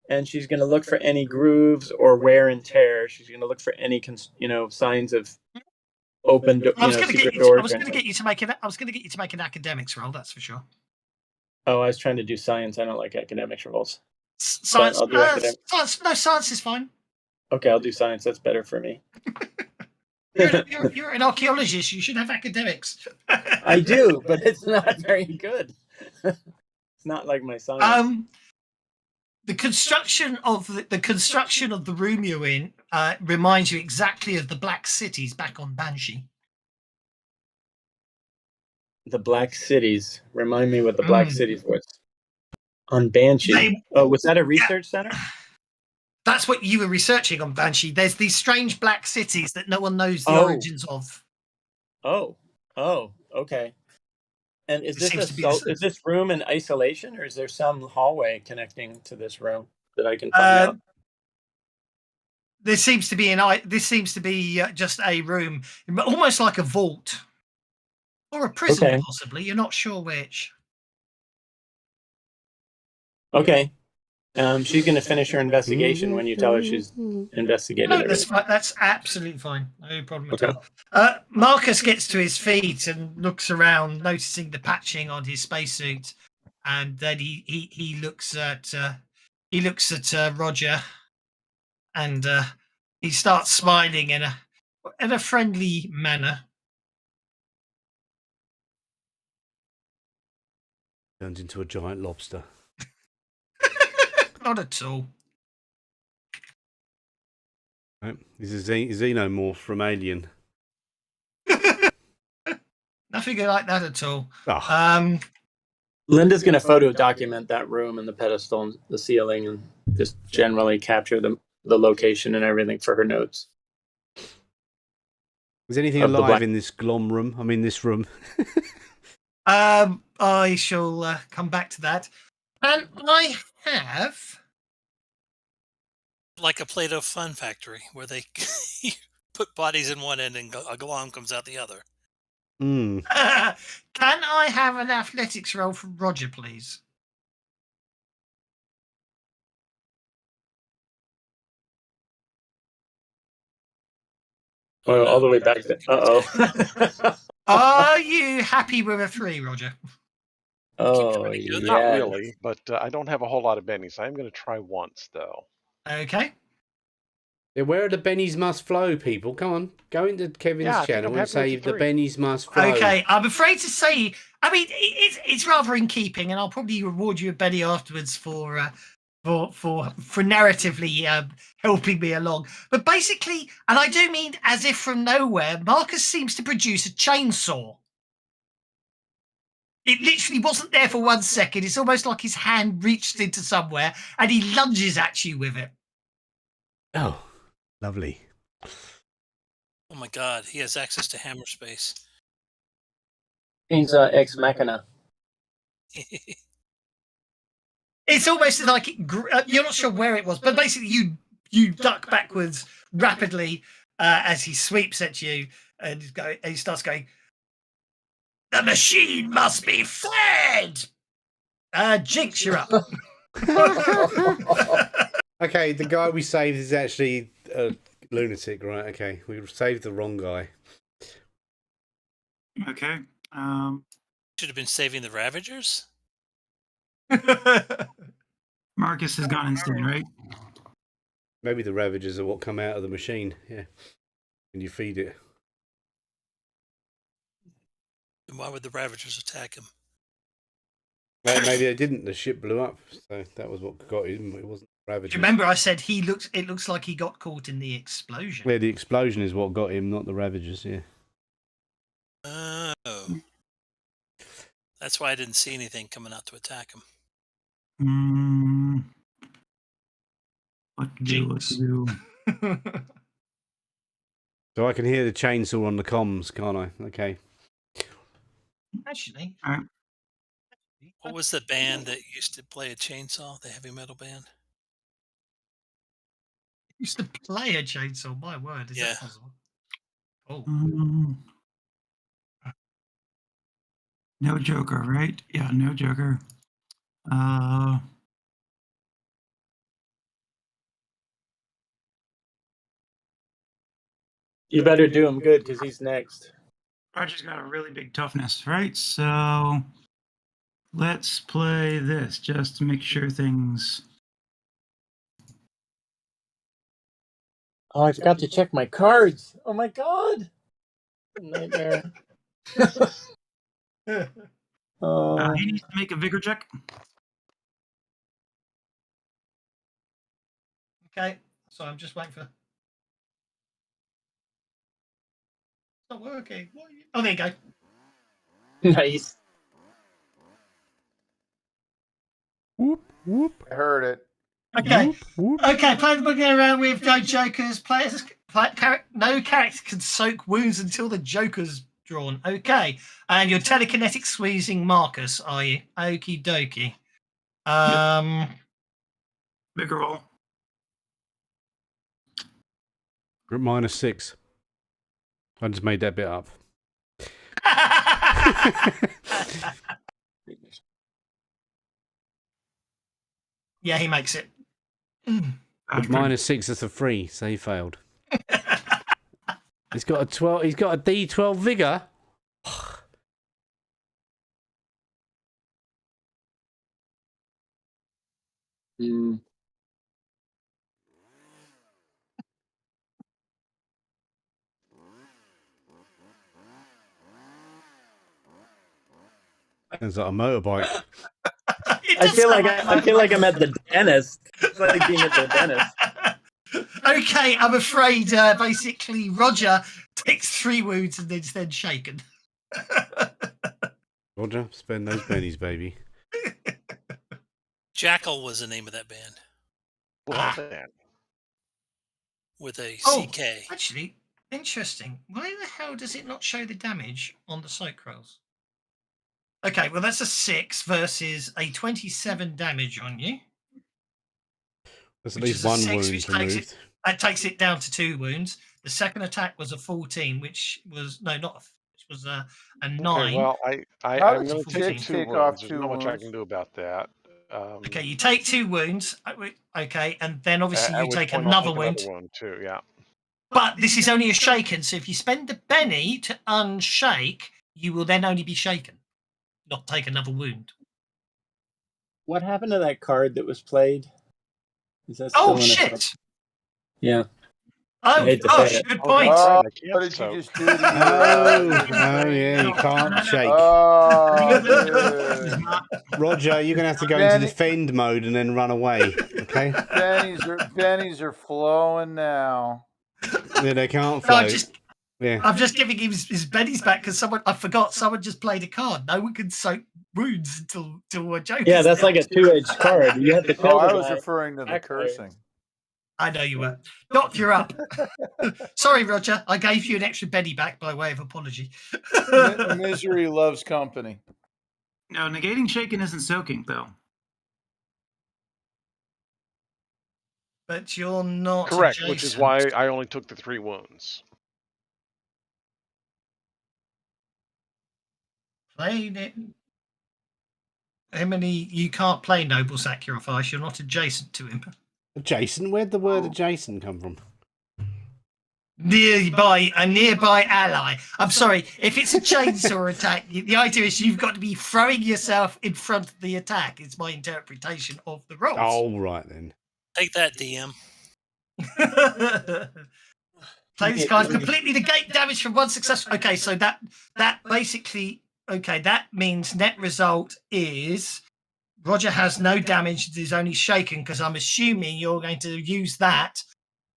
and she's going to look for any grooves or wear and tear. She's going to look for any signs of open secret doors. I was going to get you to make an academics roll. That's for sure. Oh, I was trying to do science. I don't like academics rolls. Science. I'll do academics. No, science is fine. Okay, I'll do science. That's better for me. You're an archaeologist. You should have academics. I do, but it's not very good. It's not like my science. The construction of the room you're in reminds you exactly of the Black Cities back on Banshee. The Black Cities. Remind me what the Black Cities was. On Banshee. Was that a research center? That's what you were researching on Banshee. There's these strange black cities that no one knows the origins of. Oh, okay. And is this is this room in isolation, or is there some hallway connecting to this room that I can find out? This seems to be just a room, almost like a vault or a prison, possibly. You're not sure which. Okay. She's going to finish her investigation when you tell her she's investigated everything. That's absolutely fine. No problem at all. Marcus gets to his feet and looks around, noticing the patching on his spacesuit, and then he looks at Roger, and he starts smiling in a friendly manner. Turns into a giant lobster. Not at all. Right. He's a xenomorph from Alien. Nothing like that at all. Oh. Linda's going to photo document that room and the pedestal and the ceiling and just generally capture the location and everything for her notes. Is anything alive in this glom room? I mean, this room. I shall come back to that. And I have... Like a Play-Doh fun factory where they put bodies in one end and a glom comes out the other. Can I have an athletics roll from Roger, please? Oh, all the way back then. Uh-oh. Are you happy with a 3, Roger? Oh, yeah. Not really, but I don't have a whole lot of bennies. I'm going to try once, though. Okay. Yeah, where are the bennies must flow, people? Come on, go into Kevin's channel and say the bennies must flow. Okay, I'm afraid to say, I mean, it's rather in keeping, and I'll probably reward you a benny afterwards for narratively helping me along. But basically, and I do mean as if from nowhere, Marcus seems to produce a chainsaw. It literally wasn't there for 1 second. It's almost like his hand reached into somewhere and he lunges at you with it. Oh, lovely. Oh my God, he has access to hammer space. He's ex machina. It's almost like you're not sure where it was, but basically you duck backwards rapidly as he sweeps at you, and he starts going, "The machine must be fed!" Jinx, you're up. Okay, the guy we saved is actually a lunatic, right? Okay, we saved the wrong guy. Okay. Should have been saving the Ravagers. Marcus has gone insane, right? Maybe the Ravagers are what come out of the machine. Yeah, and you feed it. And why would the Ravagers attack him? Maybe they didn't. The ship blew up, so that was what got him. It wasn't the Ravagers. Remember, I said it looks like he got caught in the explosion. Yeah, the explosion is what got him, not the Ravagers. Yeah. Oh, that's why I didn't see anything coming out to attack him. What to do? What to do? So I can hear the chainsaw on the comms, can't I? Okay. Actually, what was the band that used to play a chainsaw? The heavy metal band. Used to play a chainsaw. My word, is that possible? Oh. No Joker, right? Yeah, no Joker. You better do him good because he's next. Roger's got a really big toughness, right? So let's play this just to make sure things. Oh, I forgot to check my cards. Oh my God. Nightmare. He needs to make a vigor check. Okay, so I'm just waiting for. not working. Oh, there you go. Nice. Whoop, whoop. I heard it. Okay. Whoop, whoop. Okay, play the book around with no jokers. No character can soak wounds until the joker's drawn. Okay. And you're telekinetic squeezing Marcus, are you? Okie dokie. Bigger roll. We're at -6. I just made that bit up. Yeah, he makes it. But -6 is a 3, so he failed. He's got a 12. He's got a D12 vigor. Sounds like a motorbike. I feel like I'm at the dentist. It's like being at the dentist. Okay, I'm afraid basically Roger takes 3 wounds and is then shaken. Roger, spend those pennies, baby. Jackal was the name of that band. Well, then. With a Oh, CK. actually, interesting. Why the hell does it not show the damage on the psych rolls? Okay, well, that's a 6 versus a 27 damage on you. There's at least one wound removed. That takes it down to 2 wounds. The second attack was a 14, which was which was a 9. Okay, well, I'm going to take 2 wounds. There's not much I can do about that. Okay, you take 2 wounds. Okay, and then obviously you take another wound. Too, yeah. But this is only a shaken, so if you spend a penny to unshake, you will then only be shaken, not take another wound. What happened to that card that was played? Is that still shit! Yeah. Oh, gosh, good point. What did you just do? Oh, yeah, you can't shake. Roger, you're going to have to go into defend mode and then run away, okay? Bennies are flowing now. Yeah, they can't flow. I'm just giving him his bennies back because I forgot someone just played a card. No one can soak wounds until a joke. Yeah, that's like a 2-edged card. You have to kill I was referring to the cursing. I know you were. Doc, you're up. Sorry, Roger. I gave you an extra Benny back by way of apology. Misery loves company. No, negating shaking isn't soaking, though. But you're not correct, adjacent. which is why I only took the 3 wounds. Played it. Emily, you can't play Noble Sacrifice. You're not adjacent to him. Adjacent? Where'd the word adjacent come from? A nearby ally. I'm sorry, if it's a chainsaw attack, the idea is you've got to be throwing yourself in front of the attack. It's my interpretation of the rules. Oh, right then. Take that, DM. Play this card completely negate damage from one successful. Okay, so that basically that means net result is Roger has no damage, it is only shaken, because I'm assuming you're going to use that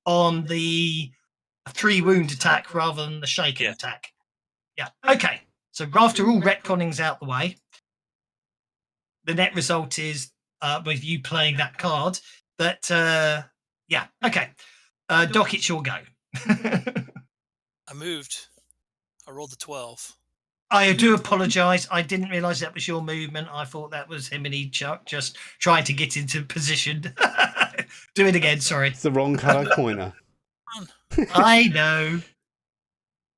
on the 3 wound attack rather than the shaken attack. Yeah. Okay. So after all retconning's out the way, the net result is with you playing that card that okay. Doc, it's your go. I moved. I rolled a 12. I do apologise. I didn't realise that was your movement. I thought that was him and he just trying to get into position. Do it again, sorry. It's the wrong colour pointer. I know.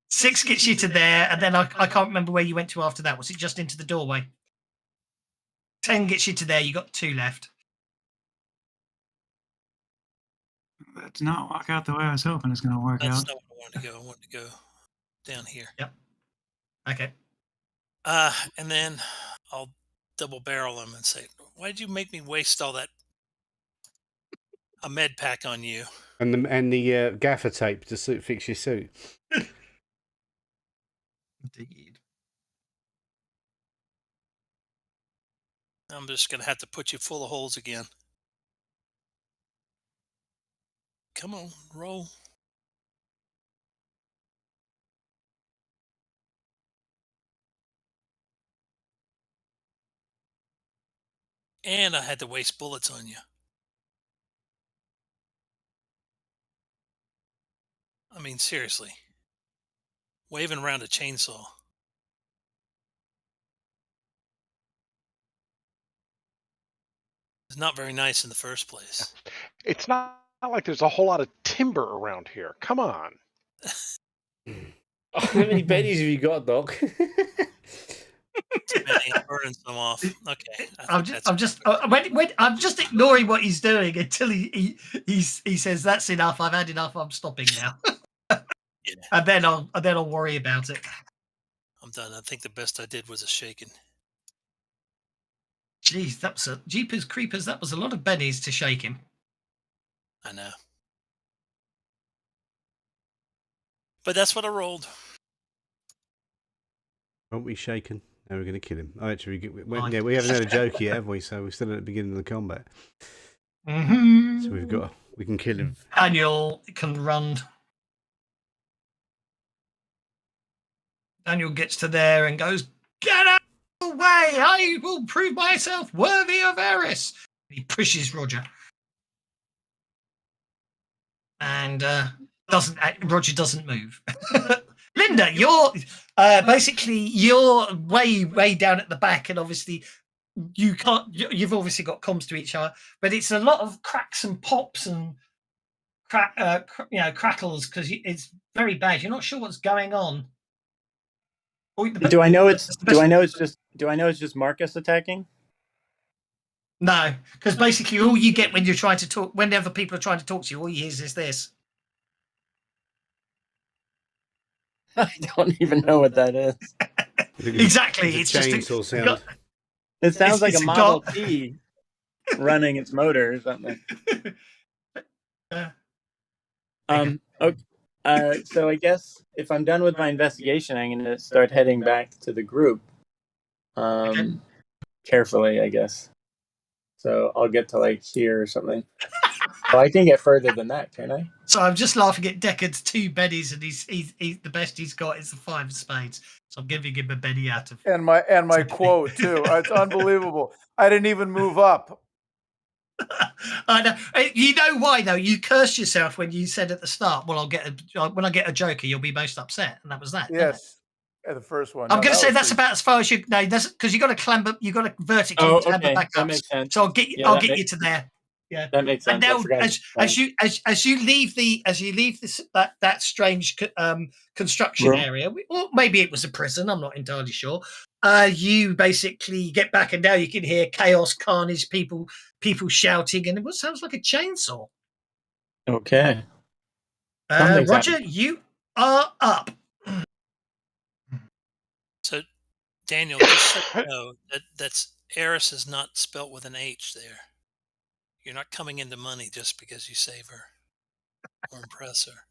6 gets you to there, and then I can't remember where you went to after that. Was it just into the doorway? 10 gets you to there. You got 2 left. That did not work out the way I was hoping it's going to work out. That's not where I wanted to go. I wanted to go down here. Yep. Okay. And then I'll double barrel him and say, "Why did you make me waste all that a med pack on you?" And the gaffer tape to fix your suit. Indeed. I'm just gonna have to put you full of holes again. Come on, roll. And I had to waste bullets on you. I mean, seriously. Waving around a chainsaw. It's not very nice in the first place. It's not like there's a whole lot of timber around here. Come on. How many bennies have you got, Doc? Too many. I'm burning some off. Okay. I'm just ignoring what he's doing until he says that's enough. I've had enough. I'm stopping now. Yeah. And then I'll worry about it. I'm done. I think the best I did was a shaking. Jeez, that was a Jeepers Creepers. That was a lot of bennies to shake him. I know. But that's what I rolled. Won't we shaken? Now we're going to kill him. Oh, actually, we haven't had a joke yet, have we? So we're still at the beginning of the combat. Mm-hmm. So we can kill him. Daniel can run. Daniel gets to there and goes, "Get out of the way! I will prove myself worthy of Eris." He pushes Roger, and Roger doesn't move. Linda, you're way down at the back, and obviously you can't. You've obviously got comms to each other, but it's a lot of cracks and pops and crackles because it's very bad. You're not sure what's going on. Do I know it's just Marcus attacking? No, because basically all you get when you're trying to talk, whenever people are trying to talk to you, all you hear is this. I don't even know what that is. Exactly, it's a just chainsaw sound. It sounds like it's a a Model dog. T running its motor or something. Okay. So I guess if I'm done with my investigation, I'm going to start heading back to the group. Carefully, I guess. So I'll get to like here or something. Oh, I can get further than that, can I? So I'm just laughing at Deckard's 2 bennies, and he's the best he's got is the 5 of spades. So I'm giving him a benny out of. And my quote too. It's unbelievable. I didn't even move up. I know. You know why though? You cursed yourself when you said at the start, "Well, when I get a joker, you'll be most upset," and that was that. Yes, the first one. I'm going to say that's about as far as you. No, that's because you got to clamber. You got to vertically clamber back that up. makes sense. So I'll get you to there. Yeah, that makes sense. And now, as you leave that strange construction area, or maybe it was a prison. I'm not entirely sure. You basically get back, and now you can hear chaos, carnage, people shouting, and it sounds like a chainsaw. Okay. Roger, you are up. So, Daniel, just so you know that's Eris is not spelt with an H there. You're not coming into money just because you save her or impress her.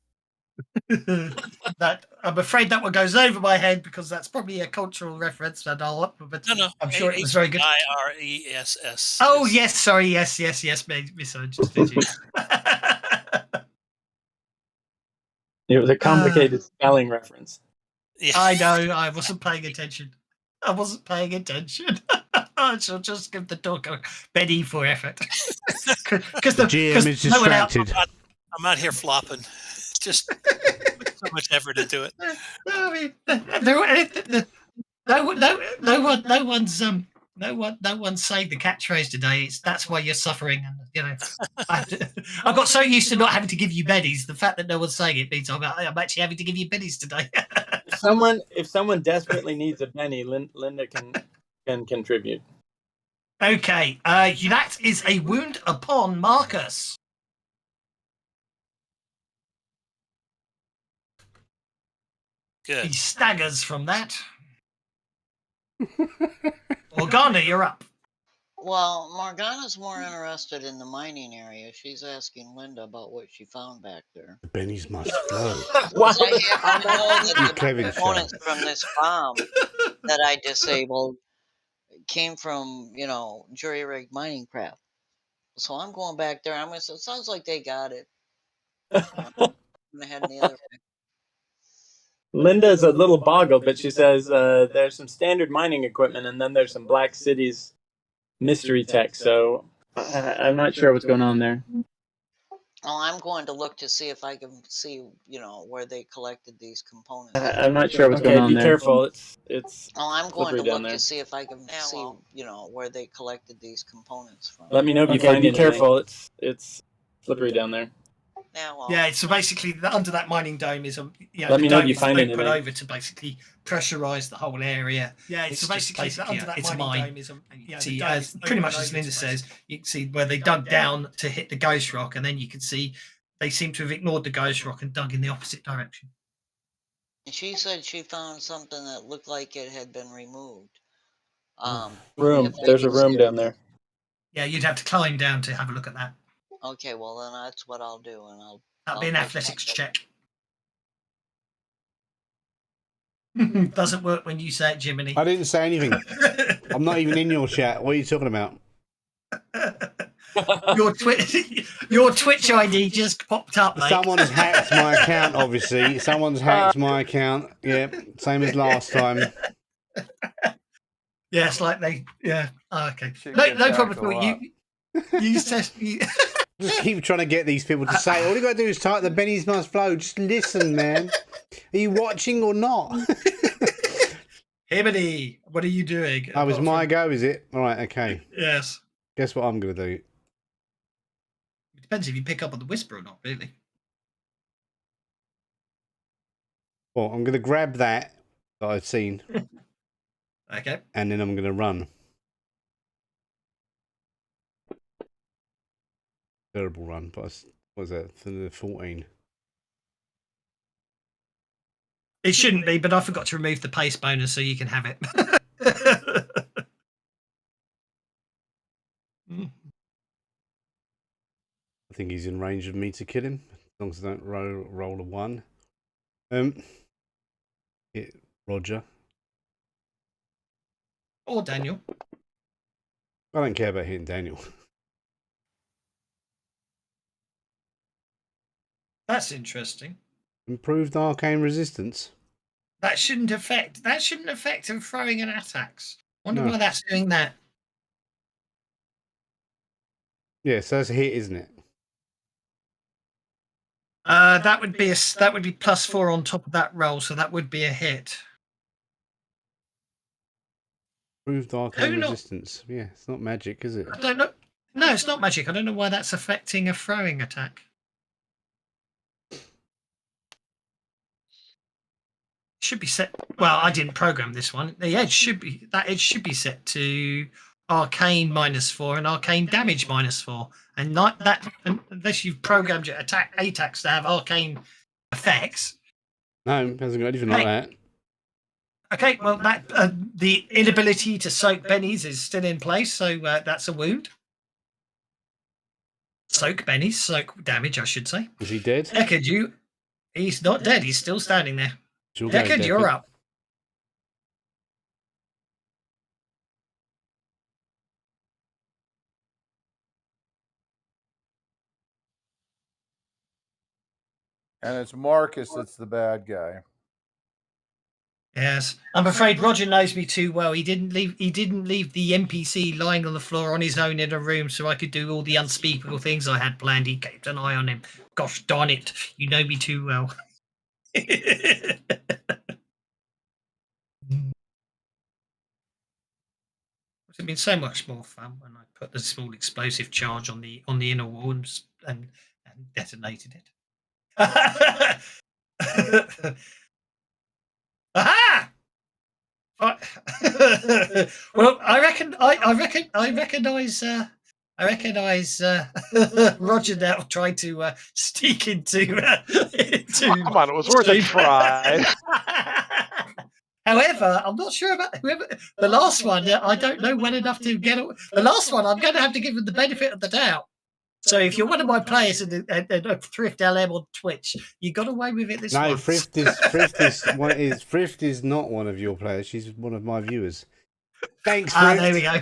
That I'm afraid that one goes over my head because that's probably a cultural reference, and but No. I'm sure it was very good. IRESS. Oh yes, sorry, yes, misunderstood you. It was a complicated spelling reference. Yeah. I know. I wasn't paying attention. I shall just give the dog a Benny for effort. Because the GM is distracted. I'm out here flopping. Just so much effort into it. I mean, no one's saying the catchphrase today. That's why you're suffering, and you know, I got so used to not having to give you bennies. The fact that no one's saying it means I'm actually having to give you bennies today. If someone desperately needs a penny, Linda can contribute. Okay, that is a wound upon Marcus. Good. He staggers from that. Morgana, you're up. Well, Morgana's more interested in the mining area. She's asking Linda about what she found back there. The bennies must flow. Because I happen to know that the Kevin components from this bomb that I disabled came from, jury-rigged mining craft. So I'm going back there. I'm going to say, it sounds like they got it. I'm going to head the other way. Linda's a little boggled, but she says there's some standard mining equipment, and then there's some black cities mystery tech, so I'm not sure what's going on there. Oh, I'm going to look to see if I can see, where they collected these components. I'm not sure what's going on there. Be careful. It's Oh, I'm going to down look there. to see if I can see, where they collected these components from. Let me know if you find anything. Be careful. It's slippery down there. Yeah, so basically, under that mining dome is Let me know if you find anything. Put anything. over to basically pressurize the whole area. Yeah, so basically under that mining dome is see, as pretty much as Linda says, you can see where they dug down to hit the ghost rock, and then you can see they seem to have ignored the ghost rock and dug in the opposite direction. She said she found something that looked like it had been removed. Room. There's a room down there. Yeah, you'd have to climb down to have a look at that. Okay, well then that's what I'll do, and That'd be an athletics check. Doesn't work when you say it, Jiminy. I didn't say anything. I'm not even in your chat. What are you talking about? Your Twitch ID just popped up, mate. Someone's hacked my account, obviously. Someone's hacked my account. Yeah, same as last time. Yeah, it's like they. Yeah. Oh, okay. No problem. You said. Just keep trying to get these people to say. All you got to do is type the Benny's must flow. Just listen, man. Are you watching or not? Himiny, what are you doing? Oh, it's my go, is it? All right, okay. Yes. Guess what I'm going to do? It depends if you pick up on the whisper or not, really. Well, I'm going to grab that I've seen. Okay. And then I'm going to run. Terrible run, but what was that? 14. It shouldn't be, but I forgot to remove the pace bonus, so you can have it. I think he's in range of me to kill him, as long as I don't roll a 1. Hit Roger. Or Daniel. I don't care about hitting Daniel. That's interesting. Improved arcane resistance. That shouldn't affect him throwing an attacks. Wonder why that's doing that. Yeah, so that's a hit, isn't it? That would be +4 on top of that roll, so that would be a hit. Improved arcane resistance. Yeah, it's not magic, is it? I don't know. No, it's not magic. I don't know why that's affecting a throwing attack. Should be set. Well, I didn't program this one. The edge should be set to arcane -4 and arcane damage -4, and not that unless you've programmed your attacks to have arcane effects. No, it hasn't got anything like that. Okay, well that the inability to soak bennies is still in place, so that's a wound. Soak bennies, soak damage, I should say. Is he dead? Deckard, he's not dead. He's still standing there. Deckard, you're up. And it's Marcus that's the bad guy. Yes, I'm afraid Roger knows me too well. He didn't leave the NPC lying on the floor on his own in a room so I could do all the unspeakable things I had planned. He kept an eye on him. Gosh darn it, you know me too well. It would have been so much more fun when I put the small explosive charge on the inner wall and detonated it. Aha! Well, I recognize Roger now trying to sneak into. Come on, it was worth a try. However, I'm not sure about the last one. I don't know well enough to get it. The last one, I'm going to have to give him the benefit of the doubt. So if you're one of my players in Thrift LM on Twitch, you got away with it this once. No, Thrift is not one of your players. She's one of my viewers. Thanks, Thrift. There we go.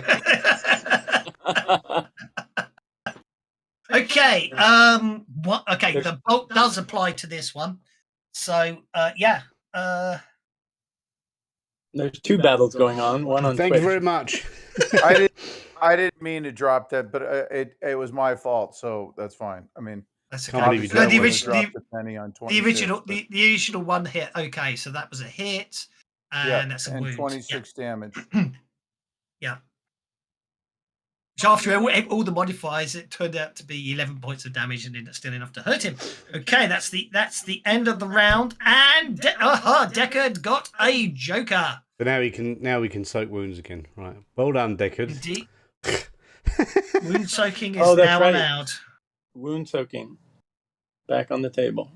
Okay. Okay, the bolt does apply to this one. So yeah. There's 2 battles going on. One on Thank Twitch. you very much. I didn't I didn't mean to drop that, but it was my fault, so that's fine. I mean, That's Can't believe you okay. obviously I did wouldn't that. have dropped a penny on 26. The original one hit. Okay, so that was a hit, and that's a and wound. 26 damage. Yeah. So after all the modifiers, it turned out to be 11 points of damage, and it's still enough to hurt him. Okay, that's the end of the round, and Deckard got a Joker. But now we can soak wounds again. Right. Well done, Deckard. Indeed. Wound soaking is Oh, that's now right. allowed. Wound soaking. Back on the table.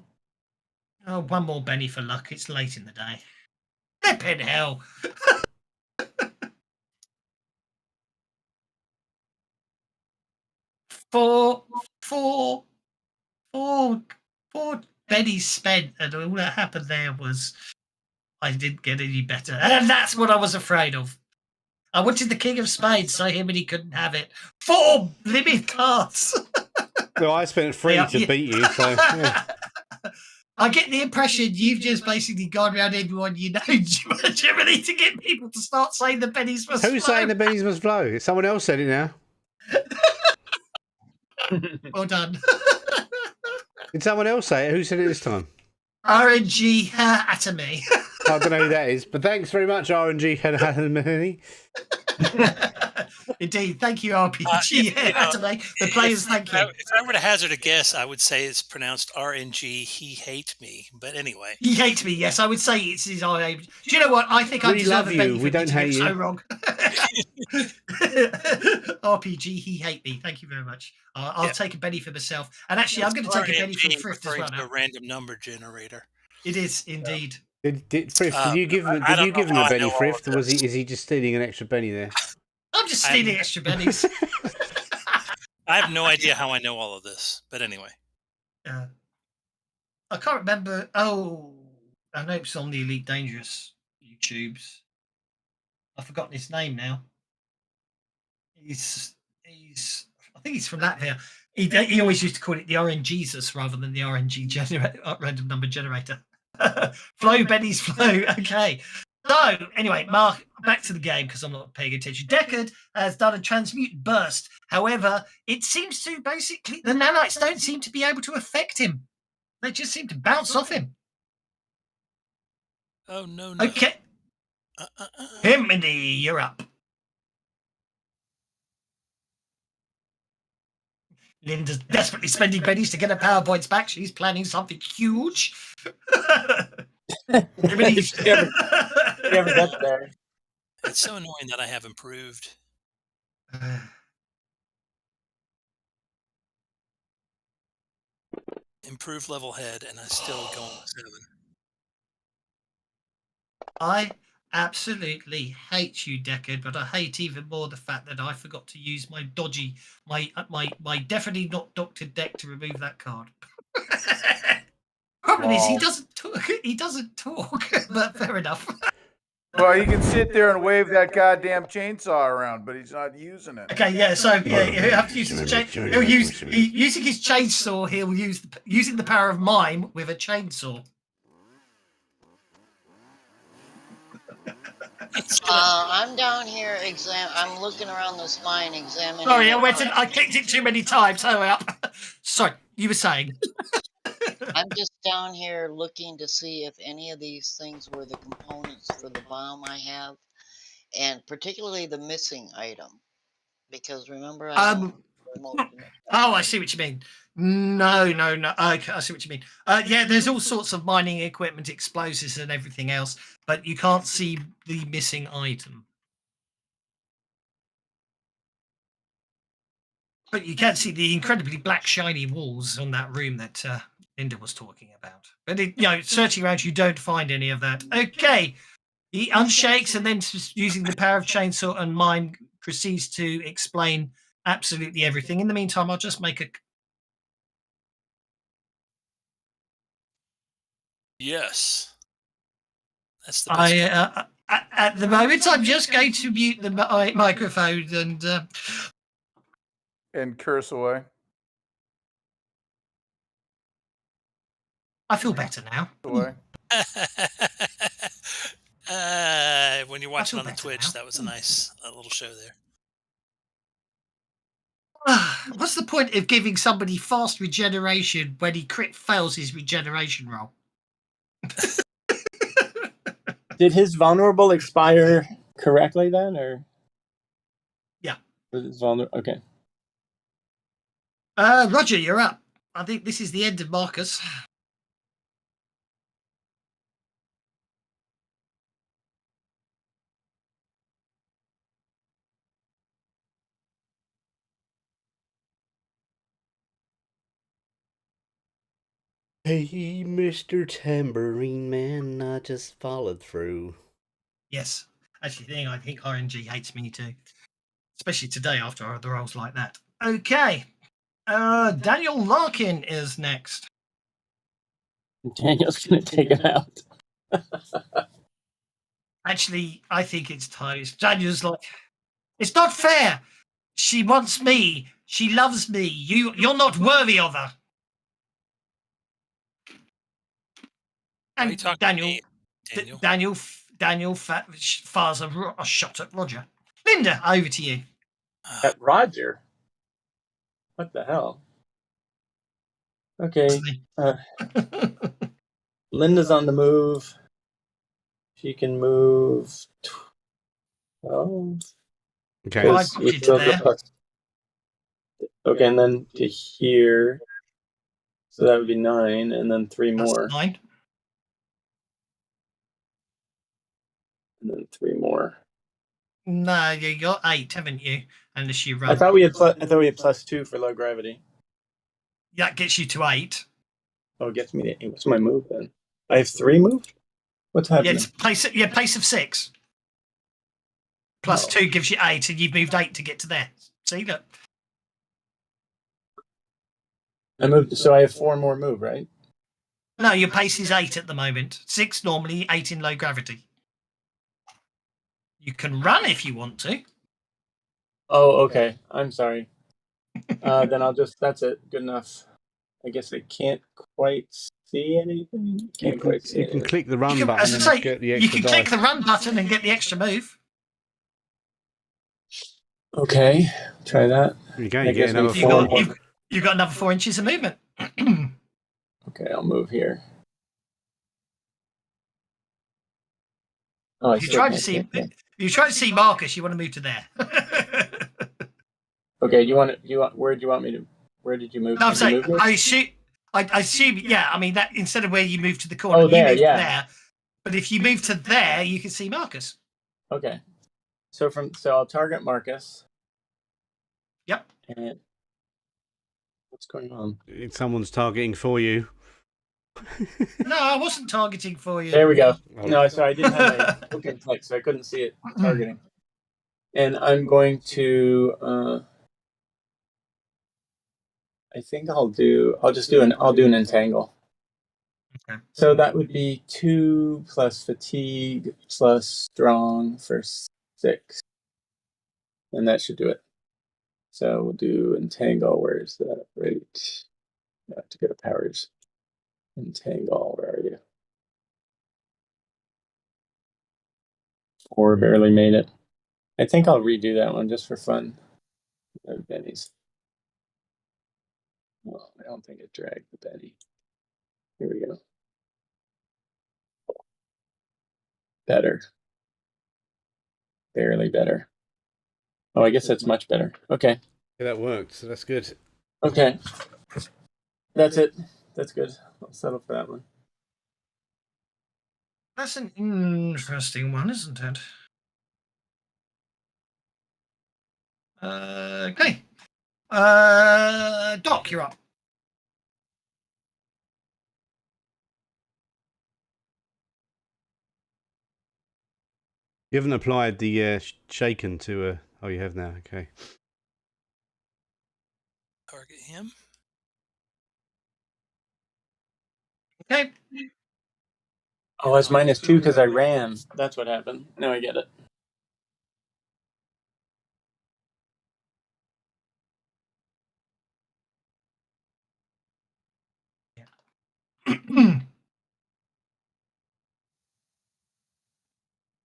Oh, one more Benny for luck. It's late in the day. Flippin' hell. Four Bennies spent, and all that happened there was I didn't get any better. And that's what I was afraid of. I wanted the King of Spades, so him and he couldn't have it. 4 limit cards. Well, I spent 3 to beat you, so yeah. I get the impression you've just basically gone around everyone you know generally to get people to start saying the pennies must flow. Who's saying the pennies must flow? Someone else said it now. Well done. Did someone else say it? Who said it this time? RNG Atomy. I don't know who that is, but thanks very much, RNG Atomy. Indeed, thank you, RPG Atomy. The players, thank you. If I were to hazard a guess, I would say it's pronounced RNG. He hate me, but anyway. He hates me. Yes, I would say it's his RNG. Do you know what? I think I We deserve love a you. Benny for We don't getting hate it you. so wrong. RPG, he hate me. Thank you very much. I'll take a Benny for myself. And actually, I'm going to take a Benny from Thrift as well A now. random number generator. It is indeed. Did Thrift? Did you give him a Benny, Thrift, or is he just stealing an extra Benny there? I'm just stealing extra Bennies. I have no idea how I know all of this, but anyway. I can't remember. Oh, I know it's on the Elite Dangerous YouTubes. I've forgotten his name now. I think he's from Latvia. He always used to call it the RNGesus rather than the RNG random number generator. Flow, Benny's flow. Okay. So, anyway, Mark, back to the game because I'm not paying attention. Deckard has done a transmute burst. However, it seems to basically, the nanites don't seem to be able to affect him. They just seem to bounce off him. Oh, no. Okay. Himiny, you're up. Linda's desperately spending pennies to get her power points back. She's planning something huge. She never got there. It's so annoying that I have improved. Improved level head, and I still go on 7. I absolutely hate you, Deckard, but I hate even more the fact that I forgot to use my dodgy, my definitely not doctored deck to remove that card. Problem is, he doesn't talk. He doesn't talk, but fair enough. Well, he can sit there and wave that goddamn chainsaw around, but he's not using it. Okay, yeah. So yeah, he'll have to use using his chainsaw. He'll use using the power of mime with a chainsaw. I'm down here I'm looking around this mine examining. Sorry, I clicked it too many times. Hurry up. Sorry, you were saying. I'm just down here looking to see if any of these things were the components for the bomb I have, and particularly the missing item, because remember Oh, I see what you mean. No. Okay, I see what you mean. Yeah, there's all sorts of mining equipment, explosives, and everything else, but you can't see the missing item. But you can see the incredibly black, shiny walls on that room that Linda was talking about. But searching around, you don't find any of that. Okay, he unshakes and then using the power of chainsaw and mine proceeds to explain absolutely everything. In the meantime, I'll just make a. Yes. That's the best. At the moment, I'm just going to mute the microphone and curse away. I feel better now. When you're watching on the Twitch, that was a nice little show there. What's the point of giving somebody fast regeneration when he crit fails his regeneration roll? Did his vulnerable expire correctly then, or? Yeah. Was it vulnerable? Okay. Roger, you're up. I think this is the end of Marcus. Hey, Mr. Tambourine Man, I just followed through. Yes. Actually, I think RNG hates me too. Especially today after the rolls like that. Okay. Daniel Larkin is next. Daniel's gonna take it out. Actually, I think it's toast. Daniel's like, it's not fair. She wants me. She loves me. You're not worthy of her. Why are you And talking to me, Daniel? Daniel fires a shot at Roger. Linda, over to you. At Roger? What the hell? Okay. Linda's on the move. She can move 12. Okay. Okay, and then to here. So that would be 9, and then 3 That's more. 9. And then 3 more. No, you got 8, haven't you? Unless you run. I thought we had +2 for low gravity. That gets you to 8. Oh, it gets me to 8. What's my move then? I have 3 moves? What's happening? Yeah, it's place of 6. Plus 2 gives you 8, and you've moved 8 to get to there. See, look. I moved, so I have 4 more move, right? No, your pace is 8 at the moment. 6 normally, 8 in low gravity. You can run if you want to. Oh, okay. I'm sorry. Then that's it. Good enough. I guess I can't quite see anything. You can click the run button and get the extra You can click dice. the run button and get the extra move. Okay, try that. You go, you get another 4. You've got another 4 inches of movement. Okay, I'll move here. Oh, If you try to see Marcus, you want to move to there. Okay, where did you move? No, I'm saying, I assume, yeah, I mean, that instead of where you move to the corner, you moved to there. But if you move to there, you can see Marcus. Okay. So I'll target Marcus. Yep. And what's going on? Someone's targeting for you. No, I wasn't targeting for you. There we go. No, sorry, I didn't have my booking click, so I couldn't see it targeting. And I'm going to I think I'll do an entangle. Okay. So that would be 2 plus fatigue plus strong for 6. And that should do it. So we'll do entangle. Where's that? Right. I have to go to powers. Entangle, where are you? 4 barely made it. I think I'll redo that one just for fun. Benny's. Well, I don't think it dragged the Benny. Here we go. Better. Barely better. Oh, I guess that's much better. Okay. Yeah, that worked, so that's good. Okay. That's it. That's good. I'll settle for that one. That's an interesting one, isn't it? Okay. Doc, you're up. You haven't applied the shaken to oh, you have now. Okay. Target him. Okay. Oh, it's -2 because I ran. That's what happened. Now I get it.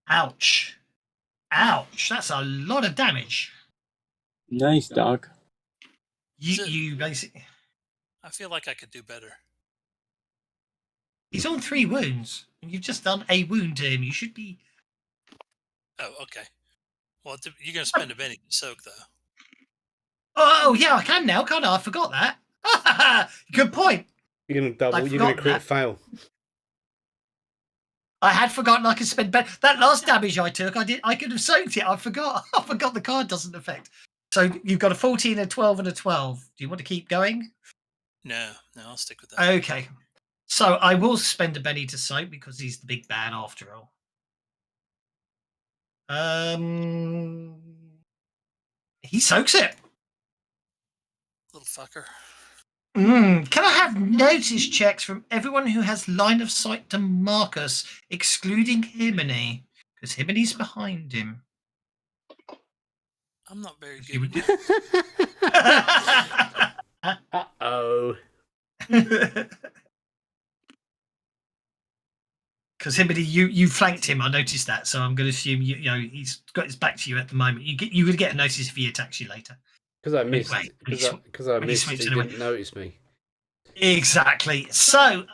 Ouch. Ouch. That's a lot of damage. Nice, Doc. You basically. I feel like I could do better. He's on 3 wounds, and you've just done a wound to him. You should be. Oh, okay. Well, you're going to spend a Benny to soak, though. Oh, yeah, I can now, can't I? I forgot that. Good point. You're going to double. You're going to crit fail. I had forgotten I could spend that last damage I took. I could have soaked it. I forgot. I forgot the card doesn't affect. So you've got a 14, a 12, and a 12. Do you want to keep going? No, I'll stick with that. Okay. So I will spend a Benny to soak because he's the big bad after all. He soaks it. Little fucker. Can I have notice checks from everyone who has line of sight to Marcus, excluding Himini? Because Himini's behind him. I'm not very good. Uh-oh. Because Himini, you flanked him. I noticed that, so I'm going to assume you know he's got his back to you at the moment. You would get a notice if he attacks you later. Because I missed. Because I missed. He didn't notice me. Exactly. So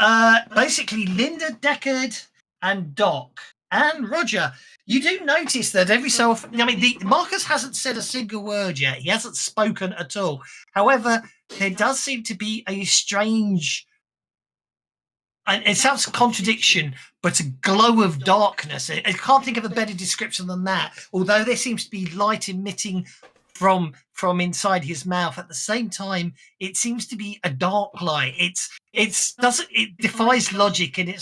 basically, Linda, Deckard, and Doc and Roger. You do notice that every so often. I mean, Marcus hasn't said a single word yet. He hasn't spoken at all. However, there does seem to be a strange. And it sounds a contradiction, but a glow of darkness. I can't think of a better description than that. Although there seems to be light emitting from inside his mouth. At the same time, it seems to be a dark light. It defies logic, and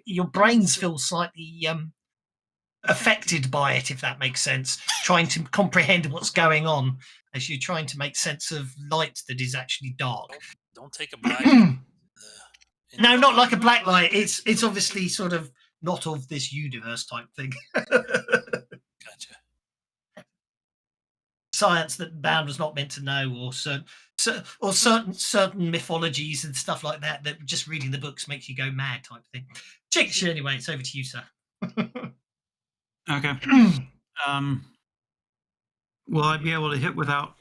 your brains feel slightly affected by it, if that makes sense. Trying to comprehend what's going on as you're trying to make sense of light that is actually dark. Don't take a black. No, not like a black light. It's obviously sort of not of this universe type thing. Gotcha. Science that Bound was not meant to know, or certain mythologies and stuff like that. That just reading the books makes you go mad, type thing. Chicks, anyway, it's over to you, sir. Okay. Will I be able to hit without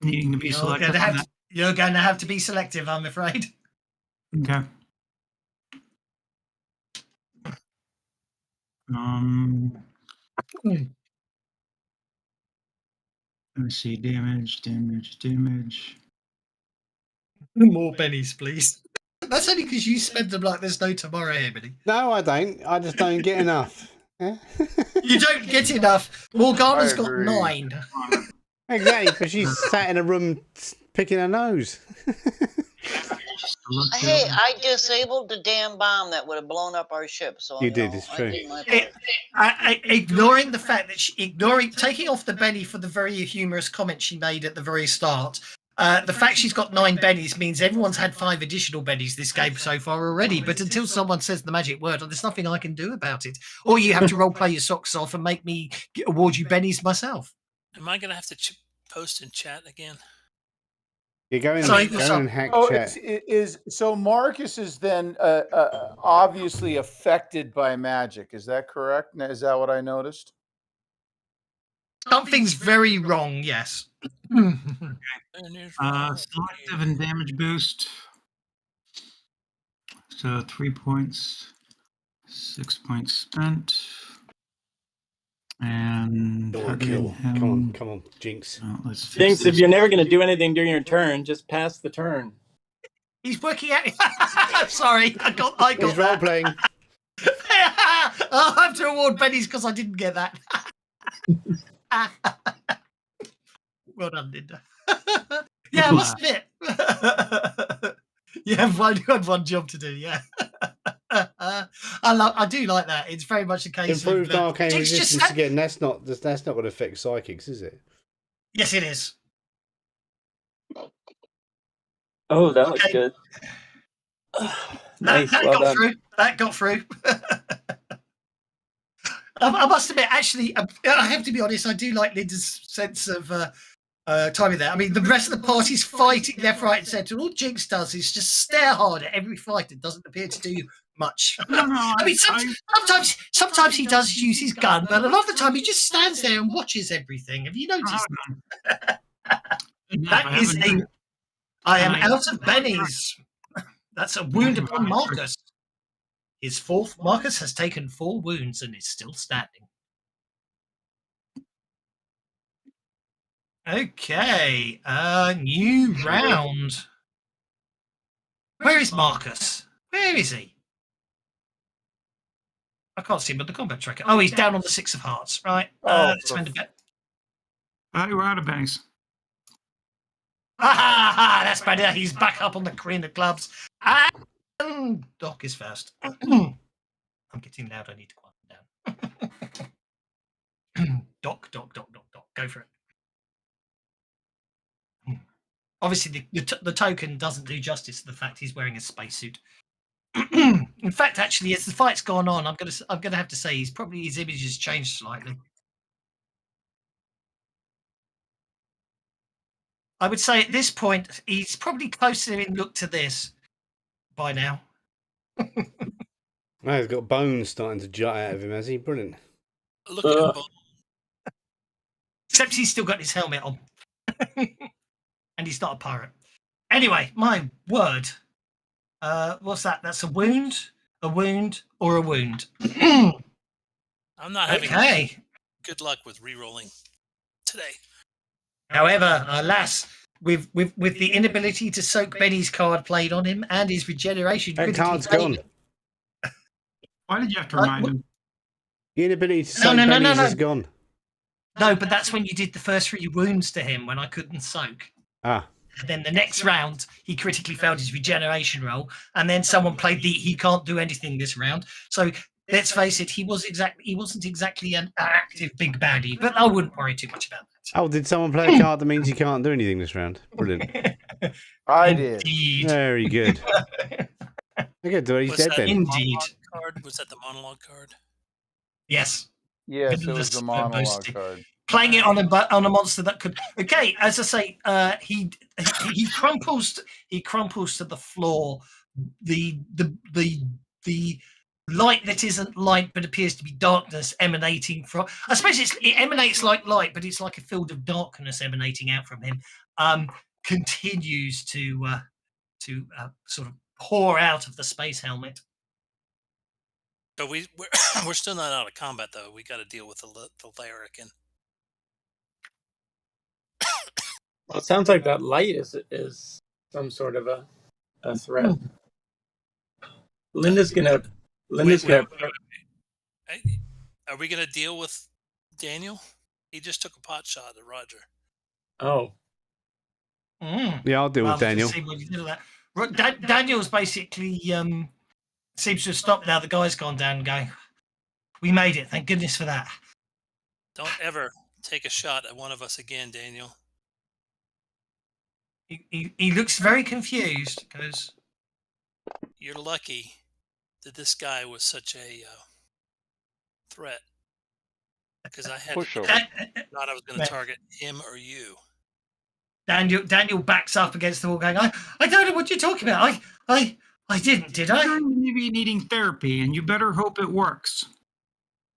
needing to be selective? You're going to have to be selective, I'm afraid. Okay. Let me see. Damage. More bennies, please. That's only because you spend them like there's no tomorrow here, Benny. No, I don't. I just don't get enough. Yeah? You don't get enough. Morgana's got 9. Exactly, because she's sat in a room picking her nose. Hey, I disabled the damn bomb that would have blown up our ship. So you did, it's true. Ignoring the fact that taking off the Benny for the very humorous comment she made at the very start, the fact she's got 9 bennies means everyone's had 5 additional bennies this game so far already. But until someone says the magic word, there's nothing I can do about it. Or you have to roleplay your socks off and make me award you bennies myself. Am I going to have to post in chat again? You're going and hack chat. So Marcus is then obviously affected by magic. Is that correct? Is that what I noticed? Something's very wrong, yes. Selective and damage boost. So 3 points, 6 points spent. And kill. Come on, Jinx. Jinx, if you're never going to do anything during your turn, just pass the turn. He's working out. Sorry, I got He's role playing. I have to award bennies because I didn't get that. Well done, Linda. Yeah, I must admit. You had one job to do, yeah. I do like that. It's very much a case improved of arcane resistance again. That's not going to affect psychics, is it? Yes, it is. Oh, that looks good. Nice. That got through. I must admit, actually, I have to be honest. I do like Linda's sense of timing there. I mean, the rest of the party's fighting left, right, and centre. All Jinx does is just stare hard at every fight and doesn't appear to do much. I mean, sometimes he does use his gun, but a lot of the time he just stands there and watches everything. Have you noticed? I am I- out of bennies. That's a wound upon Marcus. Marcus has taken 4 wounds and is still standing. Okay, new round. Where is Marcus? Where is he? I can't see him on the combat tracker. Oh, he's down on the 6 of hearts. Right. Let's spend a bit. We're out of bennies. That's better. He's back up on the Queen of Clubs. And Doc is first. I'm getting loud. I need to quiet down. Doc. Go for it. Obviously, the token doesn't do justice to the fact he's wearing a spacesuit. In fact, actually, as the fight's gone on, I'm gonna have to say his image has changed slightly. I would say at this point he's probably closer in look to this by now. Now he's got bones starting to jut out of him, has he? Brilliant. Look at him. Except he's still got his helmet on. And he's not a pirate. Anyway, my word. What's that? That's a wound, or a wound. I'm not having good luck with re-rolling today. However, alas, with the inability to soak Benny's card played on him and his regeneration, that card's gone. Why did you have to remind him? The inability to soak Benny's is gone. No, but that's when you did the first 3 wounds to him when I couldn't soak. And then the next round, he critically failed his regeneration roll, and then someone played he can't do anything this round. So let's face it, he wasn't exactly an active big baddie, but I wouldn't worry too much about that. Oh, did someone play a card that means he can't do anything this round? Brilliant. I did. Very good. Okay, do he's dead then. Indeed. Was that the monologue card? Yes. Yes, it was the monologue card. Playing it on a monster that could. Okay, as I say, he crumples to the floor. The light that isn't light but appears to be darkness emanating from. I suppose it emanates like light, but it's like a field of darkness emanating out from him. Continues to sort of pour out of the space helmet. But we're still not out of combat though. We got to deal with the larrikin. Well, it sounds like that light is some sort of a threat. Linda's gonna. Are we gonna deal with Daniel? He just took a pot shot at Roger. Oh. Yeah, I'll deal with Daniel. Daniel's basically seems to have stopped now. The guy's gone down and going, we made it. Thank goodness for that. Don't ever take a shot at one of us again, Daniel. He looks very confused because you're lucky that this guy was such a threat. Because I had thought I was going to target him or you. Daniel backs up against the wall, going, "I don't know what you're talking about. I didn't, did I?" You're maybe needing therapy, and you better hope it works.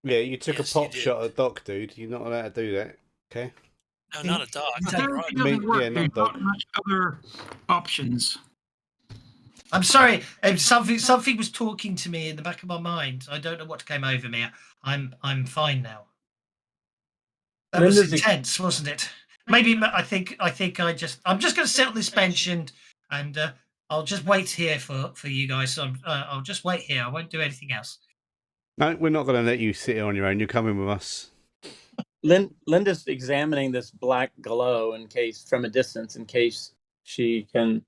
Yeah, you took a pop shot at Doc, dude. You're not allowed to do that. Okay. No, not a dog. Therapy doesn't work. There's not much other options. I'm sorry. Something was talking to me in the back of my mind. I don't know what came over me. I'm fine now. That was intense, wasn't it? Maybe I'm just going to sit on this bench and I'll just wait here for you guys. So I'll just wait here. I won't do anything else. No, we're not going to let you sit here on your own. You're coming with us. Linda's examining this black glow from a distance in case she can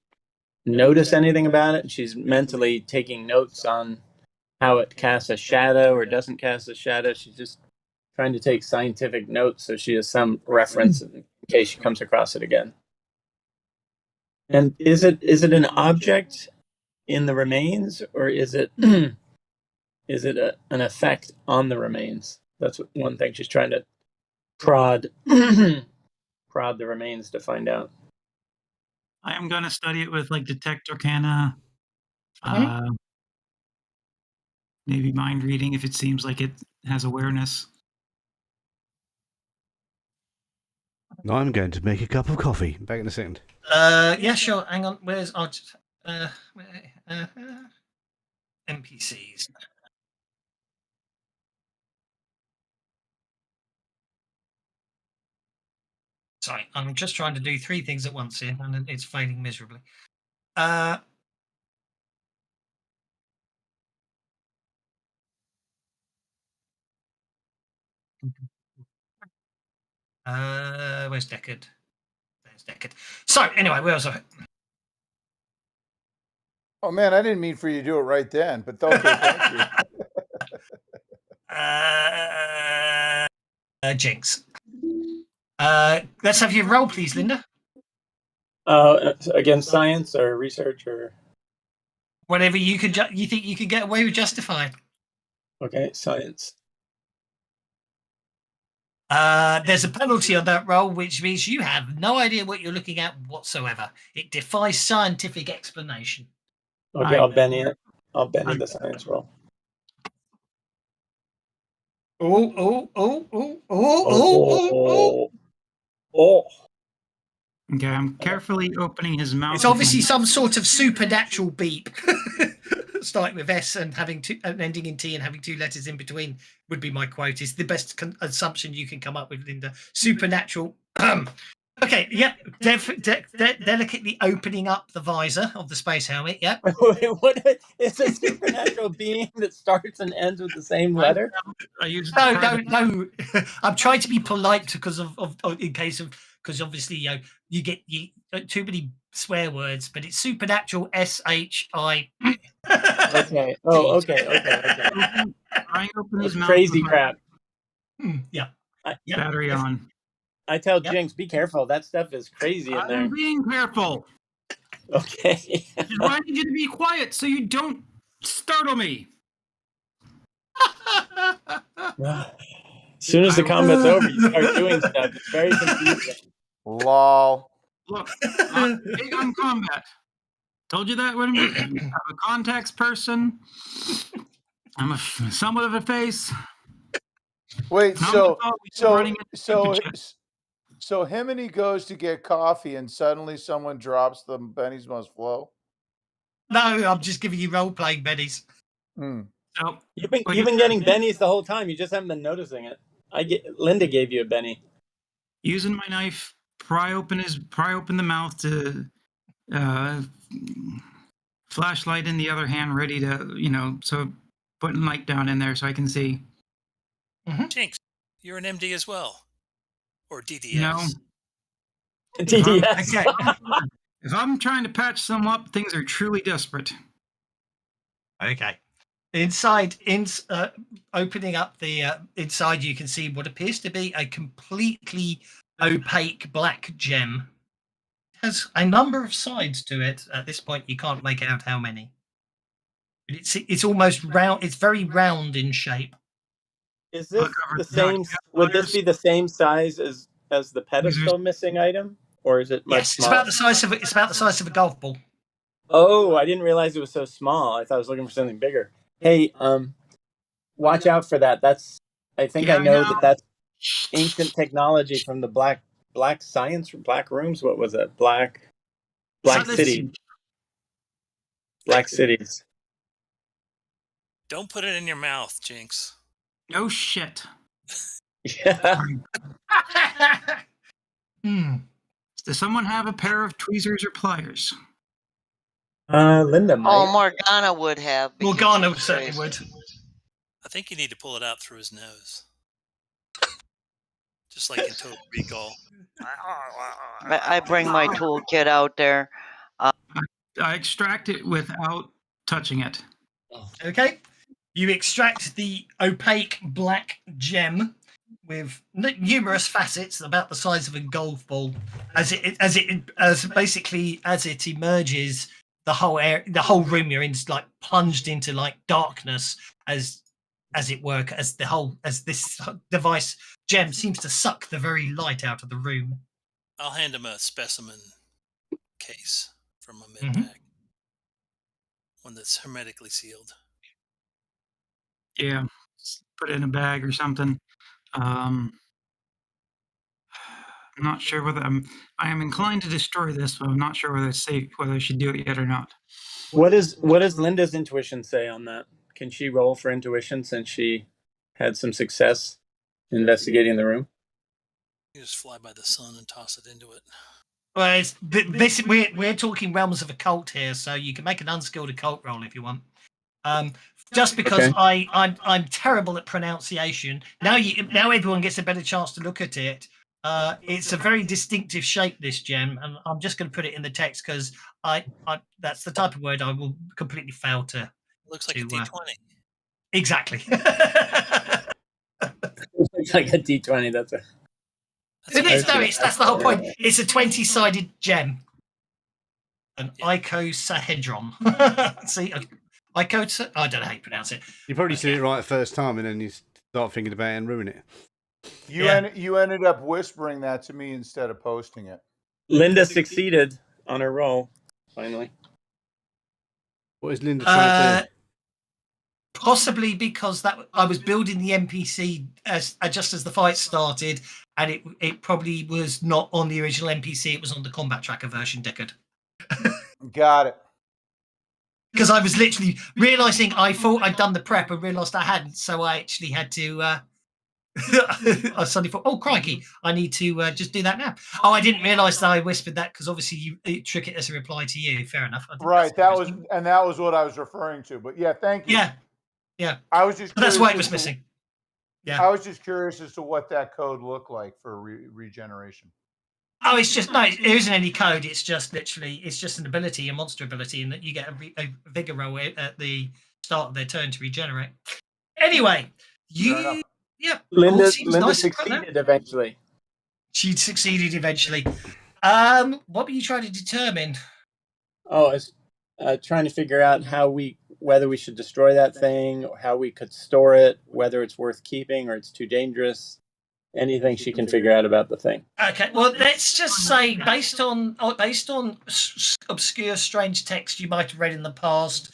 notice anything about it. She's mentally taking notes on how it casts a shadow or doesn't cast a shadow. She's just trying to take scientific notes so she has some reference in case she comes across it again. And is it an object in the remains, or is it an effect on the remains? That's one thing she's trying to prod the remains to find out. I am going to study it with Detect Arcana, maybe mind reading if it seems like it has awareness. I'm going to make a cup of coffee. Back in a second. Yeah, sure. Hang on. Where's NPCs? Sorry, I'm just trying to do 3 things at once here, and it's failing miserably. Where's Deckard? There's Deckard. So anyway, where was I? Oh man, I didn't mean for you to do it right then, but okay, thank you. Jinx. Let's have your roll, please, Linda. Against science or research or Whatever you could, you think you could get away with justified. okay, science. There's a penalty on that roll, which means you have no idea what you're looking at whatsoever. It defies scientific explanation. Okay, I'll Benny it. I'll Benny the science roll. Oh. Okay, I'm carefully opening his mouth. It's obviously some sort of supernatural beep. Starting with S and having and ending in T and having 2 letters in between would be my quote. It's the best assumption you can come up with, Linda. Supernatural. Okay, yep. Delicately opening up the visor of the space helmet. Yep. What is a supernatural being that starts and ends with the same letter? I use No. I'm trying to be polite because because obviously you get too many swear words, but it's supernatural. SHI. Okay. Oh, okay. I open his mouth. Crazy crap. Yeah. Battery on. I tell Jinx, be careful. That stuff is crazy in there. I'm being careful. Okay. I need you to be quiet so you don't startle me. As soon as the combat's over, you start doing stuff. It's very confusing. Lol. Look, I'm big on combat. Told you that when I'm a contacts person. I'm somewhat of a face. Wait, so Himini goes to get coffee and suddenly someone drops the Benny's Must Flow? No, I'm just giving you role-playing bennies. So, you've been getting bennies the whole time. You just haven't been noticing it. Linda gave you a benny. Using my knife, pry open the mouth to flashlight in the other hand, ready to so putting light down in there so I can see. Jinx, you're an MD as well, or DDS. No. DDS. If I'm trying to patch some up, things are truly desperate. Okay. Inside, opening up the inside, you can see what appears to be a completely opaque black gem. It has a number of sides to it. At this point, you can't make out how many. But it's almost round. It's very round in shape. Is this the same? Would this be the same size as the pedestal missing item, or is it much smaller? It's about the size of a golf ball. Oh, I didn't realize it was so small. I thought I was looking for something bigger. Hey, watch out for that. I know that's ancient technology from the black science, black rooms. What was it? Black city. Black cities. Don't put it in your mouth, Jinx. No shit. Yeah. Does someone have a pair of tweezers or pliers? Linda might. Oh, Morgana would have. Morgana certainly would. I think you need to pull it out through his nose. Just like in Total Recall. I bring my toolkit out there. I extract it without touching it. Okay. You extract the opaque black gem with numerous facets about the size of a golf ball. As it emerges, the whole room you're in is like plunged into like darkness as this device gem seems to suck the very light out of the room. I'll hand him a specimen case from a med pack. One that's hermetically sealed. Yeah, put it in a bag or something. I'm not sure whether I am inclined to destroy this, but I'm not sure whether it's safe, whether I should do it yet or not. What does Linda's intuition say on that? Can she roll for intuition since she had some success investigating the room? You just fly by the sun and toss it into it. Well, we're talking realms of occult here, so you can make an unskilled occult roll if you want. Just because Okay. I'm terrible at pronunciation. Now everyone gets a better chance to look at it. It's a very distinctive shape, this gem, and I'm just going to put it in the text because I that's the type of word I will completely fail to. It looks like a D20. Exactly. It's like a D20. That's That's the whole point. It's a 20-sided gem. An icosahedron. See, I don't know how you pronounce it. You probably said it right the first time, and then you start thinking about it and ruin it. You ended up whispering that to me instead of posting it. Linda succeeded on her roll, finally. What is Linda trying to do? Possibly because I was building the NPC just as the fight started, and it probably was not on the original NPC. It was on the combat tracker version, Deckard. Got it. Because I was literally realizing I thought I'd done the prep and realized I hadn't, so I actually had to. I suddenly thought, oh crikey, I need to just do that now. Oh, I didn't realize that I whispered that because obviously you trick it as a reply to you. Fair enough. Right, that was what I was referring to. But yeah, thank you. Yeah. I was just. That's why it was missing. Yeah. I was just curious as to what that code looked like for regeneration. Oh, it's just there isn't any code. It's just literally, it's just an ability, a monster ability, and that you get a vigor roll at the start of their turn to regenerate. Anyway, Linda succeeded eventually. She succeeded eventually. What were you trying to determine? Oh, I was trying to figure out whether we should destroy that thing, or how we could store it, whether it's worth keeping or it's too dangerous. Anything she can figure out about the thing. Okay, well, let's just say based on obscure, strange text you might have read in the past,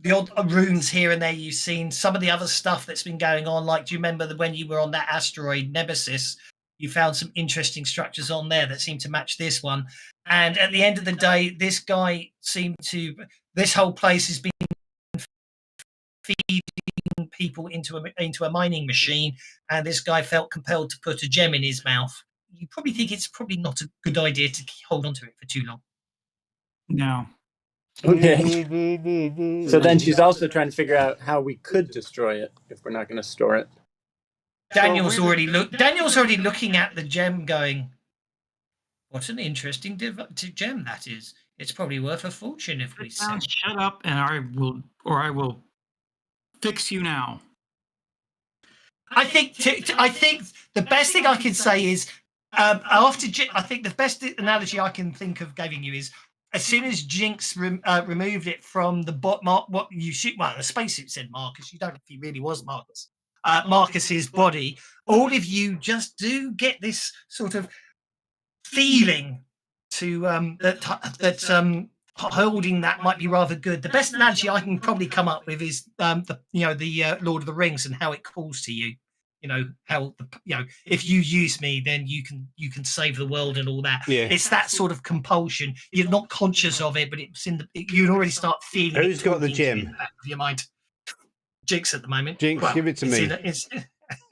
the odd runes here and there you've seen, some of the other stuff that's been going on. Like, do you remember when you were on that asteroid Nemesis? You found some interesting structures on there that seem to match this one. And at the end of the day, this guy this whole place has been feeding people into a mining machine, and this guy felt compelled to put a gem in his mouth. You probably think it's probably not a good idea to hold on to it for too long. No. Okay. So then she's also trying to figure out how we could destroy it if we're not going to store it. Daniel's already looking at the gem, going, "What an interesting gem that is. It's probably worth a fortune if we sell." Shut up, and I will fix you now. I think the best thing I can say is I think the best analogy I can think of giving you is as soon as Jinx removed it from the what you shoot. Well, the spacesuit said Marcus. You don't know if he really was Marcus. Marcus's body. All of you just do get this sort of feeling to that holding that might be rather good. The best analogy I can probably come up with is the Lord of the Rings and how it calls to you. You know how if you use me, then you can save the world and all that. Yeah. It's that sort of compulsion. You're not conscious of it, but it's you already start feeling. Who's got the gem? In the back of your mind. Jinx at the moment. Jinx, give it to me.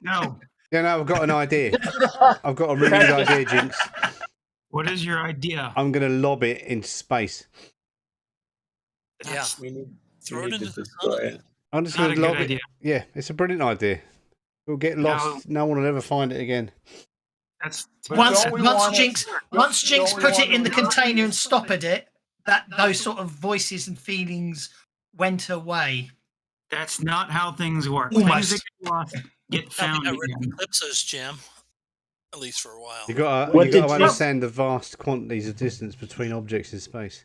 No. Yeah, no, I've got an idea. I've got a really good idea, Jinx. What is your idea? I'm going to lob it into space. Yeah. Throw it into the sun. I'm just going to lob it. Yeah, it's a brilliant idea. We'll get lost. No one will ever find it again. Once Jinx put it in the container and stoppered it, those sort of voices and feelings went away. That's not how things work. Almost. Things that get lost get found again. Eclipse's gem, at least for a while. You got to understand the vast quantities of distance between objects in space.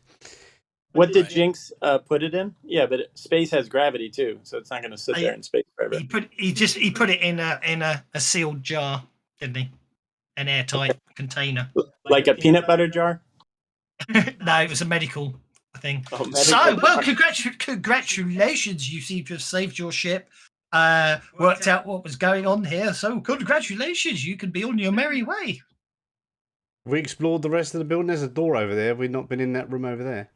What did Jinx put it in? Yeah, but space has gravity too, so it's not going to sit there in space forever. He put it in a sealed jar, didn't he? An airtight container, like a peanut butter jar. No, it was a medical thing. Oh, so, well, congratulations! You seem to have saved your ship. Worked out what was going on here. So, congratulations! You can be on your merry way. We explored the rest of the building. There's a door over there. We've not been in that room over there.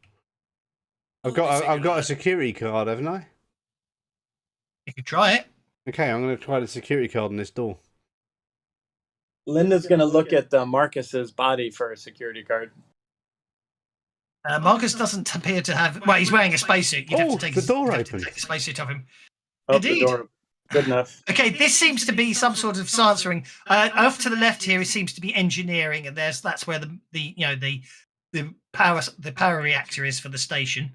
I've got a security card, haven't I? You could try it. Okay, I'm going to try the security card on this door. Linda's going to look at Marcus's body for a security card. Marcus doesn't appear to have. Well, he's wearing a spacesuit. You'd have to take the door open. Take the spacesuit off him. Oh, Indeed. the door. Good enough. Okay, this seems to be some sort of answering. Off to the left here, it seems to be engineering, and that's where the power reactor is for the station.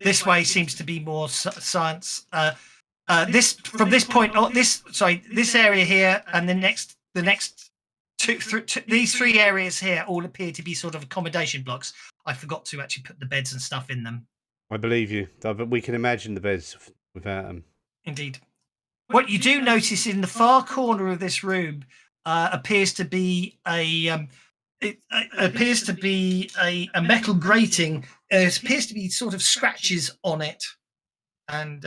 This way seems to be more science. This from this point. This area here, and the next these three areas here all appear to be sort of accommodation blocks. I forgot to actually put the beds and stuff in them. I believe you, but we can imagine the beds without them. Indeed. What you do notice in the far corner of this room appears to be a metal grating. It appears to be sort of scratches on it, and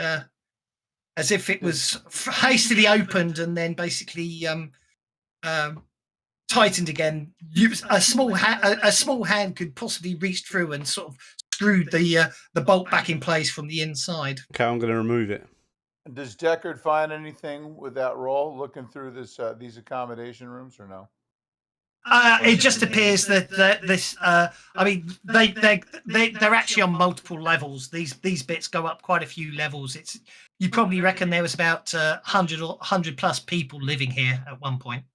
as if it was hastily opened and then basically tightened again. A small hand could possibly reach through and sort of screwed the bolt back in place from the inside. Okay, I'm going to remove it. Does Deckard find anything with that roll looking through these accommodation rooms or no? It just appears that this. I mean, they're actually on multiple levels. These bits go up quite a few levels. You probably reckon there was about 100 plus people living here at one point.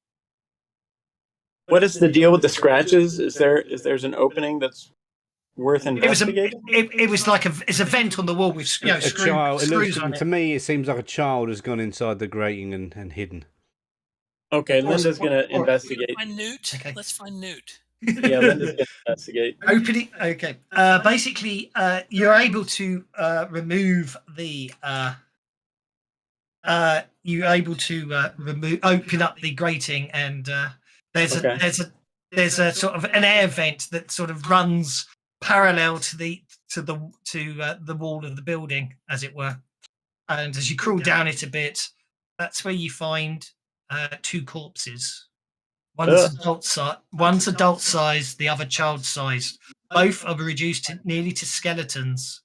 What is the deal with the scratches? Is there's an opening that's worth investigating? It was like it's a vent on the wall with screws on it. To me, it seems like a child has gone inside the grating and hidden. Okay, Linda's going to investigate. Find Newt. Okay. Let's find Newt. Yeah, Linda's going to investigate. Opening. Okay. Basically, you're able to remove the. You're able to open up the grating, and there's a sort of an air vent that sort of runs parallel to the wall of the building, as it were. And as you crawl down it a bit, that's where you find two corpses. One's adult sized, the other child sized. Both are reduced nearly to skeletons.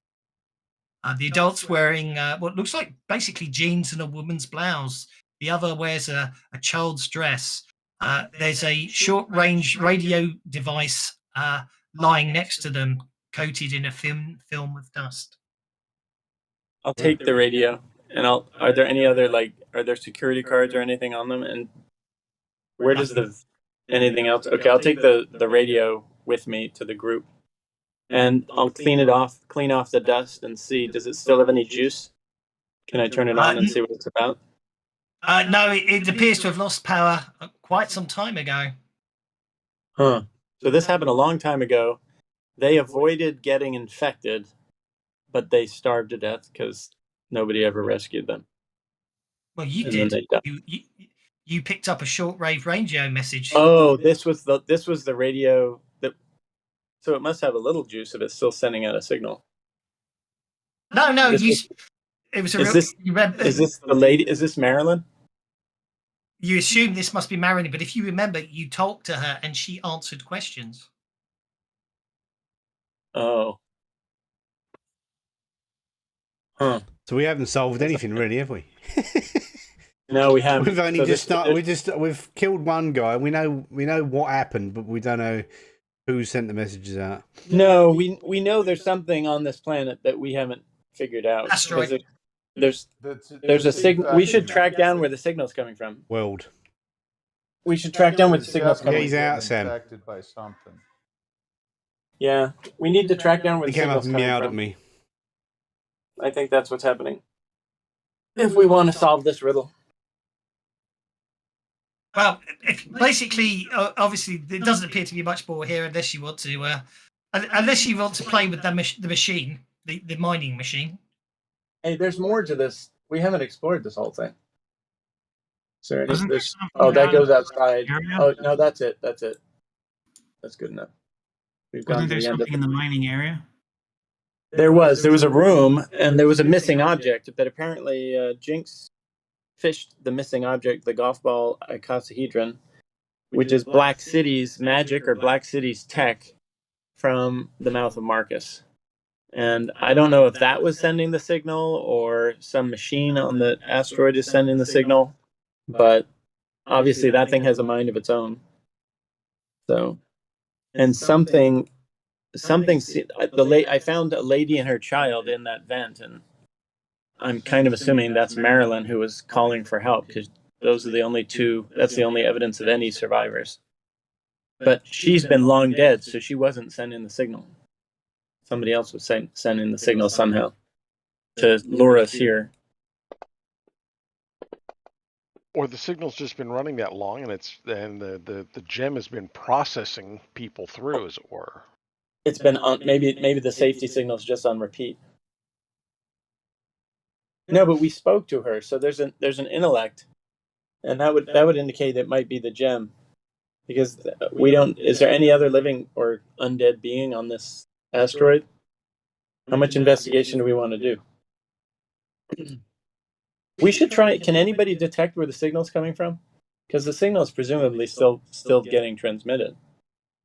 The adult's wearing what looks like basically jeans and a woman's blouse. The other wears a child's dress. There's a short-range radio device lying next to them, coated in a film of dust. I'll take the radio, and are there any other, are there security cards or anything on them? And where does anything else? Okay, I'll take the radio with me to the group, and I'll clean off the dust and see, does it still have any juice? Can I turn it on and see what it's about? No, it appears to have lost power quite some time ago. Huh. So this happened a long time ago. They avoided getting infected, but they starved to death because nobody ever rescued them. Well, you did. You picked up a short-wave radio message. Oh, this was the radio that. So it must have a little juice if it's still sending out a signal. No, it was a real. Is this the lady? Is this Marilyn? You assume this must be Marilyn, but if you remember, you talked to her and she answered questions. Oh. Huh. So we haven't solved anything really, have we? No, we haven't. We've only we've killed one guy. We know what happened, but we don't know who sent the messages out. No, we know there's something on this planet that we haven't figured out. Asteroid. There's a signal. We should track down where the signal's coming from. World. We should track down where the signal's coming from. He's out, Sam. Infected by something. Yeah, we need to track down where the signal's coming from. He came up and meowed at me. I think that's what's happening. If we want to solve this riddle. Well, basically, obviously, it doesn't appear to be much more here unless you want to play with the machine, the mining machine. Hey, there's more to this. We haven't explored this whole thing. So that goes outside. Oh no, that's it. That's good enough. We've gone to the end of in the mining area. There was a room and there was a missing object that apparently Jinx fished the missing object, the golf ball icosahedron, which is Black City's magic or Black City's tech from the mouth of Marcus. And I don't know if that was sending the signal or some machine on the asteroid is sending the signal, but obviously that thing has a mind of its own. So, and I found a lady and her child in that vent, and I'm kind of assuming that's Marilyn who was calling for help, because those are the only two. That's the only evidence of any survivors. But she's been long dead, so she wasn't sending the signal. Somebody else was sending the signal somehow to lure us here. Or the signal's just been running that long, and the gem has been processing people through, as it were. It's been on, maybe the safety signal's just on repeat. No, but we spoke to her, so there's an intellect, and that would indicate it might be the gem, because we don't. Is there any other living or undead being on this asteroid? How much investigation do we want to do? We should try. Can anybody detect where the signal's coming from? Because the signal is presumably still getting transmitted.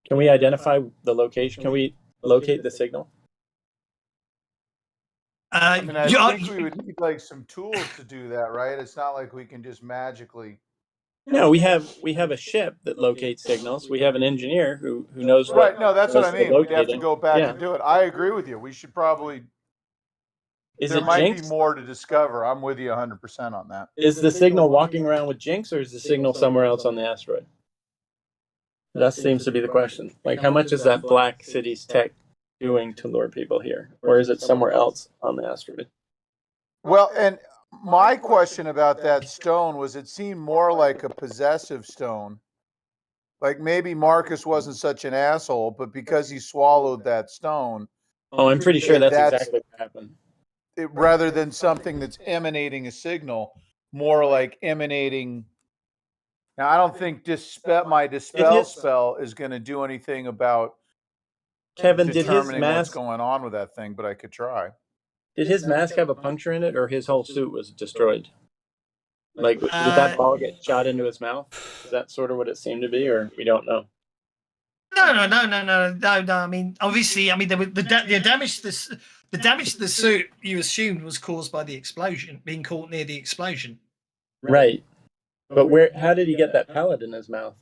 Can we identify the location? Can we locate the signal? I mean, I think we would need like some tools to do that, right? It's not like we can just magically. No, we have a ship that locates signals. We have an engineer who knows. Right. No, that's what I mean. We'd have to locating. go back Yeah. and do it. I agree with you. We should probably. Is there it might Jinx? be more to discover. I'm with you 100% on that. Is the signal walking around with Jinx, or is the signal somewhere else on the asteroid? That seems to be the question. Like, how much is that Black City's tech doing to lure people here? Or is it somewhere else on the asteroid? Well, and my question about that stone was it seemed more like a possessive stone. Like maybe Marcus wasn't such an asshole, but because he swallowed that stone. Oh, I'm pretty sure that's exactly what happened. Rather than something that's emanating a signal, more like emanating. Now, I don't think my dispel spell is going to do anything about Kevin, did his determining what's mask going on with that thing, but I could try. Did his mask have a puncture in it, or his whole suit was destroyed? Like, did that ball get shot into his mouth? Is that sort of what it seemed to be, or we don't know? No. I mean, obviously, the damage to the suit you assumed was caused by the explosion, being caught near the explosion. Right, but how did he get that pellet in his mouth?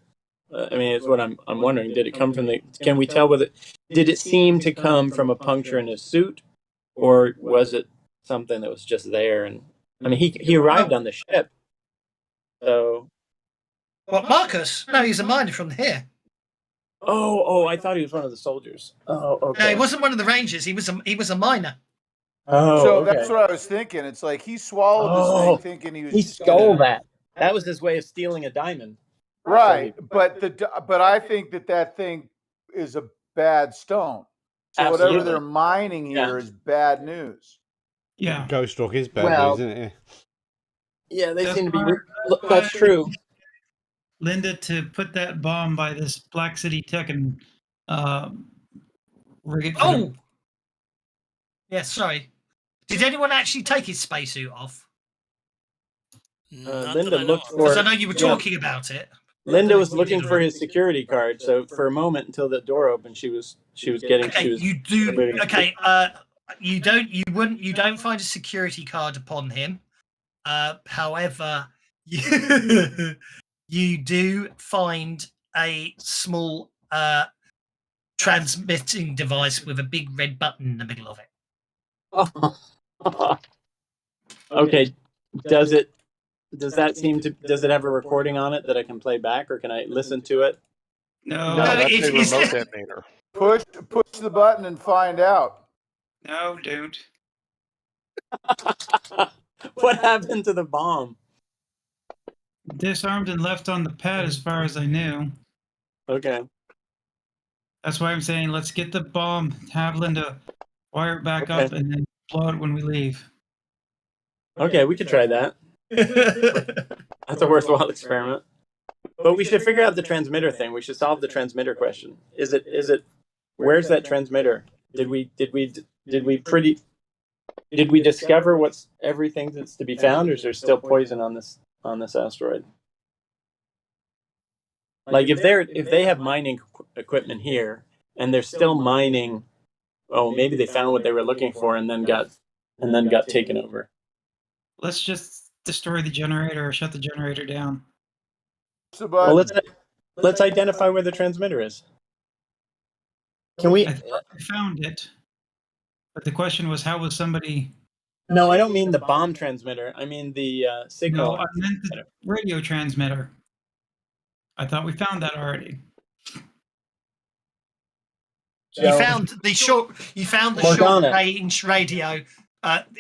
I mean, it's what I'm wondering. Did it come from the? Can we tell whether? Did it seem to come from a puncture in his suit, or was it something that was just there? And I mean, he arrived on the ship, so. What, Marcus? No, he's a miner from here. Oh! I thought he was one of the soldiers. Oh, okay. No, he wasn't one of the rangers. He was a miner. Oh, so okay. that's what I was thinking. It's like he swallowed this thing thinking he was. He stole that. That was his way of stealing a diamond. Right, but I think that thing is a bad stone. So Absolutely. whatever they're mining here is bad news. Yeah. Ghost Rock is bad news, isn't it? Yeah, they seem to be. That's true. Linda to put that bomb by this Black City Tech and rig it. Oh! Yeah, sorry. Did anyone actually take his spacesuit off? Linda looked for. Because I know you were talking about it. Linda was looking for his security card, so for a moment until the door opened, she was getting. Okay, she was you do. Okay, you don't find a security card upon him. However, you do find a small transmitting device with a big red button in the middle of it. Okay, does it have a recording on it that I can play back, or can I listen to it? No, that's a remote detonator. Push the button and find out. No, don't. What happened to the bomb? Disarmed and left on the pad as far as I knew. Okay. That's why I'm saying let's get the bomb, have Linda wire it back up, and then blow it when we leave. Okay, we could try that. That's a worthwhile experiment. But we should figure out the transmitter thing. We should solve the transmitter question. Is it where's that transmitter? Did we Did we discover what's everything that's to be found, or is there still poison on this asteroid? Like if they have mining equipment here and they're still mining, oh, maybe they found what they were looking for and then got taken over. Let's just destroy the generator or shut the generator down. Well, let's identify where the transmitter is. Can we? I thought I found it, but the question was, how was somebody? No, I don't mean the bomb transmitter. I mean the signal. No, I meant the radio transmitter. I thought we found that already. You found the short Morgana. range radio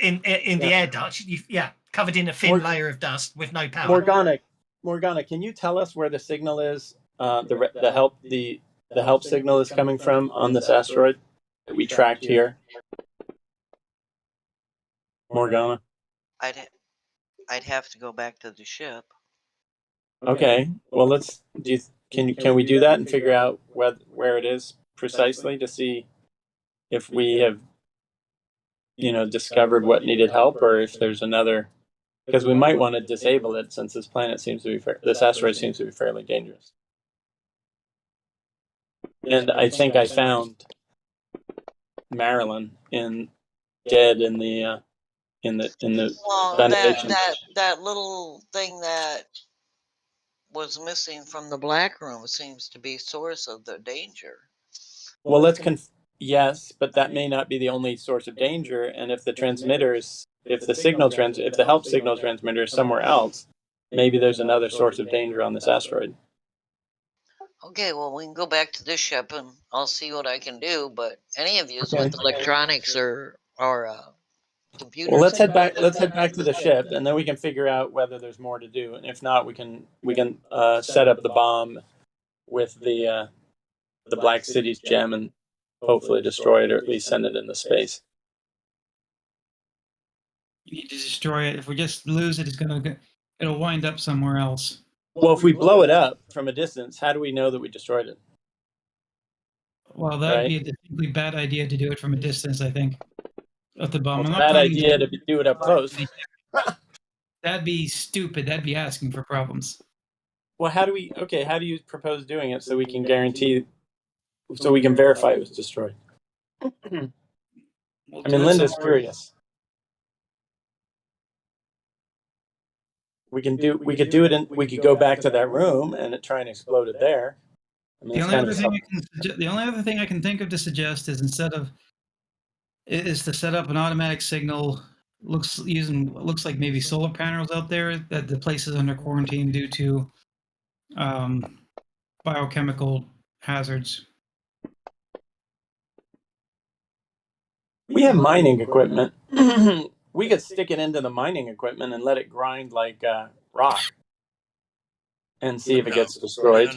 in the air duct. Covered in a thin layer of dust with no power. Morgana, can you tell us where the signal is? The help signal is coming from on this asteroid that we tracked here. Morgana. I'd have to go back to the ship. Okay. Well, can we do that and figure out where it is precisely to see if we have discovered what needed help, or if there's another, because we might want to disable it since this asteroid seems to be fairly dangerous. And I think I found Marilyn dead in the ventilation. that little thing that was missing from the black room seems to be source of the danger. Well, yes, but that may not be the only source of danger. And if the help signal transmitter is somewhere else, maybe there's another source of danger on this asteroid. Okay, well, we can go back to this ship and I'll see what I can do. But any of you with electronics or computers. Well, let's head back to the ship, and then we can figure out whether there's more to do. And if not, we can set up the bomb with the Black City's gem and hopefully destroy it, or at least send it into space. You need to destroy it. If we just lose it, it'll wind up somewhere else. Well, if we blow it up from a distance, how do we know that we destroyed it? Well, that'd be a distinctly bad idea to do it from a distance, I think. Of the bomb. Well, bad idea to do it up close. That'd be stupid. That'd be asking for problems. Well, how do you propose doing it so we can verify it was destroyed? I mean, Linda's curious. We could do it, and we could go back to that room and try and explode it there. I mean, the only other thing I can think of to suggest is is to set up an automatic signal. Looks like maybe solar panels out there that the place is under quarantine due to biochemical hazards. We have mining equipment. We could stick it into the mining equipment and let it grind like rock and see if it gets destroyed.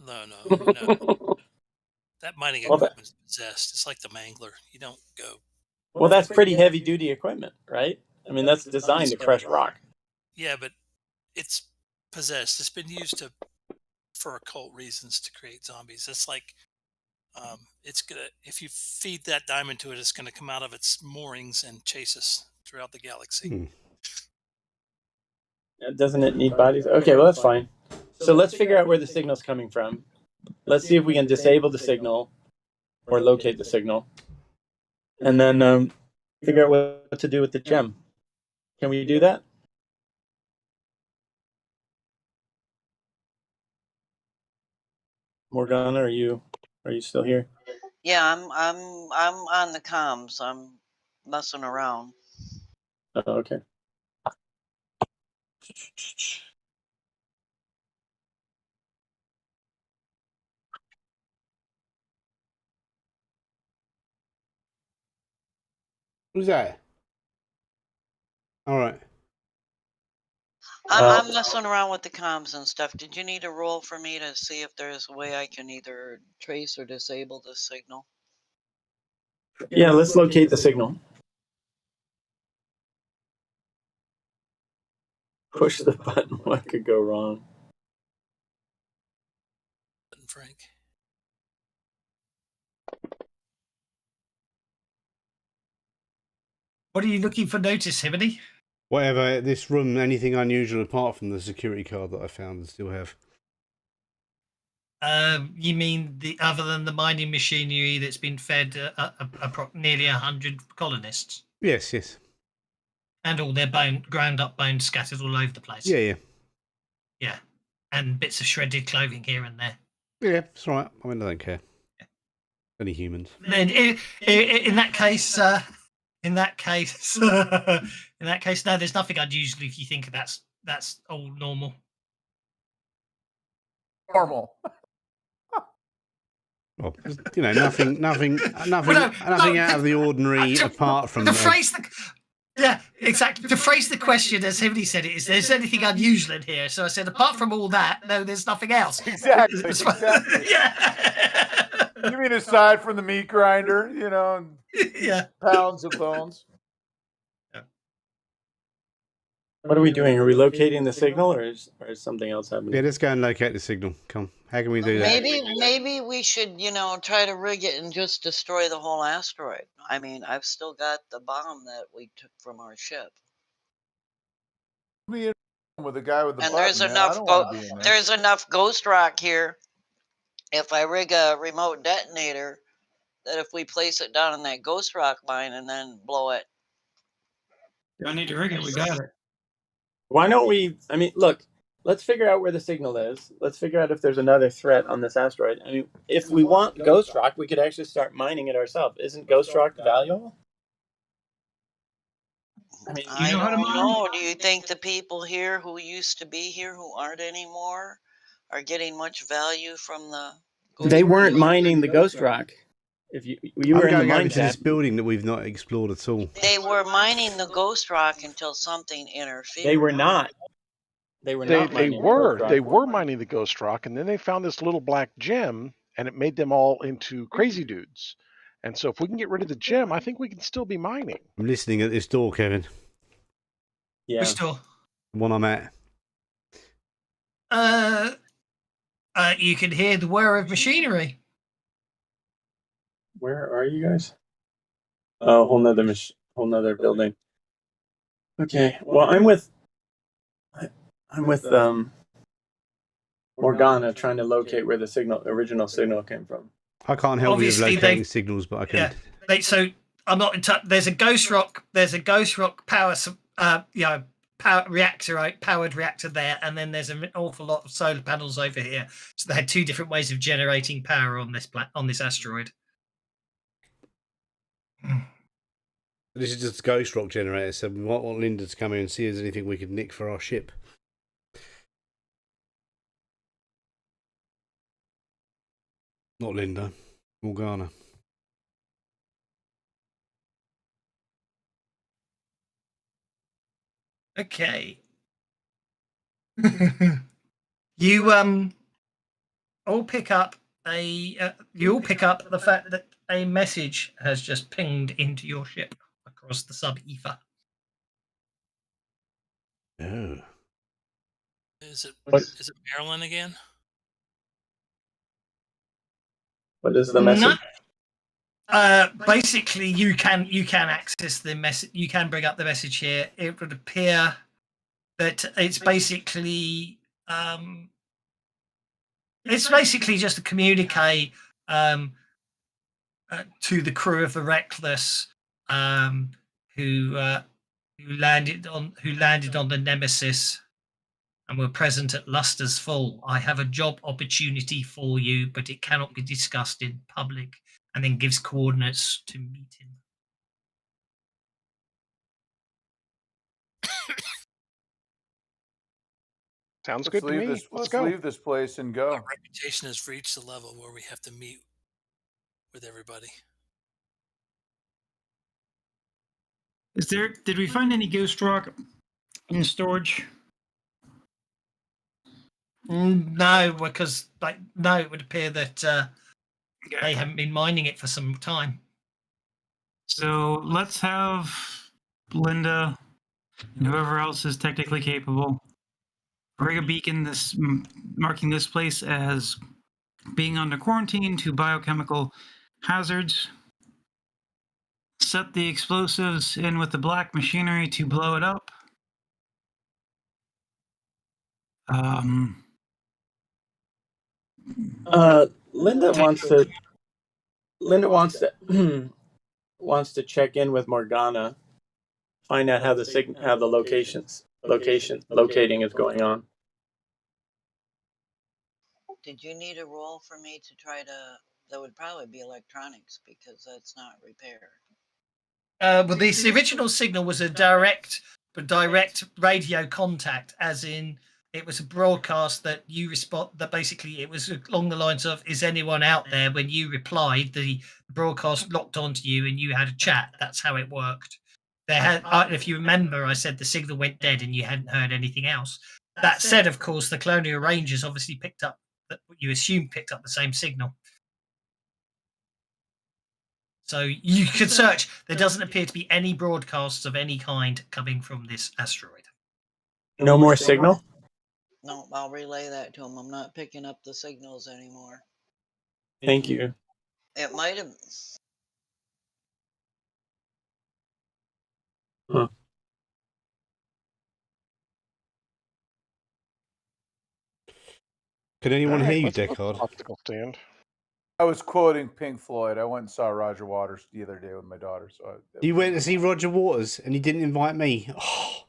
No. That mining equipment is possessed. It's like the mangler. You don't go. Well, that's pretty heavy duty equipment, right? I mean, that's designed to crush rock. Yeah, but it's possessed. It's been used for occult reasons to create zombies. It's like if you feed that diamond to it, it's gonna come out of its moorings and chase us throughout the galaxy. Doesn't it need bodies? Okay, well, that's fine. So let's figure out where the signal's coming from. Let's see if we can disable the signal or locate the signal, and then figure out what to do with the gem. Can we do that? Morgana, are you still here? Yeah, I'm on the comms. I'm messing around. Oh, okay. Who's that? All right. I'm messing around with the comms and stuff. Did you need a roll for me to see if there's a way I can either trace or disable the signal? Yeah, let's locate the signal. Push the button. What could go wrong? Frank. What are you looking for notice, Himony? Whatever, this room, anything unusual apart from the security card that I found and still have. You mean the other than the mining machinery that's been fed nearly 100 colonists? Yes, yes. And all their ground up bones scattered all over the place. Yeah. Yeah. And bits of shredded clothing here and there. Yeah, it's all right. I mean, I don't care. Yeah. Only humans. Then in that case, no, there's nothing unusual if you think that's all normal. Normal. Well, nothing out of the ordinary apart from. Yeah, exactly. To phrase the question as Himony said it, is there's anything unusual in here? So I said, apart from all that, no, there's nothing else. Exactly. Yeah. You mean aside from the meat grinder, Yeah. Pounds of bones. What are we doing? Are we locating the signal, or is something else happening? Yeah, let's go and locate the signal. Come, how can we do that? Maybe we should, try to rig it and just destroy the whole asteroid. I mean, I've still got the bomb that we took from our ship. With the guy with the and button, there's enough ghost rock here. If I rig a remote detonator, that if we place it down in that ghost rock mine and then blow it. Don't need to rig it. We got it. Why don't we? I mean, look. Let's figure out where the signal is. Let's figure out if there's another threat on this asteroid. I mean, if we want ghost rock, we could actually start mining it ourselves. Isn't ghost rock valuable? I mean, I don't know. Do you think the people here who used to be here, who aren't anymore, are getting much value from the? They weren't mining the ghost rock. If you were in the mine into this building that we've not explored at all. They were mining the ghost rock until something interfered. They were not. They were not. They were mining the ghost rock, and then they found this little black gem, and it made them all into crazy dudes. And so, if we can get rid of the gem, I think we can still be mining. I'm listening at this door, Kevin. Yeah. Which door? The one I'm at. You can hear the whir of machinery. Where are you guys? Oh, whole nother building. Okay. Well, I'm with Morgana trying to locate where the original signal came from. I can't help you with locating signals, but I can. Yeah, so I'm not in touch. There's a ghost rock power powered reactor there, and then there's an awful lot of solar panels over here. So they had two different ways of generating power on this asteroid. This is just a ghost rock generator, so we might want Linda to come in and see if there's anything we could nick for our ship. Not Linda, Morgana. Okay. You all pick up the fact that a message has just pinged into your ship across the sub-ether. Oh. Is it Maryland again? What is the message? No. Basically, you can access the message. You can bring up the message here. It would appear that it's basically just to communicate to the crew of the Reckless who landed on the Nemesis and were present at Luster's fall. I have a job opportunity for you, but it cannot be discussed in public. And then gives coordinates to meet him. Sounds good to me. Let's leave this place and go. Our reputation has reached the level where we have to meet with everybody. Did we find any ghost rock in storage? No, because it would appear that they haven't been mining it for some time. So let's have Linda and whoever else is technically capable rig a beacon marking this place as being under quarantine to biochemical hazards. set the explosives in with the black machinery to blow it up. Linda wants to. Linda wants to wants to check in with Morgana, find out how the locating is going on. Did you need a roll for me to try to? That would probably be electronics because that's not repair. Well, the original signal was a direct radio contact, as in it was a broadcast that you respond. That basically it was along the lines of, "Is anyone out there?" When you replied, the broadcast locked onto you and you had a chat. That's how it worked. If you remember, I said the signal went dead and you hadn't heard anything else. That said, of course, the Colonial Rangers obviously picked up that you assumed picked up the same signal. So you could search. There doesn't appear to be any broadcasts of any kind coming from this asteroid. No more signal? No, I'll relay that to him. I'm not picking up the signals anymore. Thank you. It might have. Huh. Can anyone hear you, let's put Deckard? the optical stand. I was quoting Pink Floyd. I went and saw Roger Waters the other day with my daughter. So You went to see Roger Waters and you didn't invite me. Oh.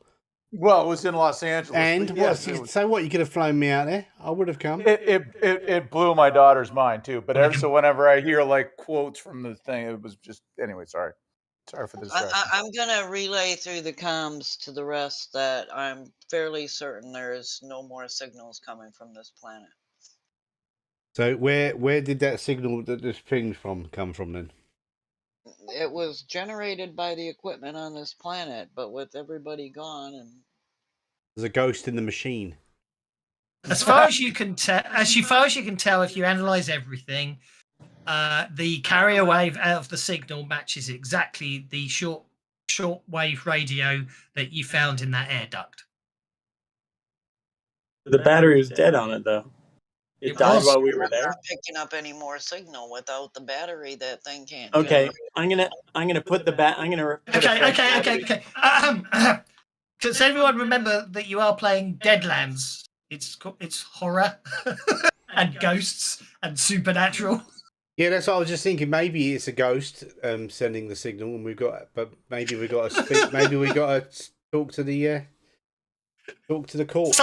Well, it was in Los Angeles. And yes, so what? You could have flown me out there. I would have come. It blew my daughter's mind too. But so whenever I hear like quotes from the thing, it was just anyway. Sorry for the distraction. I'm gonna relay through the comms to the rest that I'm fairly certain there's no more signals coming from this planet. So where did that signal that this pinged from come from then? It was generated by the equipment on this planet, but with everybody gone, and there's a ghost in the machine. As far as you can tell, if you analyze everything, the carrier wave out of the signal matches exactly the short wave radio that you found in that air duct. The battery was dead on it though. It died while we were there. I'm not picking up any more signle without the battery. That thing can't. Okay, I'm gonna put the Okay. Does everyone remember that you are playing Deadlands? It's horror and ghosts and supernatural. Yeah, that's what I was just thinking. Maybe it's a ghost sending the signal, and maybe we got to speak. Maybe we got to talk to the corpse.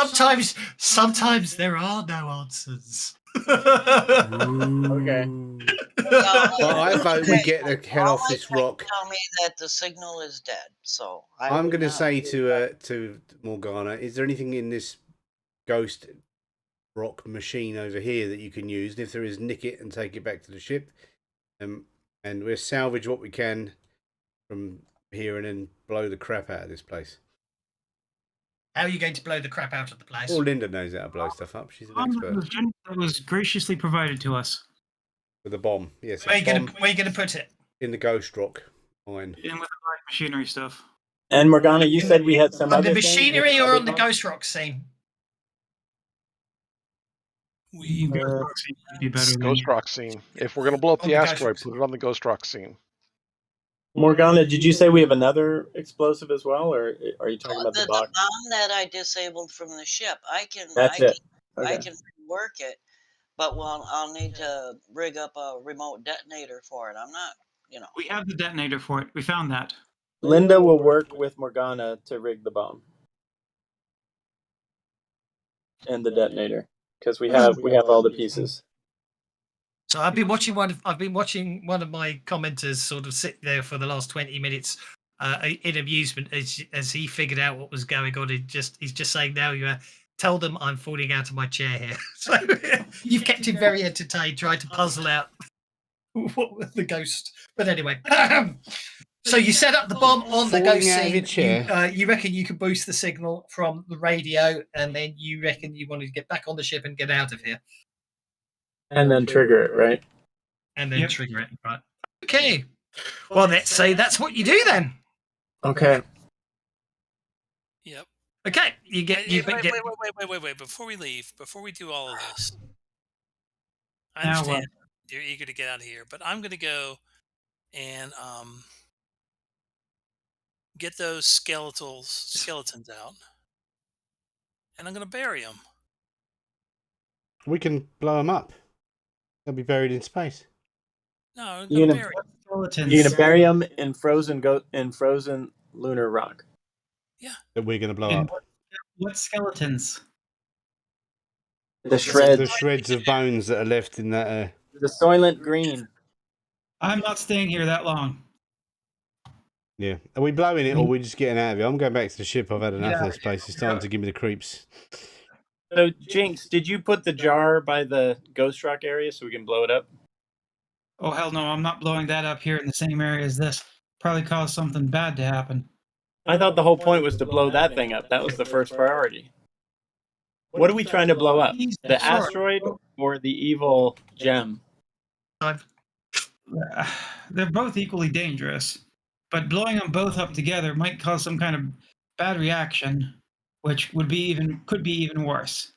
Sometimes there are no answers. Okay. But I vote we get the hell off this rock. Tell me that the signal is dead. So I'm going to say to Morgana, is there anything in this ghost rock machine over here that you can use? And if there is, nick it and take it back to the ship. And we'll salvage what we can from here and then blow the crap out of this place. How are you going to blow the crap out of the place? Well, Linda knows how to blow stuff up. She's an expert. That was graciously provided to us. With a bomb, yes. Where are you going to put it? In the ghost rock mine. In with the black machinery stuff. And Morgana, you said we had some on other the machinery or on the ghost rock scene? Ghost rock scene. If we're gonna blow up the asteroid, put it on the ghost rock scene. Morgana, did you say we have another explosive as well, or are you talking about the box? The bomb that I disabled from the ship? I can work it, but I'll need to rig up a remote detonator for it. I'm not, We have the detonator for it. We found that. Linda will work with Morgana to rig the bomb and the detonator because we have all the pieces. So I've been watching one of my commenters sort of sit there for the last 20 minutes in amusement as he figured out what was going on. He's just saying now, tell them I'm falling out of my chair here. So you've kept him very entertained trying to puzzle out what was the ghost. But anyway, so you set up the bomb on the ghost scene. You reckon you can boost the signal from the radio, and then you reckon you wanted to get back on the ship and get out of here. And then trigger it, right? And then trigger it, right? Okay. Well, let's say that's what you do then. Okay. Yep. Okay. Wait. Before we leave, before we do all of this, I understand you're eager to get out of here, but I'm going to go and get those skeletons out, and I'm going to bury them. We can blow them up. They'll be buried in space. No, I'm You're going to gonna, bury 'em. Skeletons. you're gonna bury them in frozen lunar rock. That we're going to blow And up. what skeletons? The shreds, The shreds of bones that are left in that. the Soylent Green. I'm not staying here that long. Yeah. Are we blowing it or are we just getting out of it? I'm going back to the ship. I've had enough Yeah. of this place. It's starting to give me the creeps. So, Jinx, did you put the jar by the ghost rock area so we can blow it up? Oh, hell no, I'm not blowing that up here in the same area as this. Probably cause something bad to happen. I thought the whole point was to blow that thing up. That was the first priority. What are we trying to blow up? The asteroid or the evil gem? They're both equally dangerous, but blowing them both up together might cause some kind of bad reaction, which could be even worse.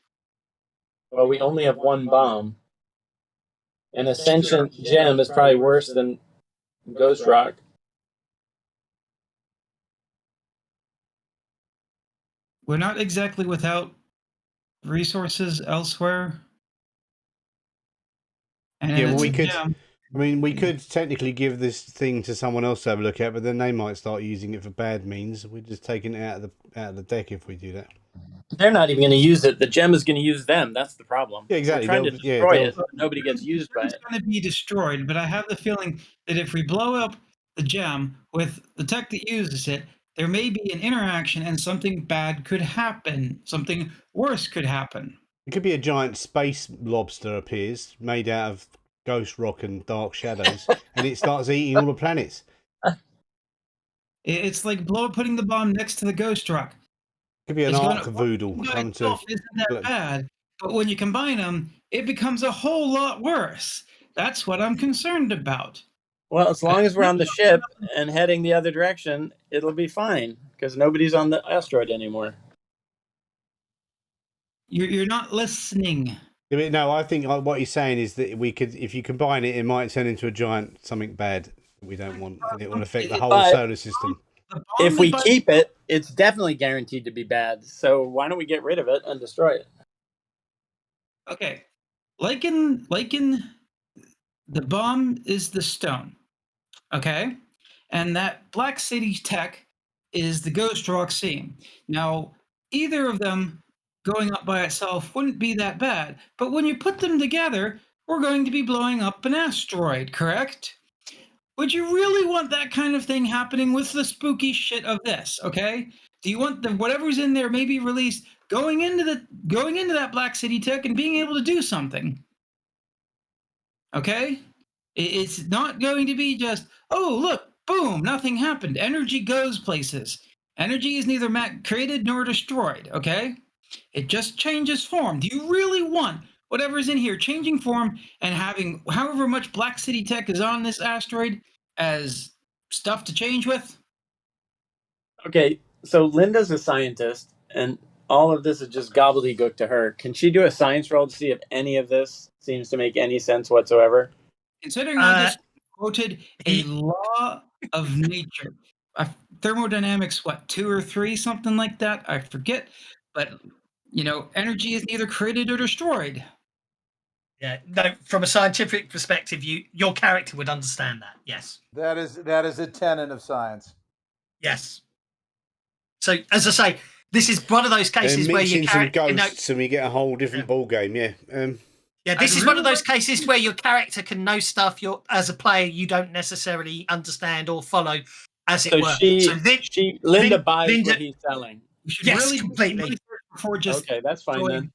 Well, we only have one bomb. An Ascension gem is probably worse than Ghost Rock. We're not exactly without resources elsewhere. And Yeah, well, it's we a could. gem. I mean, we could technically give this thing to someone else to have a look at, but then they might start using it for bad means. We're just taking it out of the deck if we do that. They're not even going to use it. The gem is going to use them. That's the problem. Yeah, exactly. We're trying to destroy it, but nobody gets used by it. It's going to be destroyed, but I have the feeling that if we blow up the gem with the tech that uses it, there may be an interaction and something bad could happen. Something worse could happen. It could be a giant space lobster appears, made out of ghost rock and dark shadows, and it starts eating all the planets. It's like putting the bomb next to the ghost rock. Could be an arc voodoo come to. Isn't that bad? But when you combine them, it becomes a whole lot worse. That's what I'm concerned about. Well, as long as we're on the ship and heading the other direction, it'll be fine because nobody's on the asteroid anymore. You're not listening. No, I think what he's saying is that we could, if you combine it, it might turn into a giant something bad that we don't want, and it will affect the whole solar system. If we keep it, it's definitely guaranteed to be bad. So why don't we get rid of it and destroy it? Okay, like in the bomb is the stone, okay, and that Black City tech is the ghost rock seam. Now, either of them going up by itself wouldn't be that bad, but when you put them together, we're going to be blowing up an asteroid, correct? Would you really want that kind of thing happening with the spooky shit of this, okay? Do you want whatever's in there maybe released going into that Black City tech and being able to do something? Okay? It's not going to be just, oh, look, boom, nothing happened. Energy goes places. Energy is neither created nor destroyed, okay? It just changes form. Do you really want whatever's in here changing form and having however much Black City tech is on this asteroid as stuff to change with? Okay, so Linda's a scientist, and all of this is just gobbledygook to her. Can she do a science roll to see if any of this seems to make any sense whatsoever? Considering I just quoted a law of nature, thermodynamics, 2 or 3, something like that, I forget, but energy is neither created or destroyed. Yeah, no. From a scientific perspective, your character would understand that. Yes, that is a tenet of science. Yes. So, as I say, this is one of those cases where you some ghosts and we get a whole different ball game. Yeah. Yeah, this is one of those cases where your character can know stuff as a player you don't necessarily understand or follow, as it were. Linda buys what he's selling. Yes, completely. Before just okay, that's fine then.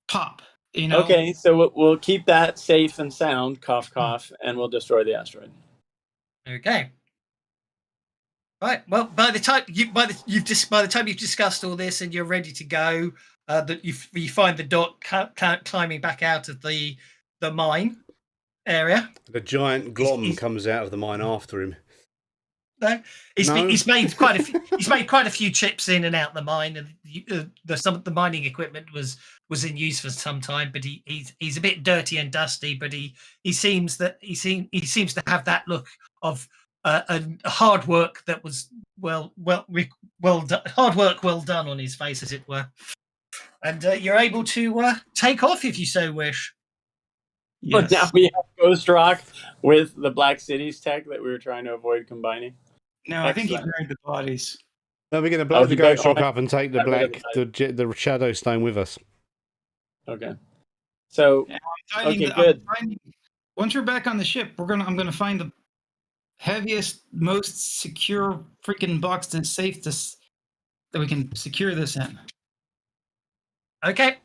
Pop. Okay, so we'll keep that safe and sound, cough, cough, and we'll destroy the asteroid. Okay. Right. Well, by the time you've discussed all this and you're ready to go, that you find the Doc climbing back out of the mine area. The giant glom comes out of the mine after him. No, he's made quite a few trips in and out the mine, and some of the mining equipment was in use for some time. But he's a bit dirty and dusty. But he seems to have that look of hard work that was well done, hard work well done on his face, as it were. And you're able to take off if you so wish. But now Yes. we have Ghost Rock with the Black Cities tech that we were trying to avoid combining. No, I think he Excellent. buried the bodies. No, we're going to blow the he Ghost buried- Rock up and take the I buried the Shadow Stone with us. Okay. So Yeah, I'm finding okay, good. Once we're back on the ship, I'm gonna find the heaviest, most secure freaking box that's safe that we can secure this in. Okay.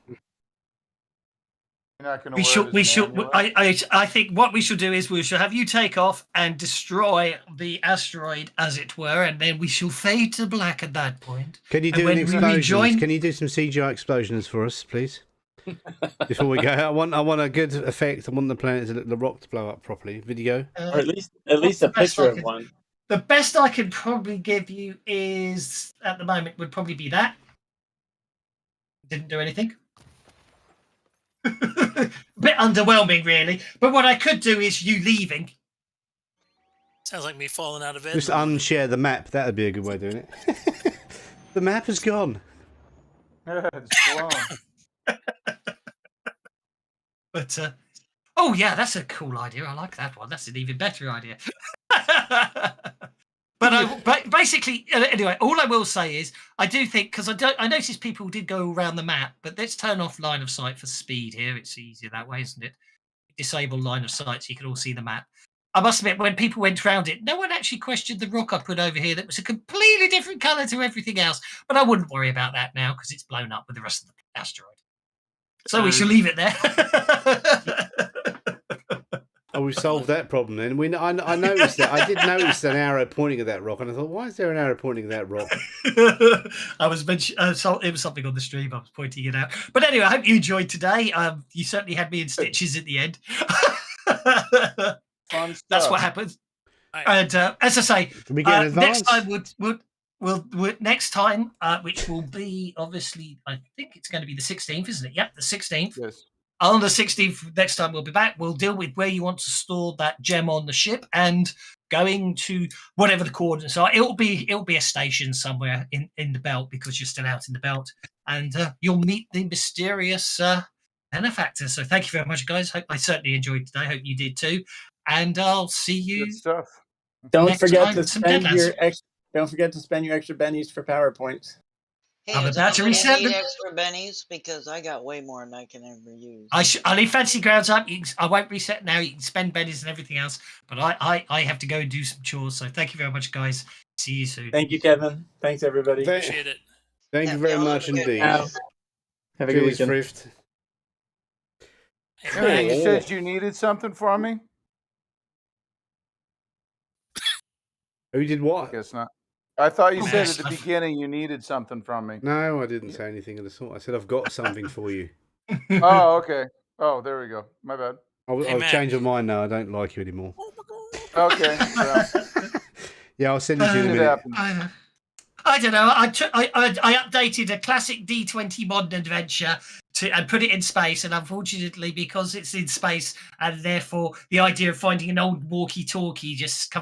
You're not going We to should. We should. I think what we should do is we shall have you take off and destroy the asteroid, as it were, and then we shall fade to black at that point. Can you And do when an we explosions? rejoin- Can you do some CGI explosions for us, please? Before we go, I want a good effect. I want the planet, the rock to blow up properly. Video, Or at least a the best picture I of could- one. The best I could probably give you is, at the moment, would probably be that. Didn't do anything. A bit underwhelming, really. But what I could do is you leaving. Sounds like me falling out of bed. just unshare the map. That would be a good way of doing it. The map is gone. It's blown. But oh yeah, that's a cool idea. I like that one. That's an even better idea. But basically, anyway, all I will say is I do think, because I noticed people did go around the map, but let's turn off line of sight for speed here. It's easier that way, isn't it? Disable line of sight so you can all see the map. I must admit, when people went around it, no one actually questioned the rock I put over here that was a completely different colour to everything else. But I wouldn't worry about that now because it's blown up with the rest of the asteroid. So we shall leave it there. Oh, we solved that problem then. I noticed that. I did notice an arrow pointing at that rock, and I thought, why is there an arrow pointing at that rock? I was it was something on the stream. I was pointing it out. But anyway, I hope you enjoyed today. You certainly had me in stitches at the end. Fun stuff. That's what happens. And as I say, Can we get an next advance? time we'll next time, which will be obviously, I think it's going to be the 16th, isn't it? Yep, the 16th. Yes. On the 16th, next time we'll be back. We'll deal with where you want to store that gem on the ship and going to whatever the coordinates are. It'll be a station somewhere in the belt because you're still out in the belt, and you'll meet the mysterious benefactor. So thank you very much, guys. I certainly enjoyed today. Hope you did too. And I'll see you. Good stuff. Don't next forget time to with some spend Deadlands. Don't forget to spend your extra bennies for PowerPoints. Hey, I'm it's about to okay reset need them. extra bennies because I got way more than I can ever use. I'll leave FantasyGrounds up. I won't reset now. You can spend bennies and everything else, but I have to go and do some chores. So thank you very much, guys. See you soon. Thank you, Kevin. Thanks, everybody. Appreciate it. Thank you very much indeed. Have a good Cheers, weekend. Thrift. Hey, you said you needed something from me? Who did what? Guess not. I thought you said at the Yes. beginning you needed something from me. No, I didn't say anything of the sort. I said I've got something for you. Oh, okay. Oh, there we go. My bad. I've Matt. changed my mind now. I don't like you anymore. Okay. Well, Yeah, I'll send it to you in a it minute. happened. I don't know. I updated a classic D20 modern adventure and put it in space, and unfortunately, because it's in space, and therefore the idea of finding an old walkie-talkie just